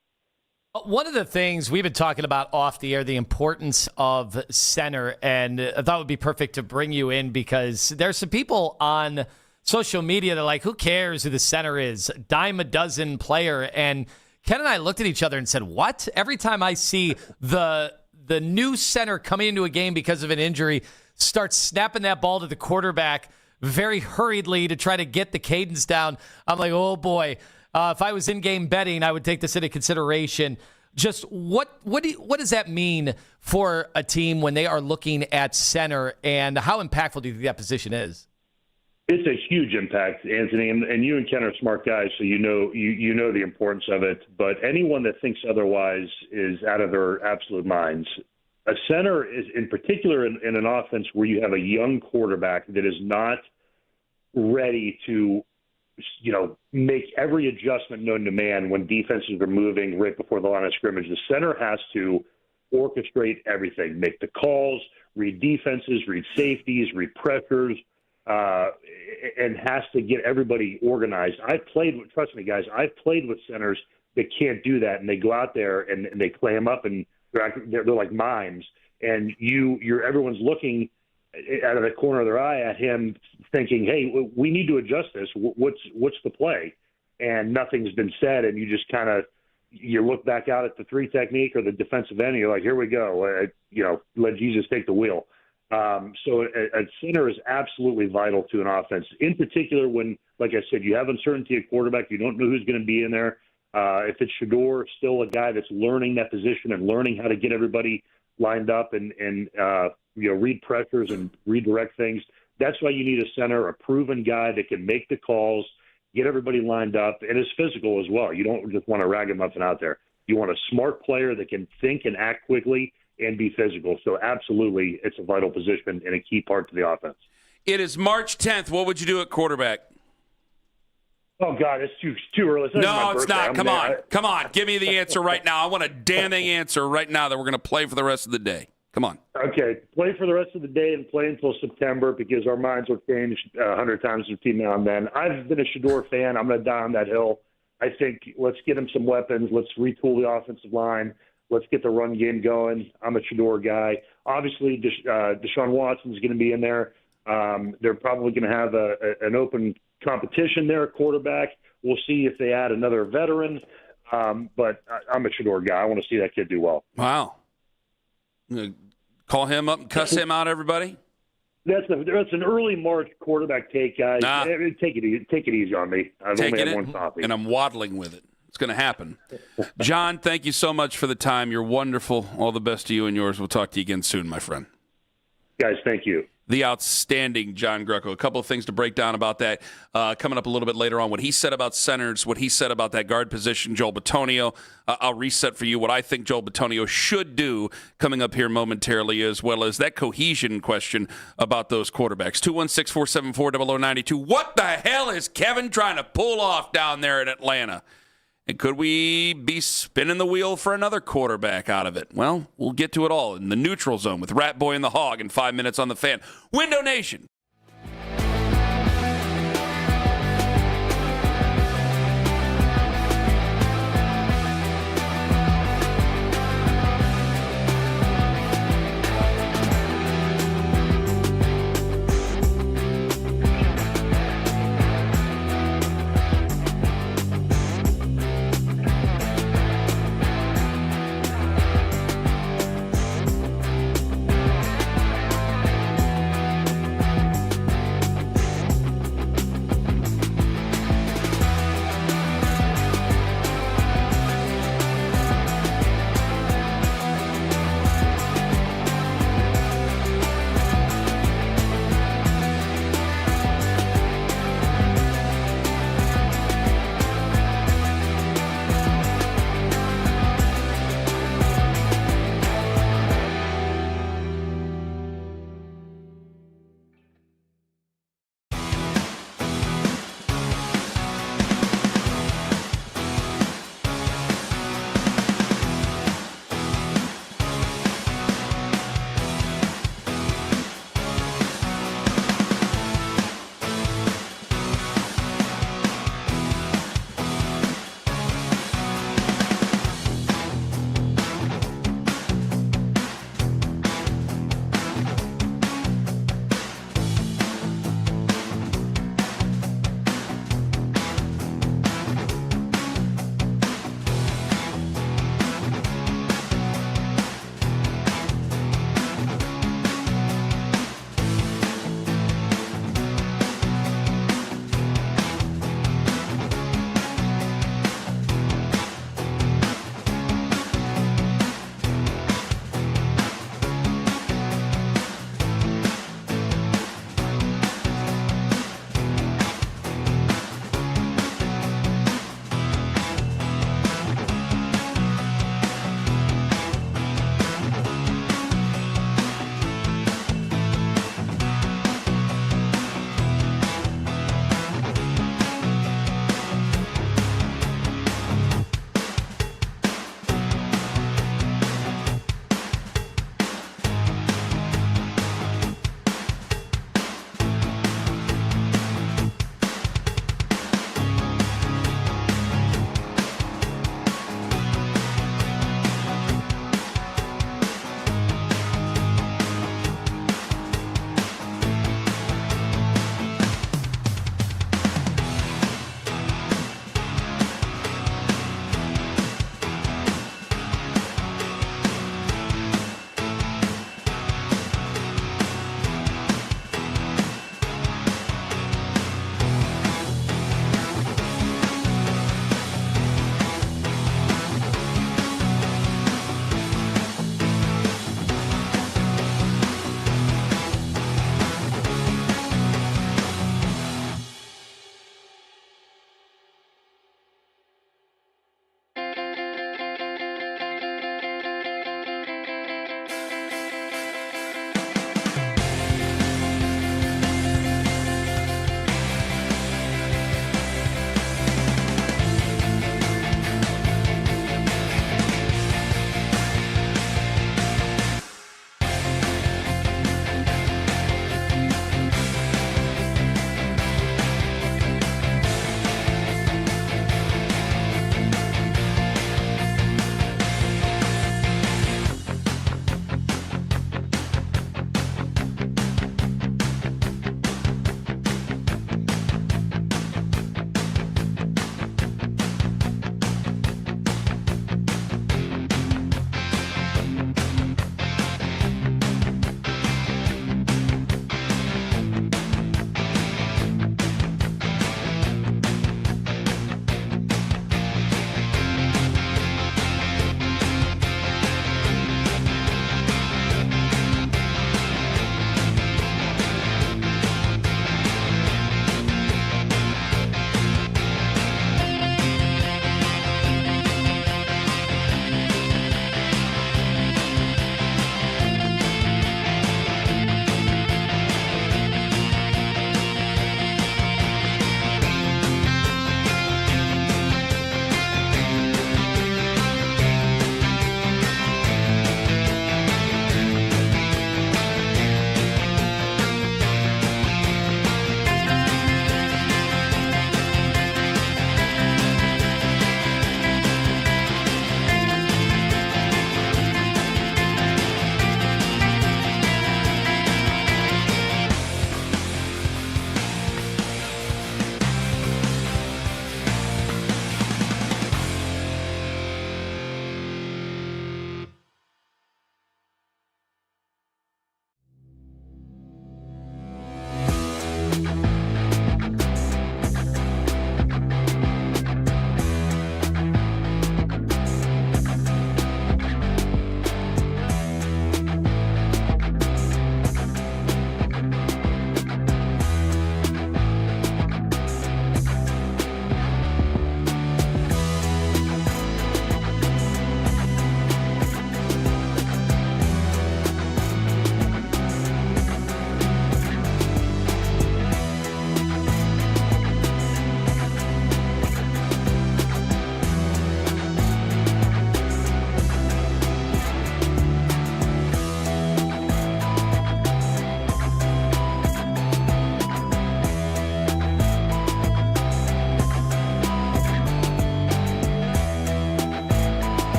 One of the things we've been talking about off the air, the importance of center, and I thought it would be perfect to bring you in because there's some people on social media that are like, who cares who the center is? Dime a dozen player. And Ken and I looked at each other and said, what? Every time I see the new center coming into a game because of an injury starts snapping that ball to the quarterback very hurriedly to try to get the cadence down, I'm like, oh boy. If I was in-game betting, I would take this into consideration. Just what does that mean for a team when they are looking at center, and how impactful do you think that position is? It's a huge impact, Anthony, and you and Ken are smart guys, so you know the importance of it. But anyone that thinks otherwise is out of their absolute minds. A center is, in particular, in an offense where you have a young quarterback that is not ready to, make every adjustment known to man when defenses are moving right before the line of scrimmage. The center has to orchestrate everything, make the calls, read defenses, read safeties, read pressures, and has to get everybody organized. Trust me, guys, I've played with centers that can't do that, and they go out there and they clam up, and they're like mimes. And everyone's looking out of the corner of their eye at him thinking, hey, we need to adjust this. What's the play? And nothing's been said, and you just kind of you look back out at the 3 technique or the defensive end, and you're like, here we go. Let Jesus take the wheel. So a center is absolutely vital to an offense, in particular when, like I said, you have uncertainty at quarterback. You don't know who's going to be in there. If it's Shedeur, still a guy that's learning that position and learning how to get everybody lined up and read pressures and redirect things. That's why you need a center, a proven guy that can make the calls, get everybody lined up, and is physical as well. You don't just want a ragamuffin out there. You want a smart player that can think and act quickly and be physical. So absolutely, it's a vital position and a key part to the offense. It is March 10th. What would you do at quarterback? Oh, God, it's too early. No, it's not. Come on. Give me the answer right now. I want a damning answer right now that we're going to play for the rest of the day. Come on. Okay, play for the rest of the day and play until September because our minds will change 100 times between now and then. I've been a Shedeur fan. I'm going to die on that hill. I think let's get him some weapons. Let's retool the offensive line. Let's get the run game going. I'm a Shedeur guy. Obviously, Deshaun Watson's going to be in there. They're probably going to have an open competition there at quarterback. We'll see if they add another veteran. But I'm a Shedeur guy. I want to see that kid do well. Wow. Call him up and cuss him out, everybody? That's an early March quarterback take, guys. Take it easy on me. I've only had one copy. And I'm waddling with it. It's going to happen. John, thank you so much for the time. You're wonderful. All the best to you and yours. We'll talk to you again soon, my friend. Guys, thank you. the outstanding John Greco. A couple of things to break down about that coming up a little bit later on. What he said about centers, what he said about that guard position, Joel Bitonio. I'll reset for you what I think Joel Bitonio should do coming up here momentarily, as well as that cohesion question about those quarterbacks. 216-474-0092. What the hell is Kevin trying to pull off down there in Atlanta? And could we be spinning the wheel for another quarterback out of it? Well, we'll get to it all in the neutral zone with Rat Boy and the Hog in 5 minutes on the Fan. Window Nation.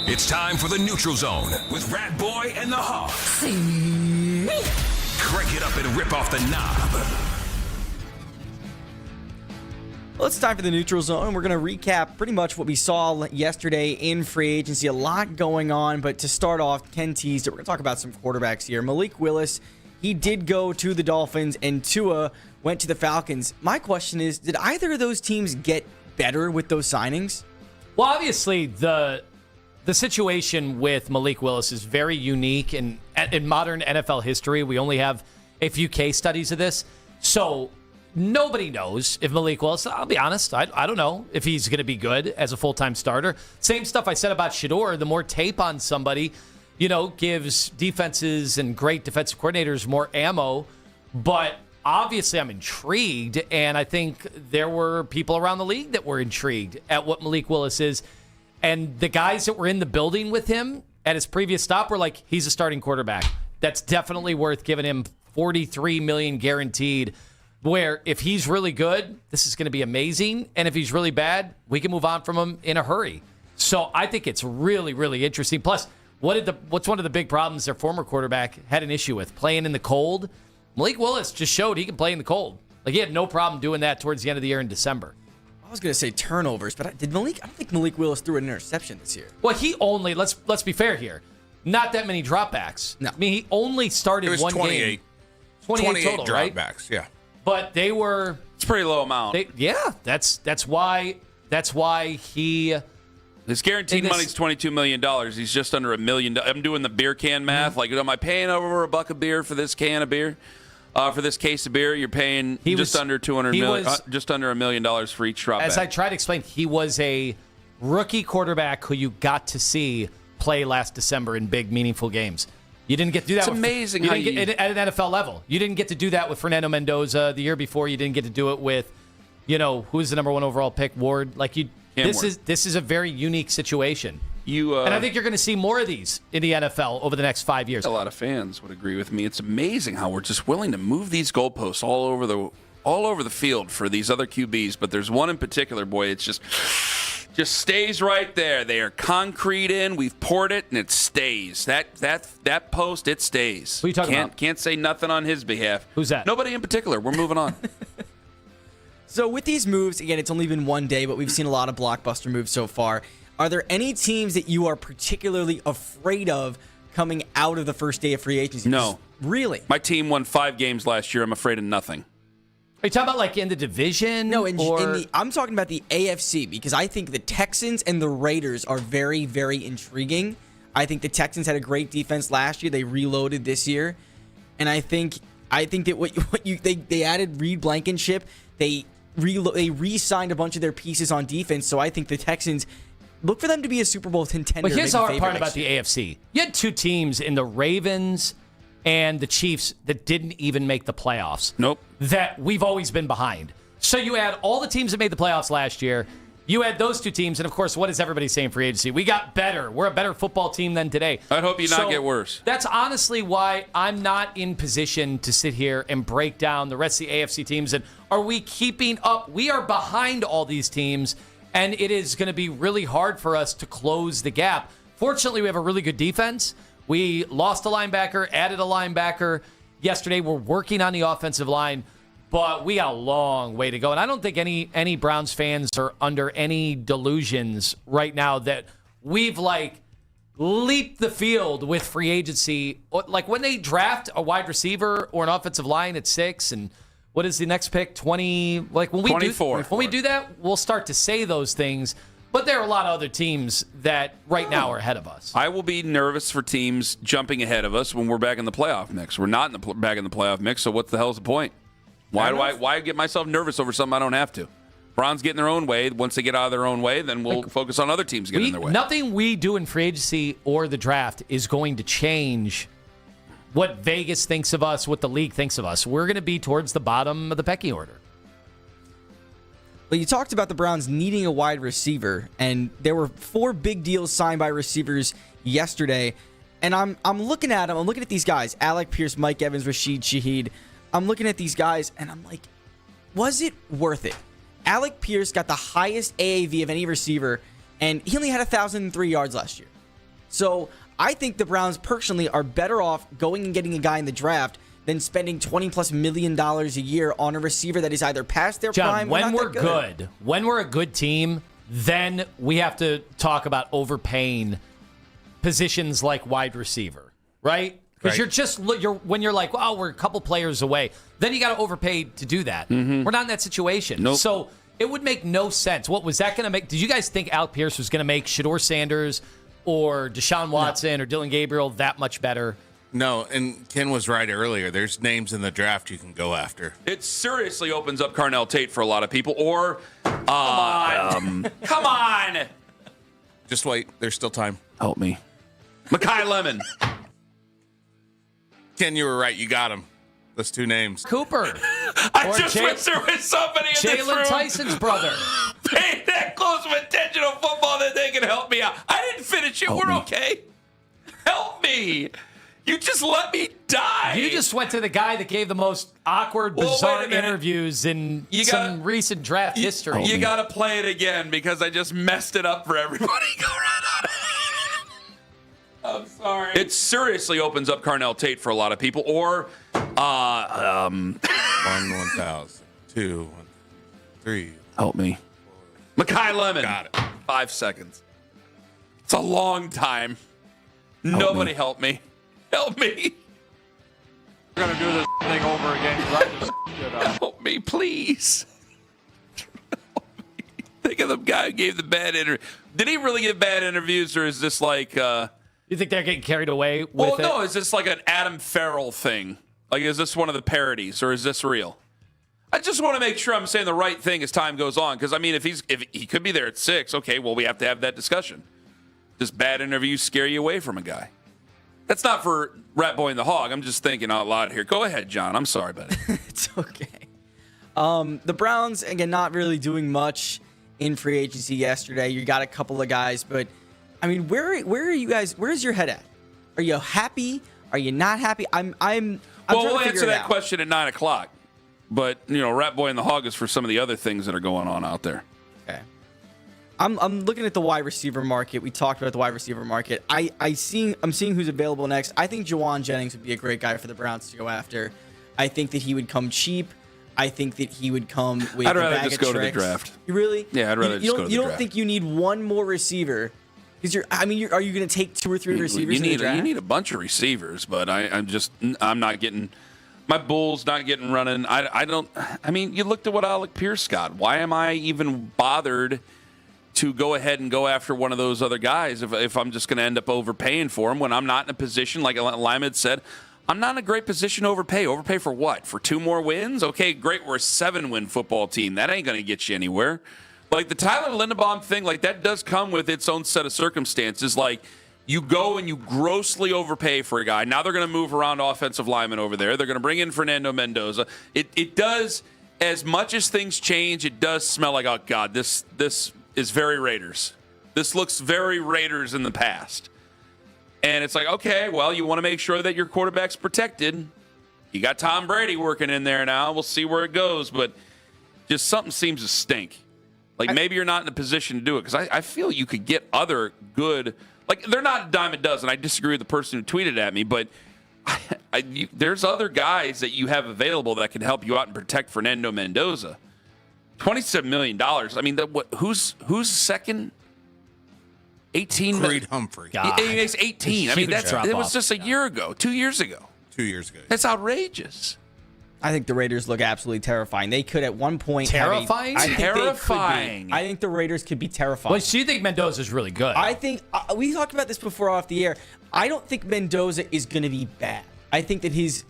It's time for the Neutral Zone with Rat Boy and the Hog. Crank it up and rip off the knob. Well, it's time for the Neutral Zone. We're going to recap pretty much what we saw yesterday in free agency. A lot going on, but to start off, Ken teased it. We're going to talk about some quarterbacks here. Malik Willis, he did go to the Dolphins, and Tua went to the Falcons. My question is, did either of those teams get better with those signings? Well, obviously, the situation with Malik Willis is very unique, and in modern NFL history, we only have a few case studies of this. So nobody knows if Malik Willis, I'll be honest, I don't know if he's going to be good as a full-time starter. Same stuff I said about Shedeur. The more tape on somebody, gives defenses and great defensive coordinators more ammo. But obviously, I'm intrigued, and I think there were people around the league that were intrigued at what Malik Willis is. And the guys that were in the building with him at his previous stop were like, he's a starting quarterback. That's definitely worth giving him $43 million guaranteed, where if he's really good, this is going to be amazing. And if he's really bad, we can move on from him in a hurry. So I think it's really, really interesting. Plus, what's one of the big problems their former quarterback had an issue with? Playing in the cold. Malik Willis just showed he can play in the cold. Like, he had no problem doing that towards the end of the year in December. I was going to say turnovers, but I don't think Malik Willis threw an interception this year. Well, he only, let's be fair here, not that many dropbacks. No. I mean, he only started one 28. game. 28 total, right? Dropbacks, yeah. But they were... It's a pretty low amount. That's why he... His guaranteed money's $22 million. He's just under $1 million. I'm doing the beer can math. Mm-hmm. Like, am I paying over $1 a beer for this can of beer? For this case of beer, you're paying under $1 million for each drop As back. I tried to explain, he was a rookie quarterback who you got to see play last December in big, meaningful games. You didn't get to do that. It's amazing at an NFL level. You didn't get to do that with Fernando Mendoza the year before. You didn't get to do it with, who's the number 1 overall pick, Ward. This is a very unique situation. And I think you're going to see more of these in the NFL over the next 5 years. A lot of fans would agree with me. It's amazing how we're just willing to move these goalposts all over the field for these other QBs. But there's one in particular, boy. It's just stays right there. They are concrete in. We've poured it, and it stays. That post, it stays. Who are you talking about? Can't say nothing on his behalf. Who's that? Nobody in particular. We're moving on. So with these moves, again, it's only been one day, but we've seen a lot of blockbuster moves so far. Are there any teams that you are particularly afraid of coming out of the first day of free agency? No. Really? My team won 5 games last year. I'm afraid of nothing. Are you talking about like in the division? No, I'm talking about the AFC, because I think the Texans and the Raiders are very, very intriguing. I think the Texans had a great defense last year. They reloaded this year. And I think that they added Reed Blankenship. They re-signed a bunch of their pieces on defense. So I think the Texans, look for them to be a Super Bowl contender. But here's the hard part about the AFC. You had 2 teams in the Ravens and the Chiefs that didn't even make the playoffs. Nope. That we've always been behind. So you add all the teams that made the playoffs last year. You add those 2 teams, and of course, what is everybody saying free agency? We got better. We're a better football team than today. I'd hope you not get worse. That's honestly why I'm not in position to sit here and break down the rest of the AFC teams. And are we keeping up? We are behind all these teams, and it is going to be really hard for us to close the gap. Fortunately, we have a really good defense. We lost a linebacker, added a linebacker. Yesterday, we're working on the offensive line. But we got a long way to go. And I don't think any Browns fans are under any delusions right now that we've, leaped the field with free agency. Like, when they draft a wide receiver or an offensive line at 6, and what is the next pick? 20? Like, when we 24. When we do that, we'll start to say those things. But there are a lot of other teams that right now are ahead of us. I will be nervous for teams jumping ahead of us when we're back in the playoff mix. We're not back in the playoff mix, so what the hell's the point? Why get myself nervous over something I don't have to? Browns get in their own way. Once they get out of their own way, then we'll focus on other teams getting in their way. Nothing we do in free agency or the draft is going to change what Vegas thinks of us, what the league thinks of us. We're going to be towards the bottom of the pecking order. Well, you talked about the Browns needing a wide receiver, and there were 4 big deals signed by receivers yesterday. And I'm looking at them. I'm looking at these guys: Alec Pierce, Mike Evans, Rashid Shaheed. I'm looking at these guys, and I'm like, was it worth it? Alec Pierce got the highest AAV of any receiver, and he only had 1,003 yards last year. So I think the Browns personally are better off going and getting a guy in the draft than spending $20+ million a year on a receiver that is either past their prime or not when we're that good. When we're a good team, then we have to talk about overpaying positions like wide receiver, right? Because when you're like, oh, we're a couple players away, then you got to overpay to do that. We're not in that situation. Nope. So it would make no sense. What was that going to make? Did you guys think Alec Pierce was going to make Shedeur Sanders or Deshaun Watson or Dylan Gabriel that much better? No, and Ken was right earlier. There's names in the draft you can go after. It seriously opens up Carnell Tate for a lot of people. Or, come on. Just wait. There's still time. Help me. Mekhi Lemon. Ken, you were right. You got him. Those two names. Cooper. I just wish there was somebody in this room. Jalen Tyson's brother. Paying that close of attention to football that they can help me out. I didn't finish it. We're okay. Help me. You just let me die. You just went to the guy that gave the most awkward, bizarre interviews in some recent draft history. You got to play it again because I just messed it up for everybody. Go right on. I'm sorry. It seriously opens up Carnell Tate for a lot of people. Or, 1,000, 2, 3. Help me. Mekhi Lemon. Got it. 5 seconds. It's a long time. Nobody help me. Help me. We're going to do this thing over again. Help me, please. Think of the guy who gave the bad interview. Did he really give bad interviews, or is this like... You think they're getting carried away with it? No, is this like an Adam Farrell thing? Like, is this one of the parodies, or is this real? I just want to make sure I'm saying the right thing as time goes on, because, I mean, if he could be there at 6, okay, well, we have to have that discussion. Does bad interviews scare you away from a guy? That's not for Rat Boy and the Hog. I'm just thinking out loud here. Go ahead, John. I'm sorry, buddy. It's okay. The Browns, again, not really doing much in free agency yesterday. You got a couple of guys, but... I mean, where are you guys? Where's your head at? Are you happy? Are you not happy? I'm well, we'll answer that question at 9:00. But Rat Boy and the Hog is for some of the other things that are going on out there. Okay. I'm looking at the wide receiver market. We talked about the wide receiver market. I'm seeing who's available next. I think Jawan Jennings would be a great guy for the Browns to go after. I think that he would come cheap. I think that he would come with. I'd rather just go to the draft. You really? Yeah, I'd rather just go to the draft. You don't think you need one more receiver? Because are you going to take 2 or 3 receivers in the draft? You need a bunch of receivers, but I'm not getting my Bulls not getting running. I mean, you looked at what Alec Pierce got. Why am I even bothered to go ahead and go after one of those other guys if I'm just going to end up overpaying for him when I'm not in a position, like Lima had said, I'm not in a great position to overpay. Overpay for what? For 2 more wins? Okay, great. We're a 7-win football team. That ain't going to get you anywhere. Like the Tyler Linderbaum thing, like that does come with its own set of circumstances. Like you go and you grossly overpay for a guy. Now they're going to move around offensive linemen over there. They're going to bring in Fernando Mendoza. It does, as much as things change, it does smell like, oh God, this is very Raiders. This looks very Raiders in the past. And it's like, okay, well, you want to make sure that your quarterback's protected. You got Tom Brady working in there now. We'll see where it goes, but just something seems to stink. Like, maybe you're not in a position to do it, because I feel you could get other good, like, they're not a dime a dozen. I disagree with the person who tweeted at me, but there's other guys that you have available that can help you out and protect Fernando Mendoza. $27 million. I mean, who's second? 18 Creed Humphrey. He makes 18. I mean, it was just a year ago, 2 years ago. 2 years ago. That's outrageous. I think the Raiders look absolutely terrifying. They could at one point terrifying. I think the Raiders could be terrifying. Well, so you think Mendoza's really good? I think we talked about this before off the air. I don't think Mendoza is going to be bad. I think that his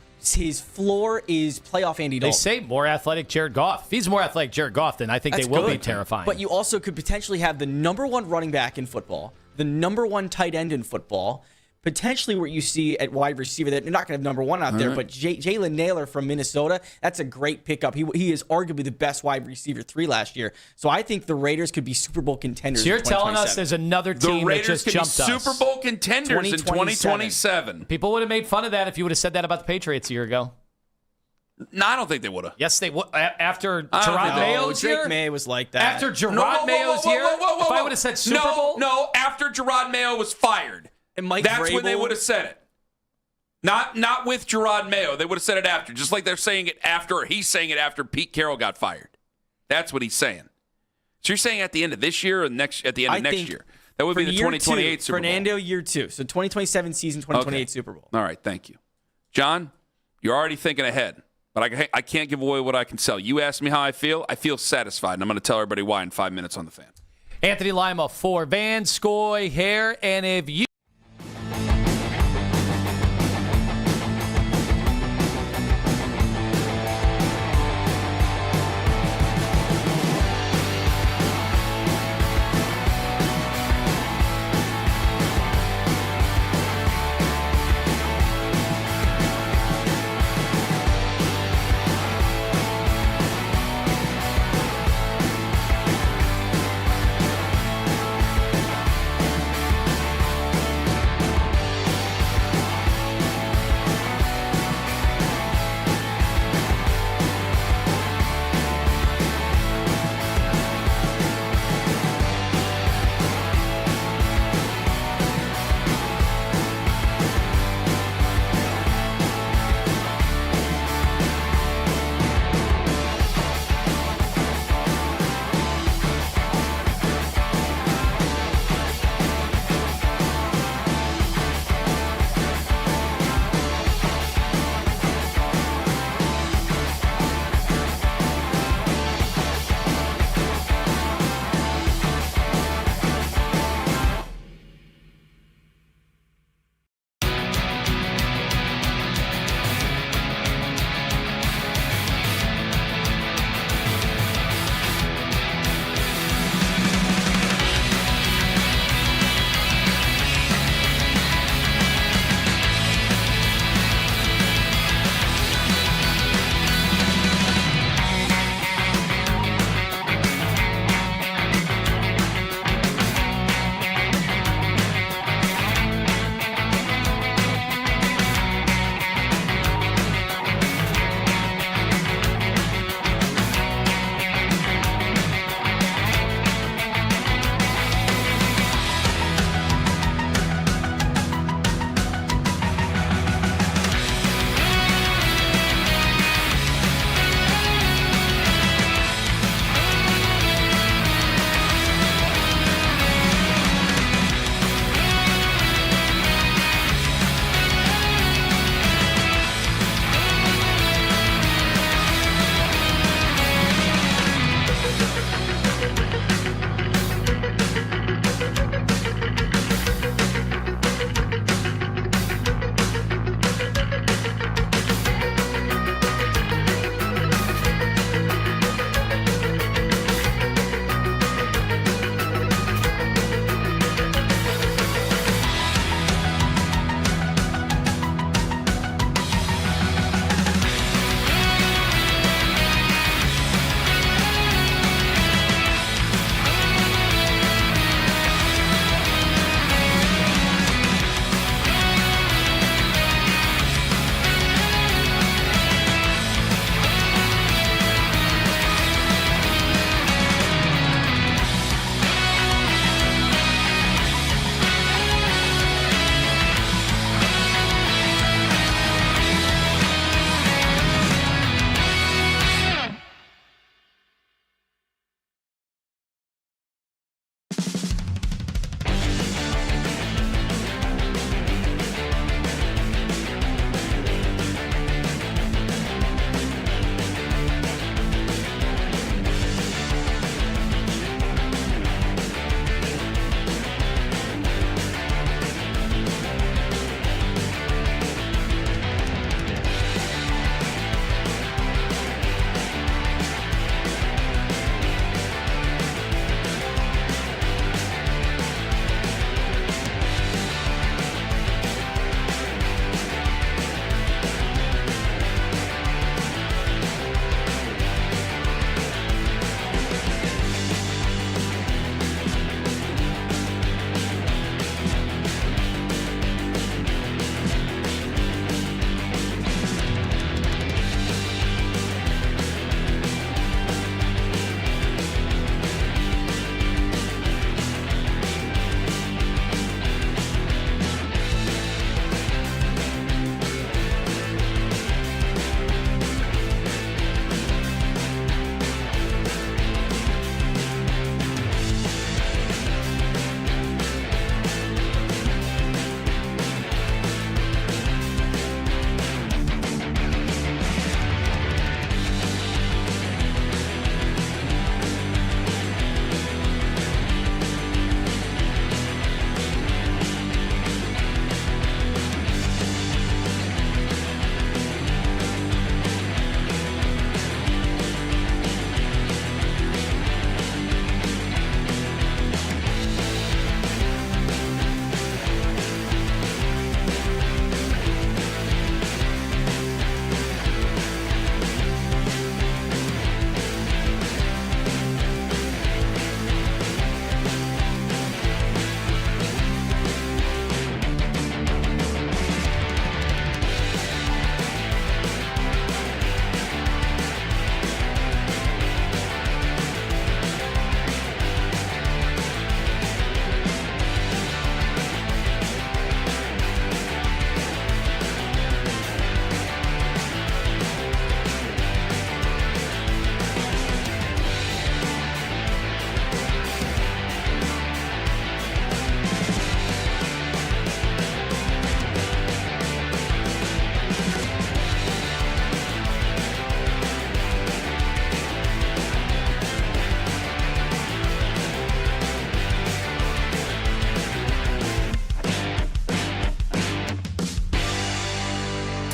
floor is playoff Andy Dalton. They say more athletic Jared Goff. If he's more athletic Jared Goff, then I think they will be terrifying. But you also could potentially have the number 1 running back in football, the number 1 tight end in football. Potentially what you see at wide receiver, that you're not going to have number 1 out there, but Jalen Naylor from Minnesota, that's a great pickup. He is arguably the best wide receiver 3 last year. So I think the Raiders could be Super Bowl contenders. So you're telling us there's another team that just jumped us. The Raiders could be Super Bowl contenders in 2027. People would have made fun of that if you would have said that about the Patriots a year ago. No, I don't think they would have. Yes, they would. After Gerard Mayo's year? Drake May was like that. After Gerard Mayo's year? If I would have said Super Bowl? No, after Gerard Mayo was fired. And Mike That's Vrabel, when they would have said it. Not with Gerard Mayo. They would have said it after, just like they're saying it after, or he's saying it after Pete Carroll got fired. That's what he's saying. So you're saying at the end of this year or at the end of next year? That would be the 2028 Super Bowl. Fernando, year 2. So 2027 season, 2028 Okay. Super Bowl. All right, thank you. John, you're already thinking ahead, but I can't give away what I can sell. You asked me how I feel. I feel satisfied, and I'm going to tell everybody why in 5 minutes on The Fan. Anthony Lima for Van Scoy Hair. And if you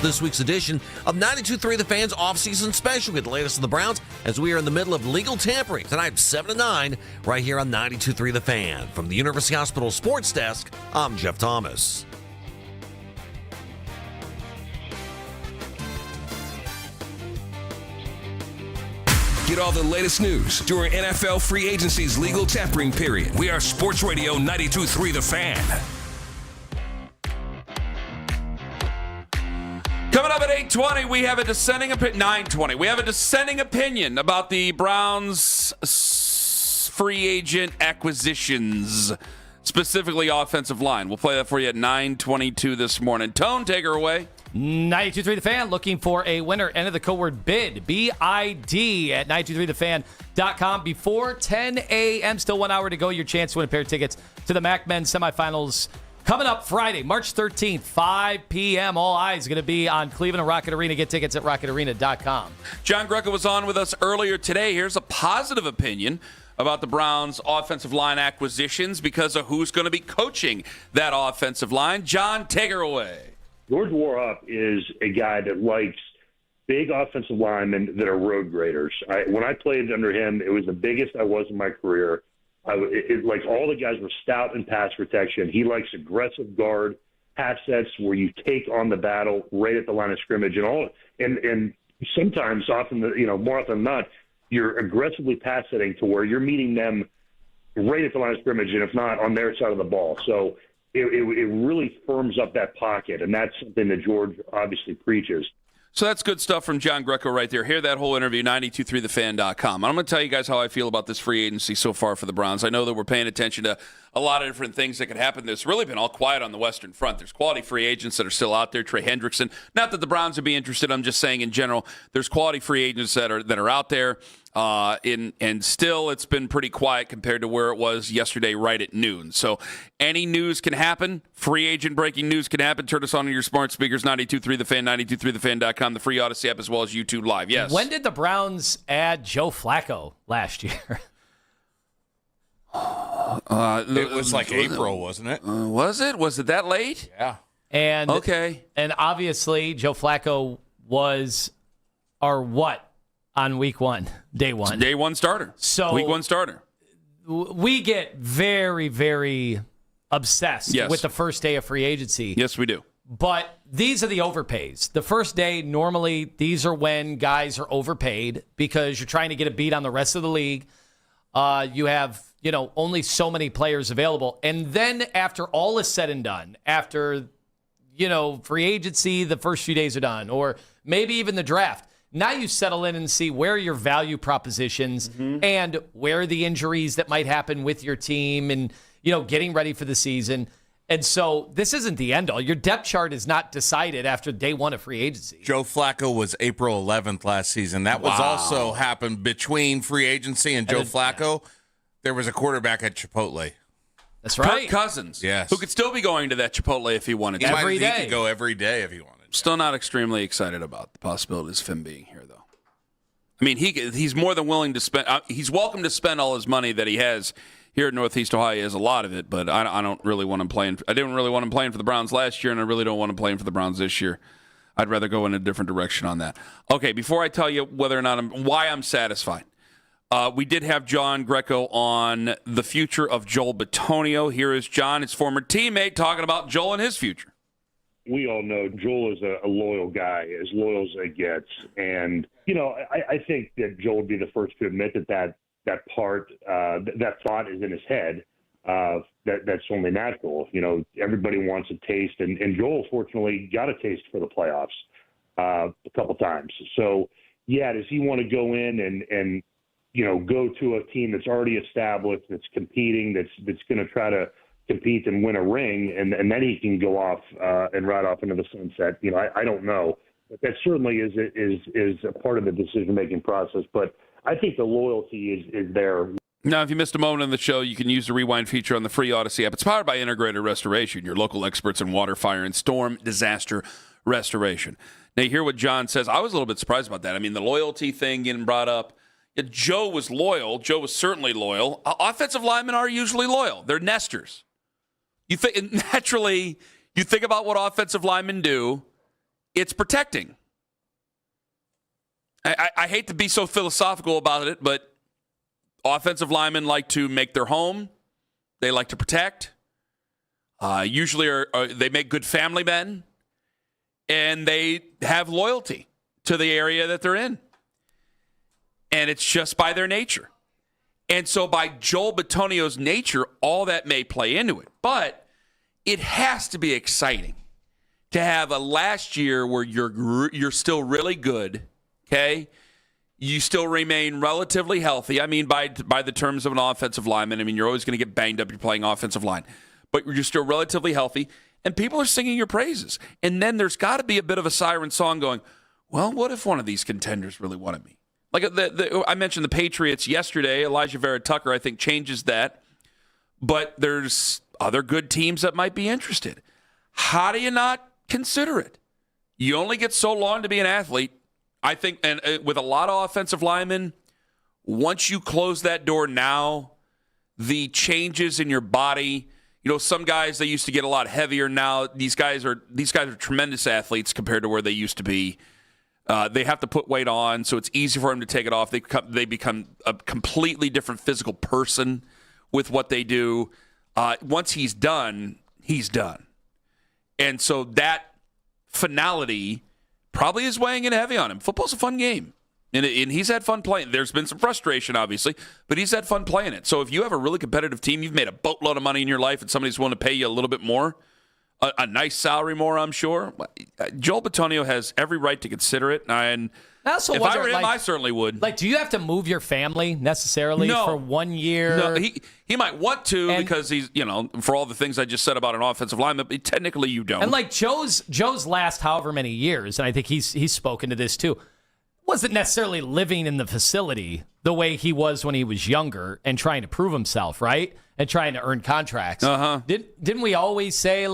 to this week's edition of 92.3 The Fan's off-season special. Get the latest on the Browns as we are in the middle of legal tampering tonight, 7 to 9, right here on 92.3 The Fan. From the University Hospital Sports Desk, I'm Jeff Thomas. Get all the latest news during NFL free agency's legal tampering period. We are Sports Radio 92.3 The Fan. Coming up at 8:20, we have a dissenting opinion. 9:20, we have a dissenting opinion about the Browns' free agent acquisitions, specifically offensive line. We'll play that for you at 9:22 this morning. Tone, take her away. 92.3 The Fan, looking for a winner. Enter the code word BID, B-I-D, at 923thefan.com before 10 a.m. Still 1 hour to go. Your chance to win a pair of tickets to the MAC Men's semifinals coming up Friday, March 13th, 5 p.m. All eyes going to be on Cleveland and Rocket Arena. Get tickets at rocketarena.com. John Greco was on with us earlier today. Here's a positive opinion about the Browns' offensive line acquisitions because of who's going to be coaching that offensive line. John, take her away. George Warhop is a guy that likes big offensive linemen that are road graders. When I played under him, it was the biggest I was in my career. Like all the guys were stout in pass protection. He likes aggressive guard half sets where you take on the battle right at the line of scrimmage and sometimes more often than not, you're aggressively pass setting to where you're meeting them right at the line of scrimmage and if not on their side of the ball. So it really firms up that pocket, and that's something that George obviously preaches. So that's good stuff from John Greco right there. Hear that whole interview, 923thefan.com. I'm going to tell you guys how I feel about this free agency so far for the Browns. I know that we're paying attention to a lot of different things that could happen. There's really been all quiet on the Western Front. There's quality free agents that are still out there. Trey Hendrickson. Not that the Browns would be interested. I'm just saying in general, there's quality free agents that are out there. And still, it's been pretty quiet compared to where it was yesterday right at noon. So any news can happen. Free agent breaking news can happen. Turn us on your smart speakers, 92.3 The Fan, 92.3thefan.com, the free Odyssey app, as well as YouTube Live. Yes. When did the Browns add Joe Flacco last year? It was like April, wasn't it? Was it? Was it that late? Yeah. And okay. And obviously, Joe Flacco was our what? On week one, day one. Day one starter. So week one starter. We get very, very obsessed with the first day of free agency. Yes, we do. But these are the overpays. The first day, normally, these are when guys are overpaid because you're trying to get a beat on the rest of the league. You have, only so many players available. And then after all is said and done, after, free agency, the first few days are done, or maybe even the draft, now you settle in and see where are your value propositions and where are the injuries that might happen with your team and, getting ready for the season. And so this isn't the end all. Your depth chart is not decided after day one of free agency. Joe Flacco was April 11th last season. That was also happened between free agency and Joe Flacco. There was a quarterback at Chipotle. That's right. Kirk Cousins. Yes. Who could still be going to that Chipotle if he wanted to. Every day. He could go every day if he wanted. Still not extremely excited about the possibilities of him being here, though. I mean, he's more than willing to spend. He's welcome to spend all his money that he has here in Northeast Ohio. He has a lot of it, but I don't really want him playing. I didn't really want him playing for the Browns last year, and I really don't want him playing for the Browns this year. I'd rather go in a different direction on that. Okay, before I tell you whether or not why I'm satisfied, we did have John Greco on the future of Joel Bitonio. Here is John, his former teammate, talking about Joel and his future. We all know Joel is a loyal guy, as loyal as it gets. And, I think that Joel would be the first to admit that thought is in his head. That's only natural. Everybody wants a taste. And Joel, fortunately, got a taste for the playoffs a couple times. So, does he want to go in and go to a team that's already established, that's competing, that's going to try to compete and win a ring, and then he can go off and ride off into the sunset. I don't know, but that certainly is a part of the decision-making process. But I think the loyalty is there. Now, if you missed a moment in the show, you can use the rewind feature on the free Odyssey app. It's powered by Integrated Restoration, your local experts in water, fire, and storm disaster restoration. Now, you hear what John says. I was a little bit surprised about that. I mean, the loyalty thing getting brought up. Joe was loyal. Joe was certainly loyal. Offensive linemen are usually loyal. They're nesters. You think naturally, you think about what offensive linemen do, it's protecting. I hate to be so philosophical about it, but offensive linemen like to make their home. They like to protect. Usually they make good family men, and they have loyalty to the area that they're in. And it's just by their nature. And so by Joel Bitonio's nature, all that may play into it. But it has to be exciting to have a last year where you're still really good, okay? You still remain relatively healthy. I mean, by the terms of an offensive lineman, I mean, you're always going to get banged up. You're playing offensive line. But you're still relatively healthy, and people are singing your praises. And then there's got to be a bit of a siren song going, well, what if one of these contenders really wanted me? Like I mentioned the Patriots yesterday. Elijah Vera Tucker, I think, changes that. But there's other good teams that might be interested. How do you not consider it? You only get so long to be an athlete. I think, and with a lot of offensive linemen, once you close that door now, the changes in your body, some guys, they used to get a lot heavier. Now these guys are tremendous athletes compared to where they used to be. They have to put weight on, so it's easy for them to take it off. They become a completely different physical person with what they do. Once he's done, he's done. And so that finality probably is weighing in heavy on him. Football's a fun game, and he's had fun playing. There's been some frustration, obviously, but he's had fun playing it. So if you have a really competitive team, you've made a boatload of money in your life, and somebody's willing to pay you a little bit more, a nice salary more, I'm sure. Joel Bitonio has every right to consider it, and if I were him, I certainly would. Do you have to move your family necessarily for 1 year? No, he might want to because he's, for all the things I just said about an offensive lineman, but technically you don't. And Joe's last however many years, and I think he's spoken to this too, wasn't necessarily living in the facility the way he was when he was younger and trying to prove himself, right? And trying to earn contracts. Uh-huh. Didn't we always say,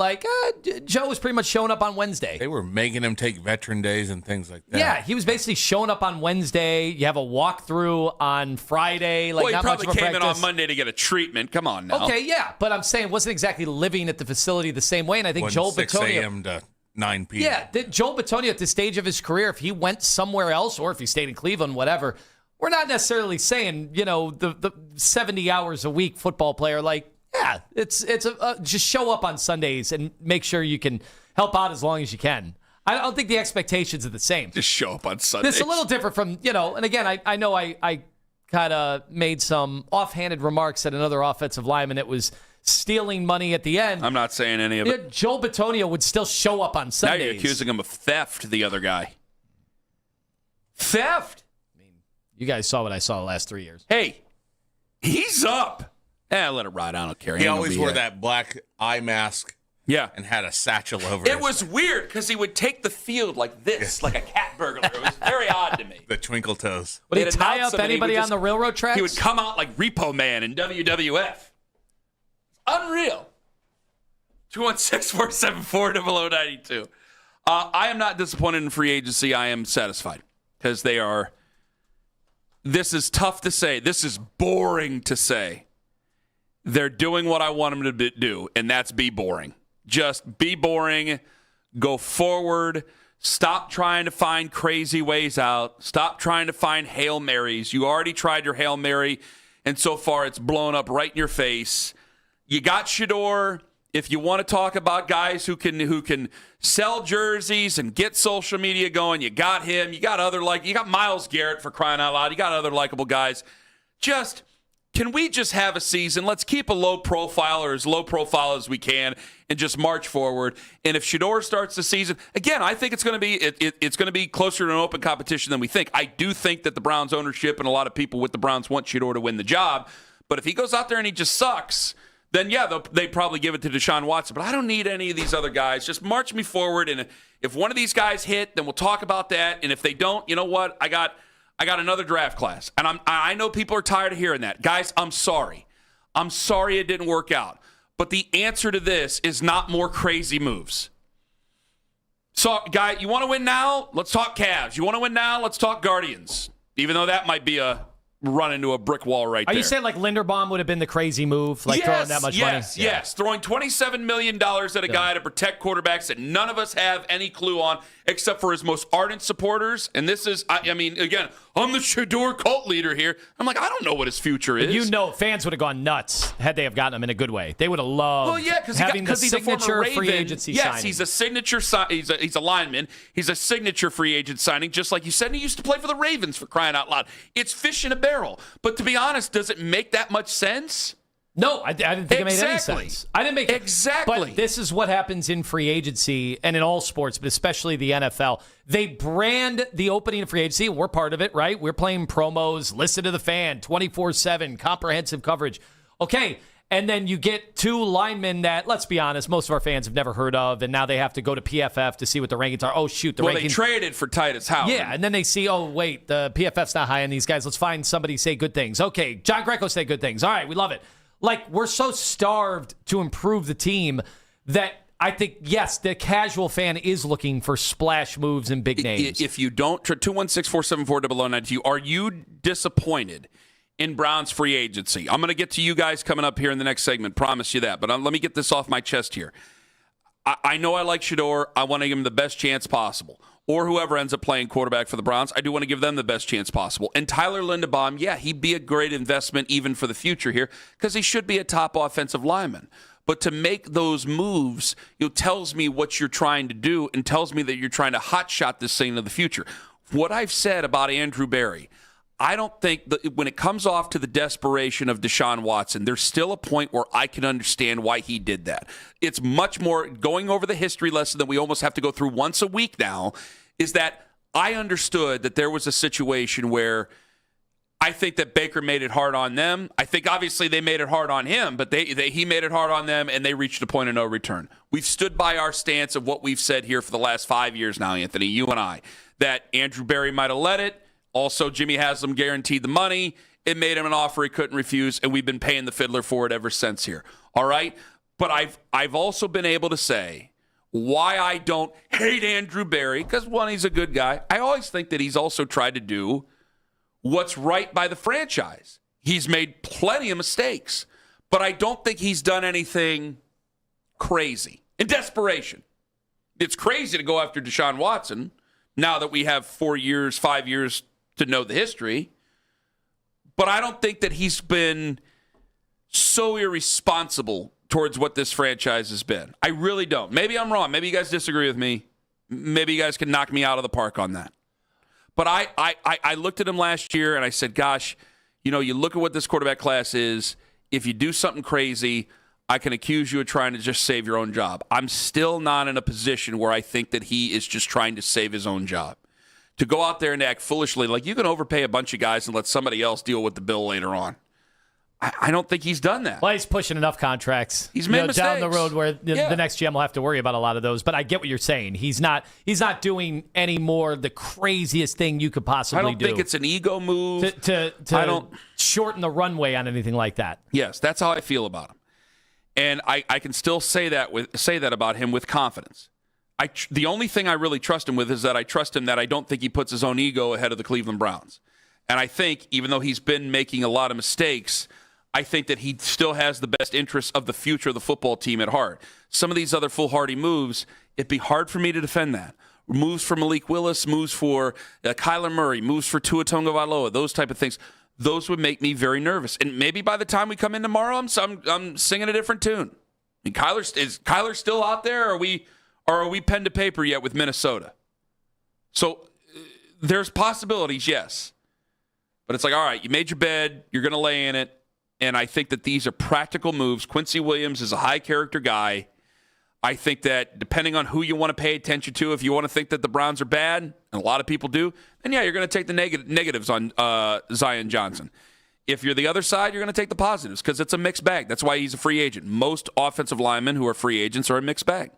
Joe was pretty much showing up on Wednesday? They were making him take veteran days and things like that. Yeah, he was basically showing up on Wednesday. You have a walkthrough on Friday. He probably came in on Monday to get a treatment. Come on now. Okay, yeah, but I'm saying wasn't exactly living at the facility the same way, and I think Joel 6 Bitonio... 6 a.m. to 9 p.m. Yeah, Joel Bitonio at this stage of his career, if he went somewhere else or if he stayed in Cleveland, whatever, we're not necessarily saying, the 70 hours a week football player, yeah, it's just show up on Sundays and make sure you can help out as long as you can. I don't think the expectations are the same. Just show up on Sundays. It's a little different from, and again, I know I kind of made some offhanded remarks at another offensive lineman that was stealing money at the end. I'm not saying any of it. Joel Bitonio would still show up on Sundays. Now you're accusing him of theft, the other guy. Theft? I mean, you guys saw what I saw the last 3 years. Hey, he's up. Let it ride. I don't care. He always wore that black eye mask. Yeah. And had a satchel over it. It was weird because he would take the field like this, like a cat burglar. It was very odd to me. The twinkle toes. Would he tie up anybody on the railroad tracks? He would come out like Repo Man in WWF. Unreal. 216-474-0092. I am not disappointed in free agency. I am satisfied because they are. This is tough to say. This is boring to say. They're doing what I want them to do, and that's be boring. Just be boring. Go forward. Stop trying to find crazy ways out. Stop trying to find Hail Marys. You already tried your Hail Mary, and so far it's blown up right in your face. You got Shedeur. If you want to talk about guys who can sell jerseys and get social media going, you got him. You got you got Myles Garrett, for crying out loud. You got other likable guys. Can we just have a season? Let's keep a low profile or as low profile as we can and just march forward. And if Shedeur starts the season, again, I think it's going to be it's going to be closer to an open competition than we think. I do think that the Browns ownership and a lot of people with the Browns want Shedeur to win the job. But if he goes out there and he just sucks, then yeah, they probably give it to Deshaun Watson. But I don't need any of these other guys. Just march me forward. And if one of these guys hit, then we'll talk about that. And if they don't, you know what? I got another draft class. And I know people are tired of hearing that. Guys, I'm sorry. I'm sorry it didn't work out. But the answer to this is not more crazy moves. So, guy, you want to win now? Let's talk Cavs. You want to win now? Let's talk Guardians. Even though that might be a run into a brick wall right there. Are you saying like Linderbaum would have been the crazy move, like throwing that much money? Yes. Throwing $27 million at a guy to protect quarterbacks that none of us have any clue on except for his most ardent supporters. And this is, I mean, again, I'm the Shador cult leader here. I'm like, I don't know what his future is. You know, fans would have gone nuts had they have gotten him in a good way. They would have loved having the he's signature a former Raven. free agency signing. Yes, he's a signature he's a lineman. He's a signature free agent signing, just like you said. And he used to play for the Ravens, for crying out loud. It's fish in a barrel. But to be honest, does it make that much sense? No, I didn't think it made any sense. I didn't make exactly. But this is what happens in free agency and in all sports, but especially the NFL. They brand the opening of free agency, and we're part of it, right? We're playing promos, listen to the fan, 24/7, comprehensive coverage. Okay, and then you get two linemen that, let's be honest, most of our fans have never heard of, and now they have to go to PFF to see what the rankings are. Oh, shoot, they traded for Titus Howard. Yeah, and then they see, oh, wait, the PFF's not high on these guys. Let's find somebody say good things. Okay, John Greco say good things. All right, we love it. Like, we're so starved to improve the team that I think, yes, the casual fan is looking for splash moves and big names. If you don't, 216-474-0092, are you disappointed in Browns free agency? I'm going to get to you guys coming up here in the next segment, promise you that. But let me get this off my chest here. I know I like Shador. I want to give him the best chance possible. Or whoever ends up playing quarterback for the Browns, I do want to give them the best chance possible. And Tyler Linderbaum, yeah, he'd be a great investment even for the future here because he should be a top offensive lineman. But to make those moves, it tells me what you're trying to do and tells me that you're trying to hotshot this thing into the future. What I've said about Andrew Berry, I don't think that when it comes off to the desperation of Deshaun Watson, there's still a point where I can understand why he did that. It's much more going over the history lesson that we almost have to go through once a week now, is that I understood that there was a situation where I think that Baker made it hard on them. I think obviously they made it hard on him, but he made it hard on them, and they reached a point of no return. We've stood by our stance of what we've said here for the last 5 years now, Anthony, you and I, that Andrew Berry might have let it. Also, Jimmy Haslam guaranteed the money. It made him an offer he couldn't refuse, and we've been paying the fiddler for it ever since here. All right? But I've also been able to say why I don't hate Andrew Berry, because, one, he's a good guy. I always think that he's also tried to do what's right by the franchise. He's made plenty of mistakes, but I don't think he's done anything crazy. In desperation. It's crazy to go after Deshaun Watson now that we have 4 years, 5 years to know the history. But I don't think that he's been so irresponsible towards what this franchise has been. I really don't. Maybe I'm wrong. Maybe you guys disagree with me. Maybe you guys can knock me out of the park on that. But I looked at him last year and I said, gosh, you look at what this quarterback class is. If you do something crazy, I can accuse you of trying to just save your own job. I'm still not in a position where I think that he is just trying to save his own job. To go out there and act foolishly, like you can overpay a bunch of guys and let somebody else deal with the bill later on. I don't think he's done that. Well, he's pushing enough contracts. He's made mistakes down the road where the next GM will have to worry about a lot of those. But I get what you're saying. He's not doing any more the craziest thing you could possibly do. I don't think it's an ego move. I don't shorten the runway on anything like that. Yes, that's how I feel about him. And I can still say that about him with confidence. The only thing I really trust him with is that I trust him that I don't think he puts his own ego ahead of the Cleveland Browns. And I think, even though he's been making a lot of mistakes, I think that he still has the best interests of the future of the football team at heart. Some of these other foolhardy moves, it'd be hard for me to defend that. Moves for Malik Willis, moves for Kyler Murray, moves for Tua Tagovailoa, those type of things. Those would make me very nervous. And maybe by the time we come in tomorrow, I'm singing a different tune. I mean, is Kyler still out there, or are we pen to paper yet with Minnesota? So there's possibilities, yes. But it's like, all right, you made your bed, you're going to lay in it, and I think that these are practical moves. Quincy Williams is a high-character guy. I think that depending on who you want to pay attention to, if you want to think that the Browns are bad, and a lot of people do, then yeah, you're going to take the negatives on Zion Johnson. If you're the other side, you're going to take the positives because it's a mixed bag. That's why he's a free agent. Most offensive linemen who are free agents are a mixed bag.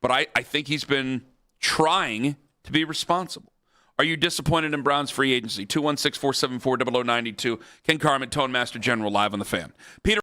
But I think he's been trying to be responsible. Are you disappointed in Browns free agency? 216-474-0092. Ken Carman, Tone Master General, live on the Fan. Peter.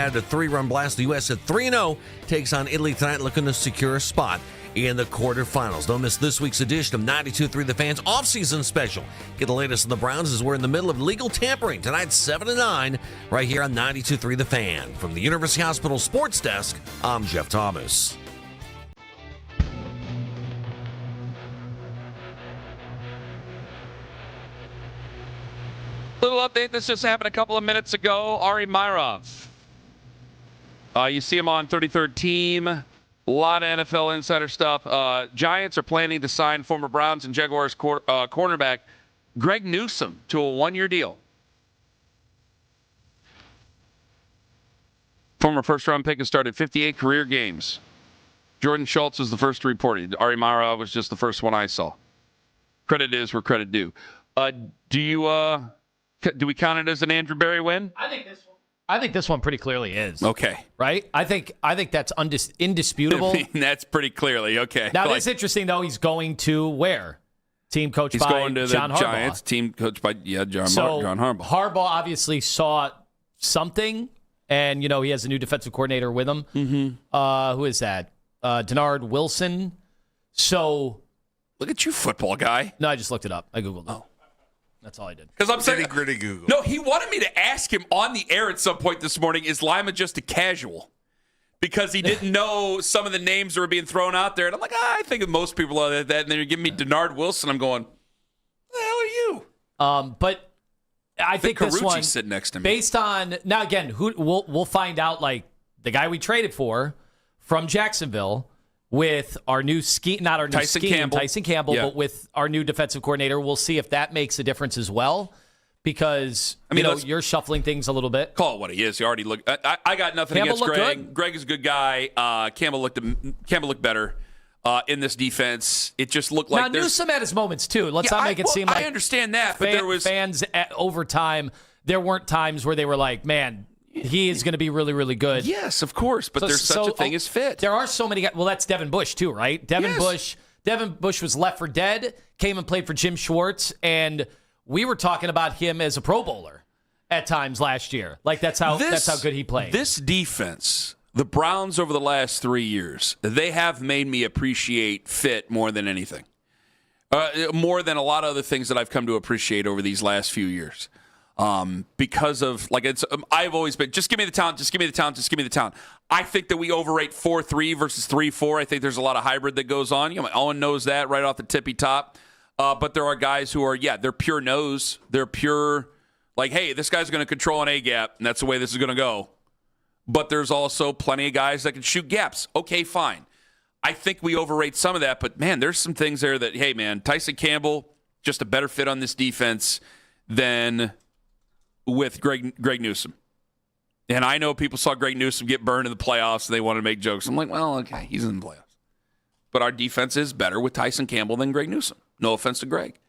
added a 3-run blast. The U.S. at 3-0 takes on Italy tonight, looking to secure a spot in the quarterfinals. Don't miss this week's edition of 92.3 The Fan's off-season special. Get the latest on the Browns as we're in the middle of legal tampering tonight, 7 to 9, right here on 92.3 The Fan. From the University Hospital Sports Desk, I'm Jeff Thomas. Little update. This just happened a couple of minutes ago. Ari Myrov. You see him on 33rd team. A lot of NFL insider stuff. Giants are planning to sign former Browns and Jaguars cornerback Greg Newsome to a 1-year deal. Former first-round pick has started 58 career games. Jordan Schultz was the first to report it. Ari Myrov was just the first one I saw. Credit is where credit due. Do we count it as an Andrew Berry win? I think this one pretty clearly is. Okay. Right? I think that's indisputable. I mean, that's pretty clearly okay. Now, it's interesting, though. He's going to where? Team coached by John Harbaugh. He's going to the Giants, team coached by John Harbaugh. Harbaugh obviously saw something, and, he has a new defensive coordinator with him. Mm-hmm. Who is that? Denard Wilson. So. Look at you, football guy. No, I just looked it up. I Googled it. Oh. That's all I did. Because I'm saying, gritty Google. No, he wanted me to ask him on the air at some point this morning, is Lima just a casual? Because he didn't know some of the names that were being thrown out there. And I'm like, I think most people are that. And then you're giving me Denard Wilson. I'm going, the hell are you? But I think this Carucci's one, sitting next to me. Based on, now again, we'll find out, like, the guy we traded for from Jacksonville, with our new Tyson Campbell, yeah. But with our new defensive coordinator, we'll see if that makes a difference as well. Because you're shuffling things a little bit. Call it what he is. He already looked. I got nothing Campbell against Greg. good. Greg is a good guy. Campbell looked better in this defense. It just looked like Newsome had his moments too. Let's not make it seem like I understand that, but there was fans at overtime. There weren't times where they were like, "Man, he is going to be really, really good." Yes, of course, but there's such a thing as fit. There are so many guys. Well, that's Devin Bush too, right? Devin Bush was left for dead, came and played for Jim Schwartz, and we were talking about him as a Pro Bowler at times last year. Like that's how good he played. This defense, the Browns over the last 3 years, they have made me appreciate fit more than anything. More than a lot of other things that I've come to appreciate over these last few years. Because of, I've always been, just give me the talent, just give me the talent, just give me the talent. I think that we overrate 4-3 versus 3-4. I think there's a lot of hybrid that goes on. Owen knows that right off the tippy top. But there are guys who are, they're pure nose. They're pure, hey, this guy's going to control an A-gap, and that's the way this is going to go. But there's also plenty of guys that can shoot gaps. Okay, fine. I think we overrate some of that, but, man, there's some things there that, hey, man, Tyson Campbell, just a better fit on this defense than with Greg Newsome. And I know people saw Greg Newsome get burned in the playoffs, and they wanted to make jokes. I'm like, well, okay, he's in the playoffs. But our defense is better with Tyson Campbell than Greg Newsome. No offense to Greg.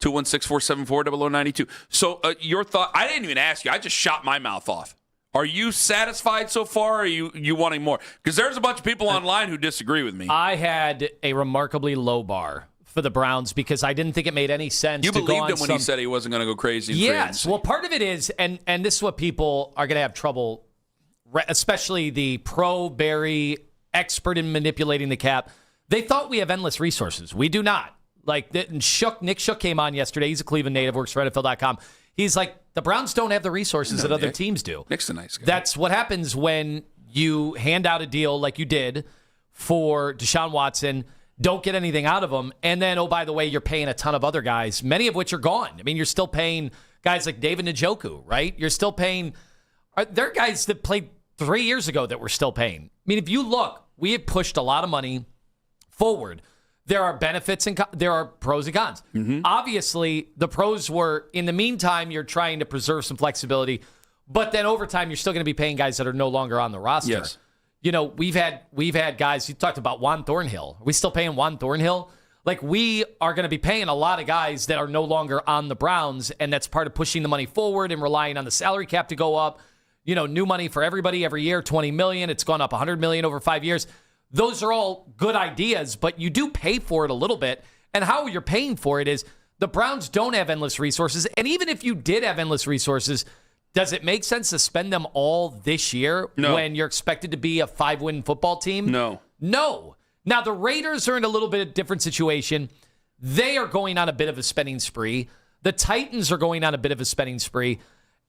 216-474-0092. So your thought, I didn't even ask you. I just shot my mouth off. Are you satisfied so far, or are you wanting more? Because there's a bunch of people online who disagree with me. I had a remarkably low bar for the Browns because I didn't think it made any sense to go on. You believed him when he said he wasn't going to go crazy. Yes. Well, part of it is, and this is what people are going to have trouble, especially the pro-Berry expert in manipulating the cap. They thought we have endless resources. We do not. Nick Shook came on yesterday. He's a Cleveland native, works for NFL.com. He's like, the Browns don't have the resources that other teams do. Nick's a nice guy. That's what happens when you hand out a deal like you did for Deshaun Watson, don't get anything out of him, and then, oh, by the way, you're paying a ton of other guys, many of which are gone. I mean, you're still paying guys like David Njoku, right? You're still paying – there are guys that played 3 years ago that we're still paying. I mean, if you look, we have pushed a lot of money forward. There are benefits and there are pros and cons. Mm-hmm. Obviously, the pros were, in the meantime, you're trying to preserve some flexibility, but then over time, you're still going to be paying guys that are no longer on the roster. Yes. We've had guys, you talked about Juan Thornhill. Are we still paying Juan Thornhill? We are going to be paying a lot of guys that are no longer on the Browns, and that's part of pushing the money forward and relying on the salary cap to go up. New money for everybody every year, $20 million. It's gone up $100 million over 5 years. Those are all good ideas, but you do pay for it a little bit. And how you're paying for it is the Browns don't have endless resources. And even if you did have endless resources, does it make sense to spend them all this year when you're expected to be a 5-win football team? No. Now, the Raiders are in a little bit of a different situation. They are going on a bit of a spending spree. The Titans are going on a bit of a spending spree.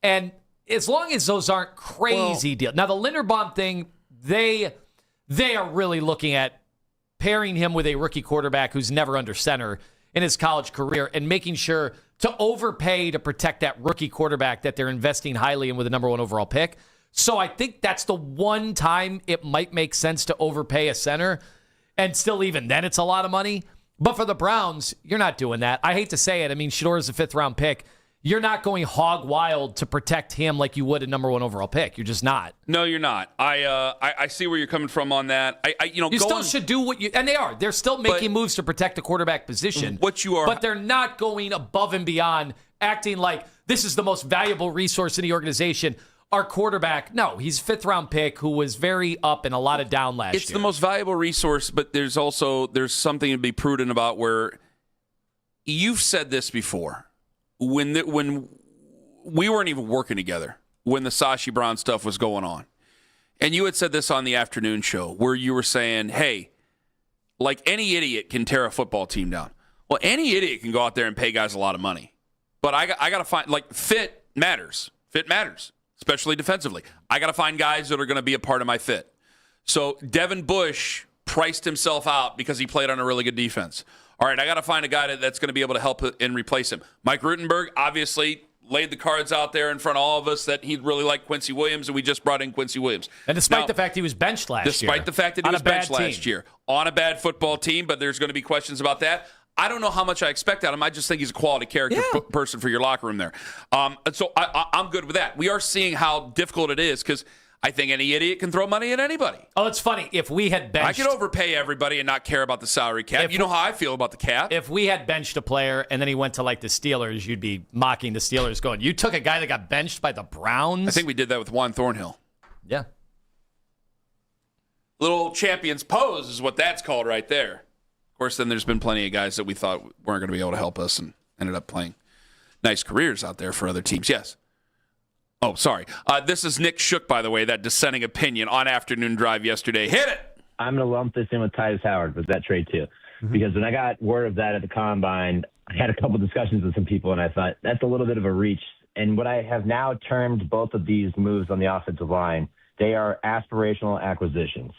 And as long as those aren't crazy deals. Now, the Linderbaum thing, they are really looking at pairing him with a rookie quarterback who's never under center in his college career and making sure to overpay to protect that rookie quarterback that they're investing highly in with a number 1 overall pick. So I think that's the one time it might make sense to overpay a center. And still, even then, it's a lot of money. But for the Browns, you're not doing that. I hate to say it. I mean, Shador is a 5th-round pick. You're not going hog wild to protect him like you would a number 1 overall pick. You're just not. No, you're not. I see where you're coming from on that. You still should do what you, and they are. They're still making moves to protect the quarterback position. But they're not going above and beyond, acting like this is the most valuable resource in the organization. Our quarterback, no, he's a 5th-round pick who was very up and a lot of down last year. It's the most valuable resource, but there's something to be prudent about where you've said this before. When we weren't even working together, when the Sashi Brown stuff was going on, and you had said this on the afternoon show where you were saying, hey, like any idiot can tear a football team down. Well, any idiot can go out there and pay guys a lot of money. But I got to find, like, fit matters. Fit matters. Especially defensively. I got to find guys that are going to be a part of my fit. So Devin Bush priced himself out because he played on a really good defense. All right, I got to find a guy that's going to be able to help and replace him. Mike Rutenberg obviously laid the cards out there in front of all of us that he'd really like Quincy Williams, and we just brought in Quincy Williams. And despite the fact he was benched last year. Despite the fact that he was benched last year. On a bad football team, but there's going to be questions about that. I don't know how much I expect out of him. I just think he's a quality character person for your locker room there. So I'm good with that. We are seeing how difficult it is because I think any idiot can throw money at anybody. Oh, it's funny. If we had benched... I could overpay everybody and not care about the salary cap. You know how I feel about the cap. If we had benched a player and then he went to, like, the Steelers, you'd be mocking the Steelers going, you took a guy that got benched by the Browns? I think we did that with Juan Thornhill. Yeah. Little champions pose is what that's called right there. Of course, then there's been plenty of guys that we thought weren't going to be able to help us and ended up playing nice careers out there for other teams. Yes. Oh, sorry. This is Nick Shook, by the way, that dissenting opinion on Afternoon Drive yesterday. Hit it! I'm going to lump this in with Tyus Howard with that trade, too. Because when I got word of that at the Combine, I had a couple discussions with some people, and I thought, that's a little bit of a reach. And what I have now termed both of these moves on the offensive line, they are aspirational acquisitions.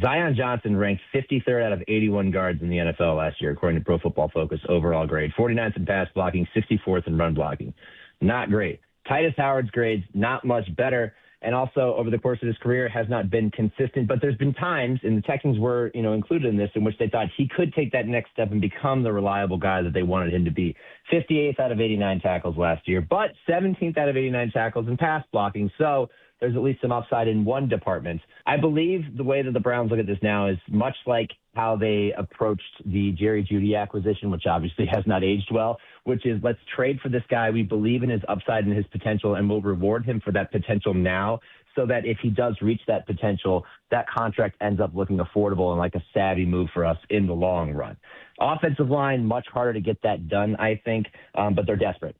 Zion Johnson ranked 53rd out of 81 guards in the NFL last year, according to Pro Football Focus overall grade. 49th in pass blocking, 64th in run blocking. Not great. Tyus Howard's grades, not much better. And also, over the course of his career, has not been consistent. But there's been times, and the Texans were, included in this, in which they thought he could take that next step and become the reliable guy that they wanted him to be. 58th out of 89 tackles last year, but 17th out of 89 tackles in pass blocking. So there's at least some upside in one department. I believe the way that the Browns look at this now is much like how they approached the Jerry Jeudy acquisition, which obviously has not aged well, which is let's trade for this guy. We believe in his upside and his potential, and we'll reward him for that potential now so that if he does reach that potential, that contract ends up looking affordable and like a savvy move for us in the long run. Offensive line, much harder to get that done, I think, but they're desperate.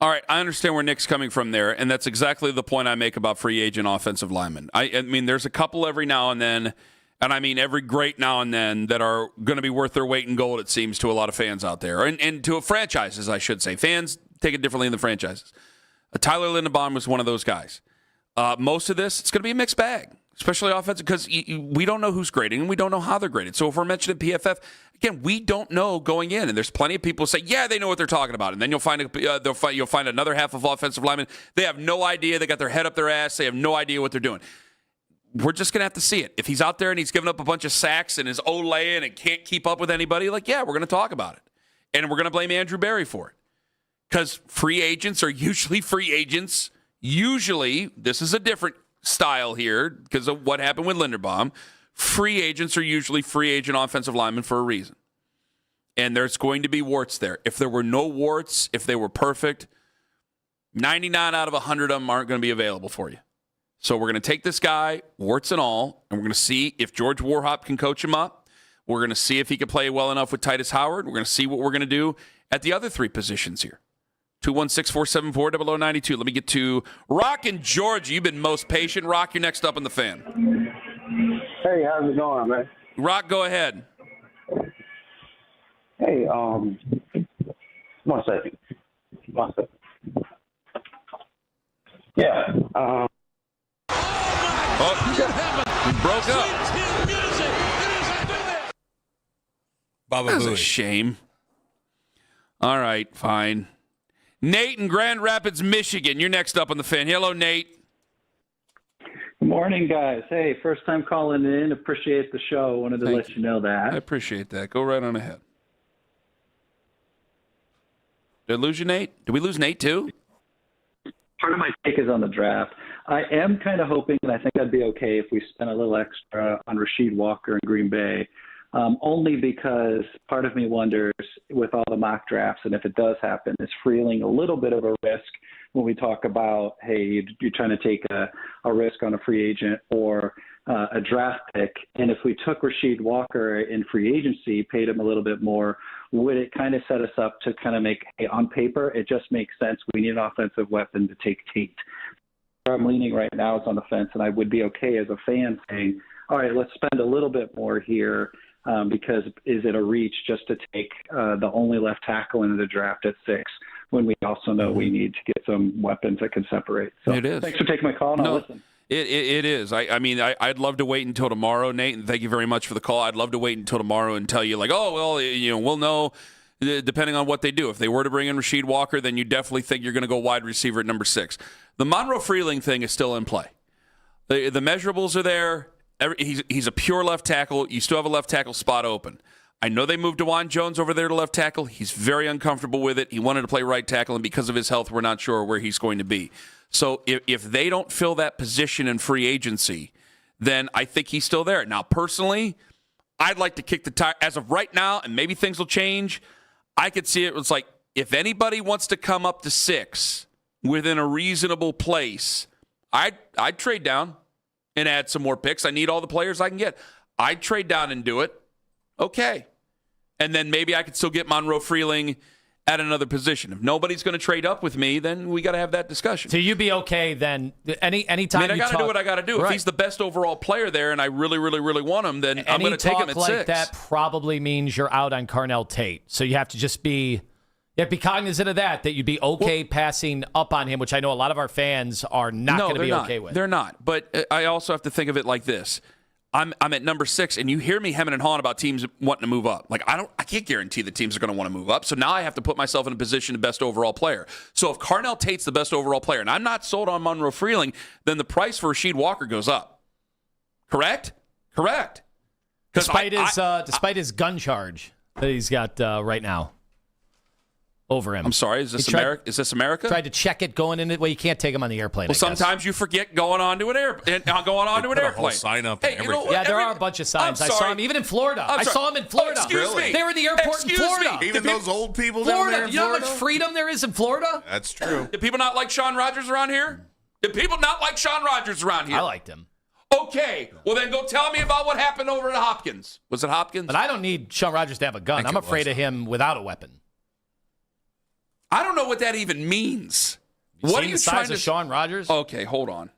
All right, I understand where Nick's coming from there, and that's exactly the point I make about free agent offensive linemen. I mean, there's a couple every now and then, and I mean every great now and then, that are going to be worth their weight in gold, it seems, to a lot of fans out there. And to franchises, I should say. Fans take it differently than the franchises. Tyler Linderbaum was one of those guys. Most of this, it's going to be a mixed bag, especially offensive, because we don't know who's grading, and we don't know how they're graded. So if we're mentioning PFF, again, we don't know going in, and there's plenty of people who say, yeah, they know what they're talking about, and then you'll find another half of offensive linemen. They have no idea. They got their head up their ass. They have no idea what they're doing. We're just going to have to see it. If he's out there and he's giving up a bunch of sacks and is Olaying and can't keep up with anybody, we're going to talk about it. And we're going to blame Andrew Berry for it. Because free agents are usually free agents. Usually, this is a different style here because of what happened with Linderbaum. Free agents are usually free agent offensive linemen for a reason. And there's going to be warts there. If there were no warts, if they were perfect, 99 out of 100 of them aren't going to be available for you. So we're going to take this guy, warts and all, and we're going to see if George Warhop can coach him up. We're going to see if he can play well enough with Tytus Howard. We're going to see what we're going to do at the other three positions here. 216-474-0092. Let me get to Rock in Georgia. You've been most patient. Rock, you're next up on the Fan. Hey, how's it going, man? Rock, go ahead. Hey, 1 second. 1 second. Yeah. We broke up. Baba That's Booey. a shame. All right, fine. Nate in Grand Rapids, Michigan. You're next up on the Fan. Hello, Nate. Good morning, guys. Hey, first time calling in. Appreciate the show. Wanted to let you know that. I appreciate that. Go right on ahead. Did I lose you, Nate? Did we lose Nate, too? Part of my take is on the draft. I am kind of hoping, and I think I'd be okay if we spent a little extra on Rasheed Walker in Green Bay, only because part of me wonders with all the mock drafts, and if it does happen, is Freeling a little bit of a risk when we talk about, hey, you're trying to take a risk on a free agent or a draft pick. And if we took Rasheed Walker in free agency, paid him a little bit more, would it kind of set us up to kind of make, hey, on paper, it just makes sense. We need an offensive weapon to take Tate. Where I'm leaning right now is on the fence, and I would be okay as a fan saying, all right, let's spend a little bit more here because is it a reach just to take the only left tackle into the draft at 6 when we also know we need to get some weapons that can separate. So It is. Thanks for taking my call, and I'll listen. It is. I mean, I'd love to wait until tomorrow, Nate, and thank you very much for the call. I'd love to wait until tomorrow and tell you, like, oh, well, we'll know depending on what they do. If they were to bring in Rasheed Walker, then you definitely think you're going to go wide receiver at number 6. The Monroe Freeling thing is still in play. The measurables are there. He's a pure left tackle. You still have a left tackle spot open. I know they moved DeJuan Jones over there to left tackle. He's very uncomfortable with it. He wanted to play right tackle, and because of his health, we're not sure where he's going to be. So if they don't fill that position in free agency, then I think he's still there. Now, personally, I'd like to kick the tire. As of right now, and maybe things will change, I could see it was like if anybody wants to come up to 6 within a reasonable place, I'd trade down and add some more picks. I need all the players I can get. I'd trade down and do it. Okay. And then maybe I could still get Monroe Freeling at another position. If nobody's going to trade up with me, then we got to have that discussion. So you'd be okay then anytime I got to do what I got to do. Right. If he's the best overall player there and I really, really, really want him, then I'm going to take him at 6. Like that probably means you're out on Carnell Tate. So you have to just be cognizant of that you'd be okay passing up on him, which I know a lot of our fans are not going to be okay with. They're not. But I also have to think of it like this. I'm at number 6, and you hear me hemming and hawing about teams wanting to move up. Like I can't guarantee the teams are going to want to move up. So now I have to put myself in a position of best overall player. So if Carnell Tate's the best overall player, and I'm not sold on Monroe Freeling, then the price for Rasheed Walker goes up. Correct. Despite his gun charge that he's got right now over him. I'm sorry. Is this America? Is this America? Tried to check it going in. Well, you can't take him on the airplane. Well, sometimes you forget going on to an airplane. A whole sign up. Hey, there are a bunch of signs. I saw him even in Florida. I saw him in Florida. Excuse me. They were in the airport in Florida. Even those old people down there in You know how Florida? much freedom there is in Florida? That's true. Did people not like Shawn Rogers around here? I liked him. Okay. Well, then go tell me about what happened over at Hopkins. Was it Hopkins? But I don't need Shawn Rogers to have a gun. I'm afraid of him without a weapon. I don't know what that even means. What are you trying to? Shawn Rogers? Okay, hold on.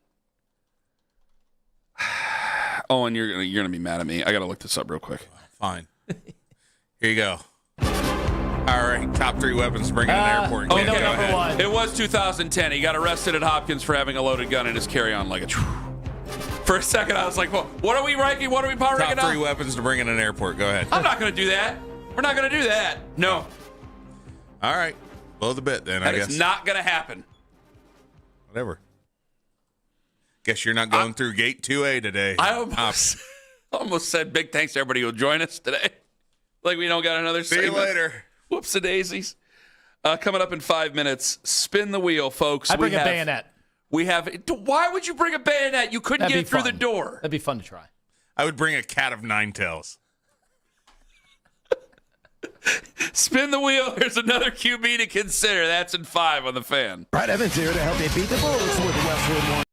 Oh, and you're gonna be mad at me. I gotta look this up real quick. Fine. Here you go. All right, top 3 weapons to bring in an airport. Okay, number 1. It was 2010. He got arrested at Hopkins for having a loaded gun in his carry-on luggage. For a second, I was like, well, what are we ranking? What are we power ranking? Top 3 weapons to bring in an airport. Go ahead. I'm not gonna do that. We're not gonna do that. No. All right. Blow the bit then, I guess. It's not going to happen. Whatever. Guess you're not going through gate 2A today. I almost said big thanks to everybody who'll join us today. Like we don't got another segment. See you later. Whoops-a-daisies. Coming up in 5 minutes, spin the wheel, folks. I bring a bayonet. Why would you bring a bayonet? You couldn't get through the door. That'd be fun to try. I would bring a cat of 9 tails. Spin the wheel. There's another QB to consider. That's in 5 on the Fan. Brad Evans here to help you beat the Bulls with Westwood One.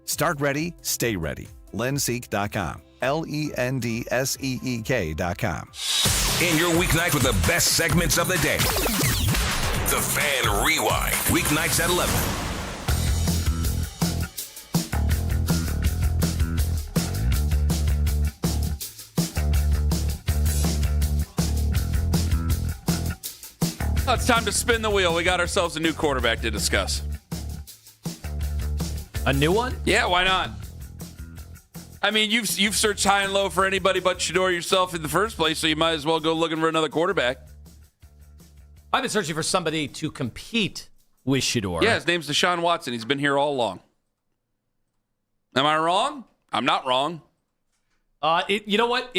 Start ready, stay ready. Lenseek.com. LENDSEEK.com. In your weeknight with the best segments of the day. The Fan Rewind. Weeknights at 11. Oh, it's time to spin the wheel. We got ourselves a new quarterback to discuss. A new one? Yeah, why not? I mean, you've searched high and low for anybody but Shedeur yourself in the first place, so you might as well go looking for another quarterback. I've been searching for somebody to compete with Shedeur. Yeah, his name's Deshaun Watson. He's been here all along. Am I wrong? I'm not wrong. You know what?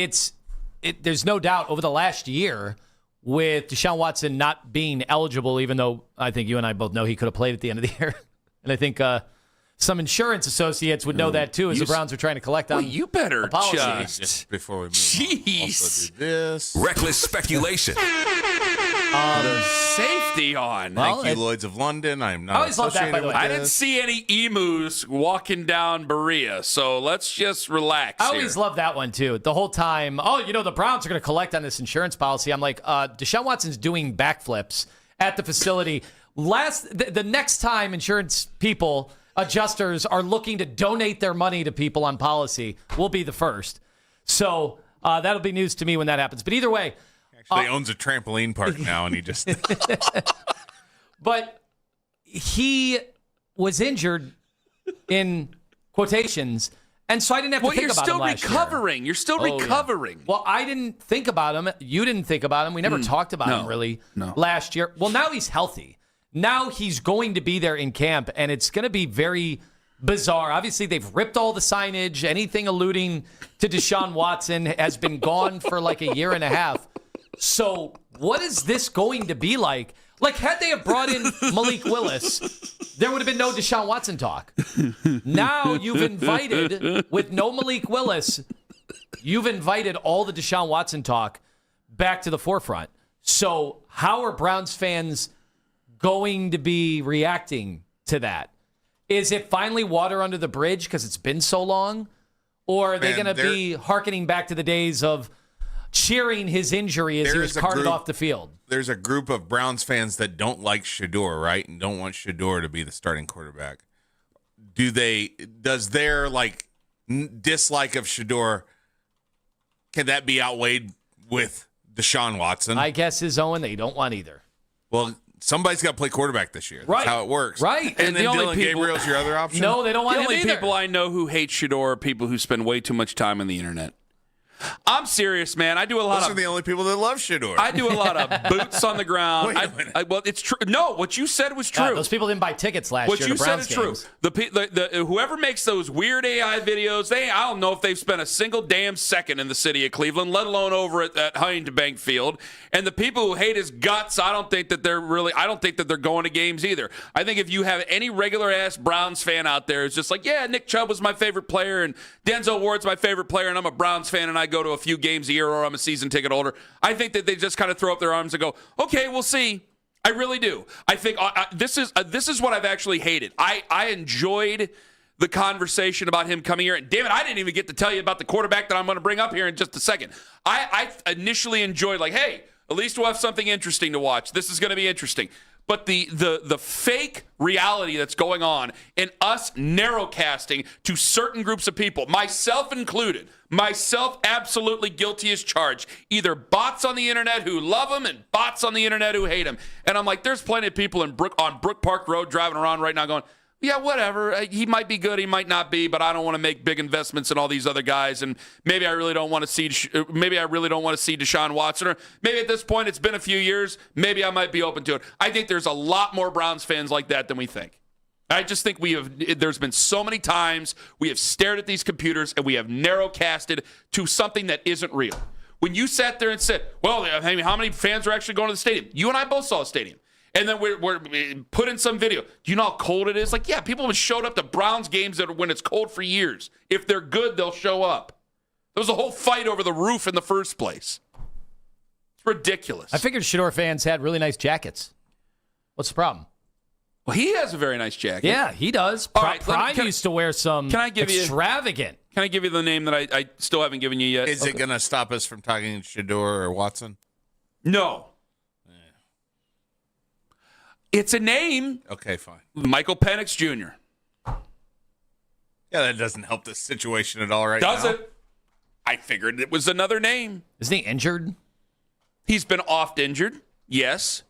There's no doubt over the last year with Deshaun Watson not being eligible, even though I think you and I both know he could have played at the end of the year. And I think some insurance associates would know that too, as the Browns are trying to collect on. Well, you better just before we move on, also do this. Reckless speculation. The safety on. Thank you, Lloyds of London. I'm not. I always love that, by the way. I didn't see any emus walking down Berea, so let's just relax. I always love that one too. The whole time, the Browns are going to collect on this insurance policy. I'm like, Deshaun Watson's doing backflips at the facility. The next time insurance people, adjusters, are looking to donate their money to people on policy, we'll be the first. So that'll be news to me when that happens. But either way. Actually owns a trampoline park now, and he just... But he was injured, in quotations, and so I didn't have to think about him last year. You're still recovering. Yeah. Well, I didn't think about him. You didn't think about him. We never talked about him, really, last year. Well, now he's healthy. Now he's going to be there in camp, and it's going to be very bizarre. Obviously, they've ripped all the signage. Anything alluding to Deshaun Watson has been gone for like a year and a half. So what is this going to be like? Like, had they have brought in Malik Willis, there would have been no Deshaun Watson talk. Now you've invited, with no Malik Willis, you've invited all the Deshaun Watson talk back to the forefront. So how are Browns fans going to be reacting to that? Is it finally water under the bridge because it's been so long? Or are they going to be hearkening back to the days of cheering his injury as he was carted off the field? There's a group of Browns fans that don't like Shedeur, right? And don't want Shedeur to be the starting quarterback. Does their dislike of Shedeur, can that be outweighed with Deshaun Watson? I guess is Owen, they don't want either. Well, somebody's got to play quarterback this year. That's right. how it works. Right. And then Dylan Gabriel's your other option? No, they don't want him either. The only people I know who hate Shedeur are people who spend way too much time on the internet. I'm serious, man. I do a lot Those are the only people that love Shedeur. I do a lot of boots on the ground. Wait a minute. Well, it's true. No, what you said was true. Those people didn't buy tickets last year to Browns games. What you said is true. The whoever makes those weird AI videos, I don't know if they've spent a single damn second in the city of Cleveland, let alone over at Huntington Bank Field. And the people who hate his guts, I don't think that they're going to games either. I think if you have any regular ass Browns fan out there who's just like, yeah, Nick Chubb was my favorite player and Denzel Ward's my favorite player, and I'm a Browns fan and I go to a few games a year, or I'm a season ticket holder, I think that they just kind of throw up their arms and go, okay, we'll see. I really do. I think this is what I've actually hated. I enjoyed the conversation about him coming here. And damn it, I didn't even get to tell you about the quarterback that I'm going to bring up here in just a second. I initially enjoyed, like, hey, at least we'll have something interesting to watch. This is going to be interesting. But the fake reality that's going on and us narrowcasting to certain groups of people, myself included, myself absolutely guilty as charged, either bots on the internet who love him and bots on the internet who hate him. And I'm like, there's plenty of people on Brook Park Road driving around right now going, yeah, whatever. He might be good. He might not be, but I don't want to make big investments in all these other guys. And maybe I really don't want to see Deshaun Watson. Or maybe at this point, it's been a few years. Maybe I might be open to it. I think there's a lot more Browns fans like that than we think. I just think there's been so many times we have stared at these computers and we have narrowcasted to something that isn't real. When you sat there and said, well, how many fans are actually going to the stadium? You and I both saw a stadium. And then we're put in some video. Do you know how cold it is? Like, yeah, people have showed up to Browns games when it's cold for years. If they're good, they'll show up. There was a whole fight over the roof in the first place. It's ridiculous. I figured Shedeur fans had really nice jackets. What's the problem? Well, he has a very nice jacket. Yeah, he does. All right, Prime used to wear some extravagant. Can I give you the name that I still haven't given you yet? Is it going to stop us from talking Shador or Watson? No. It's a name. Okay, fine. Michael Penix Jr. Yeah, that doesn't help this situation at all right now. Does it? I figured it was another name. Isn't he injured? He's been oft injured, yes.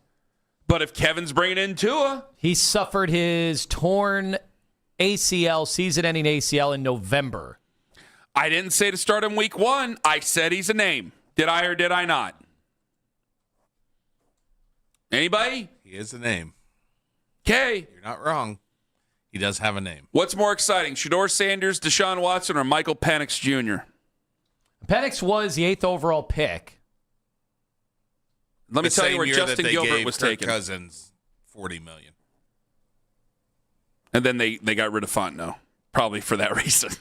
But if Kevin's bringing in Tua. He suffered his torn ACL, season-ending ACL in November. I didn't say to start him week 1. I said he's a name. Did I or did I not? Anybody? He is a name. Okay. You're not wrong. He does have a name. What's more exciting, Shador Sanders, Deshaun Watson, or Michael Penix Jr.? Penix was the 8th overall pick. Let me tell you where Justin Gilbert was Kirk taken. Cousins, $40 million. And then they got rid of Fontenot, probably for that reason.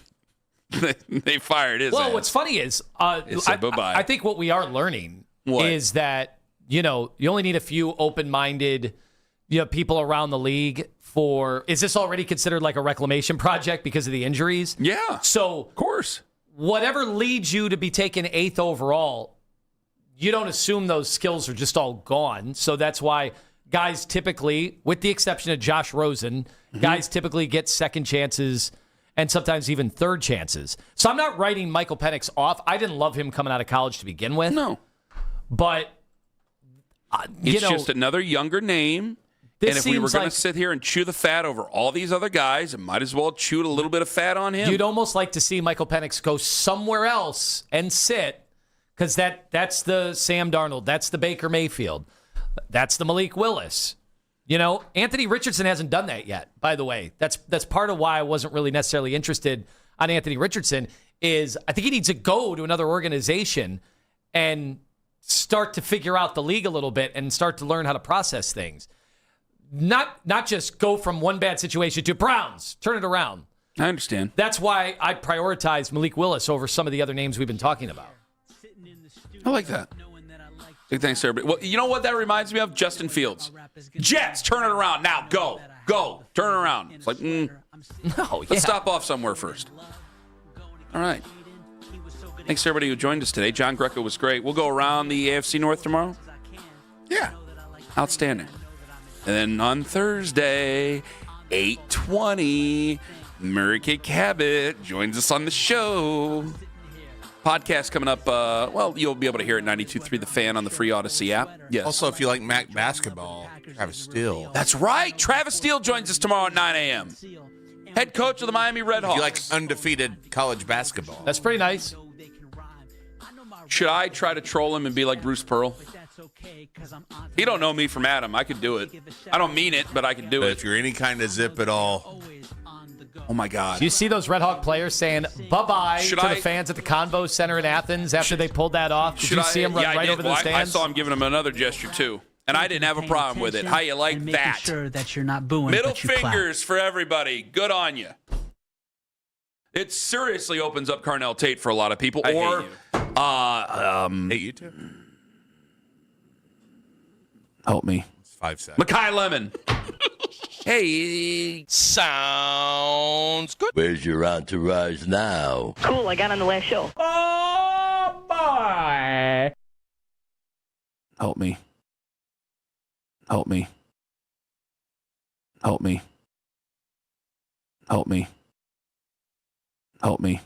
They fired his ass. What's funny is bye-bye. I think what we are learning is that, you only need a few open-minded people around the league for – is this already considered like a reclamation project because of the injuries? Yeah. So, of course. Whatever leads you to be taken 8th overall, you don't assume those skills are just all gone. So that's why guys typically, with the exception of Josh Rosen, guys typically get second chances and sometimes even third chances. So I'm not writing Michael Penix off. I didn't love him coming out of college to begin with. No. But, it's just another younger name. And if we were going to sit here and chew the fat over all these other guys, it might as well chew a little bit of fat on him. You'd almost like to see Michael Penix go somewhere else and sit, because that's the Sam Darnold, that's the Baker Mayfield, that's the Malik Willis. Anthony Richardson hasn't done that yet, by the way. That's part of why I wasn't really necessarily interested on Anthony Richardson, is I think he needs to go to another organization and start to figure out the league a little bit and start to learn how to process things. Not just go from one bad situation to Browns, turn it around. I understand. That's why I prioritized Malik Willis over some of the other names we've been talking about. I like that. Big thanks to everybody. Well, you know what that reminds me of? Justin Fields. Jets, turn it around now. Go, turn it around. It's like, let's stop off somewhere first. All right. Thanks to everybody who joined us today. John Greco was great. We'll go around the AFC North tomorrow. Yeah. Outstanding. And then on Thursday, 8:20, Murray K. Cabot joins us on the show. Podcast coming up. You'll be able to hear it 92.3 The Fan on the free Odyssey app. Yes. Also, if you like MAC basketball, Travis Steele. That's right. Travis Steele joins us tomorrow at 9 a.m. Head coach of the Miami Redhawks. If you like undefeated college basketball. That's pretty nice. Should I try to troll him and be like Bruce Pearl? He don't know me from Adam. I could do it. I don't mean it, but I can do it. If you're any kind of zip at all. Oh, my God. Do you see those Red Hawk players saying bye-bye to the fans at the Convo Center in Athens after they pulled that off? Did you see them run right over the stands? I saw him giving them another gesture, too. And I didn't have a problem with it. How you like that? Sure that you're not booing, Middle but you fingers for everybody. Good on you. It seriously opens up Carnell Tate for a lot of people. I hate you too. Help me. It's 5 seconds. Makai Lemon. Hey. Sounds good. Where's your entourage now? Cool, I got on the last show. Oh, boy. Help me. Help me. Help me. Help me. Help me.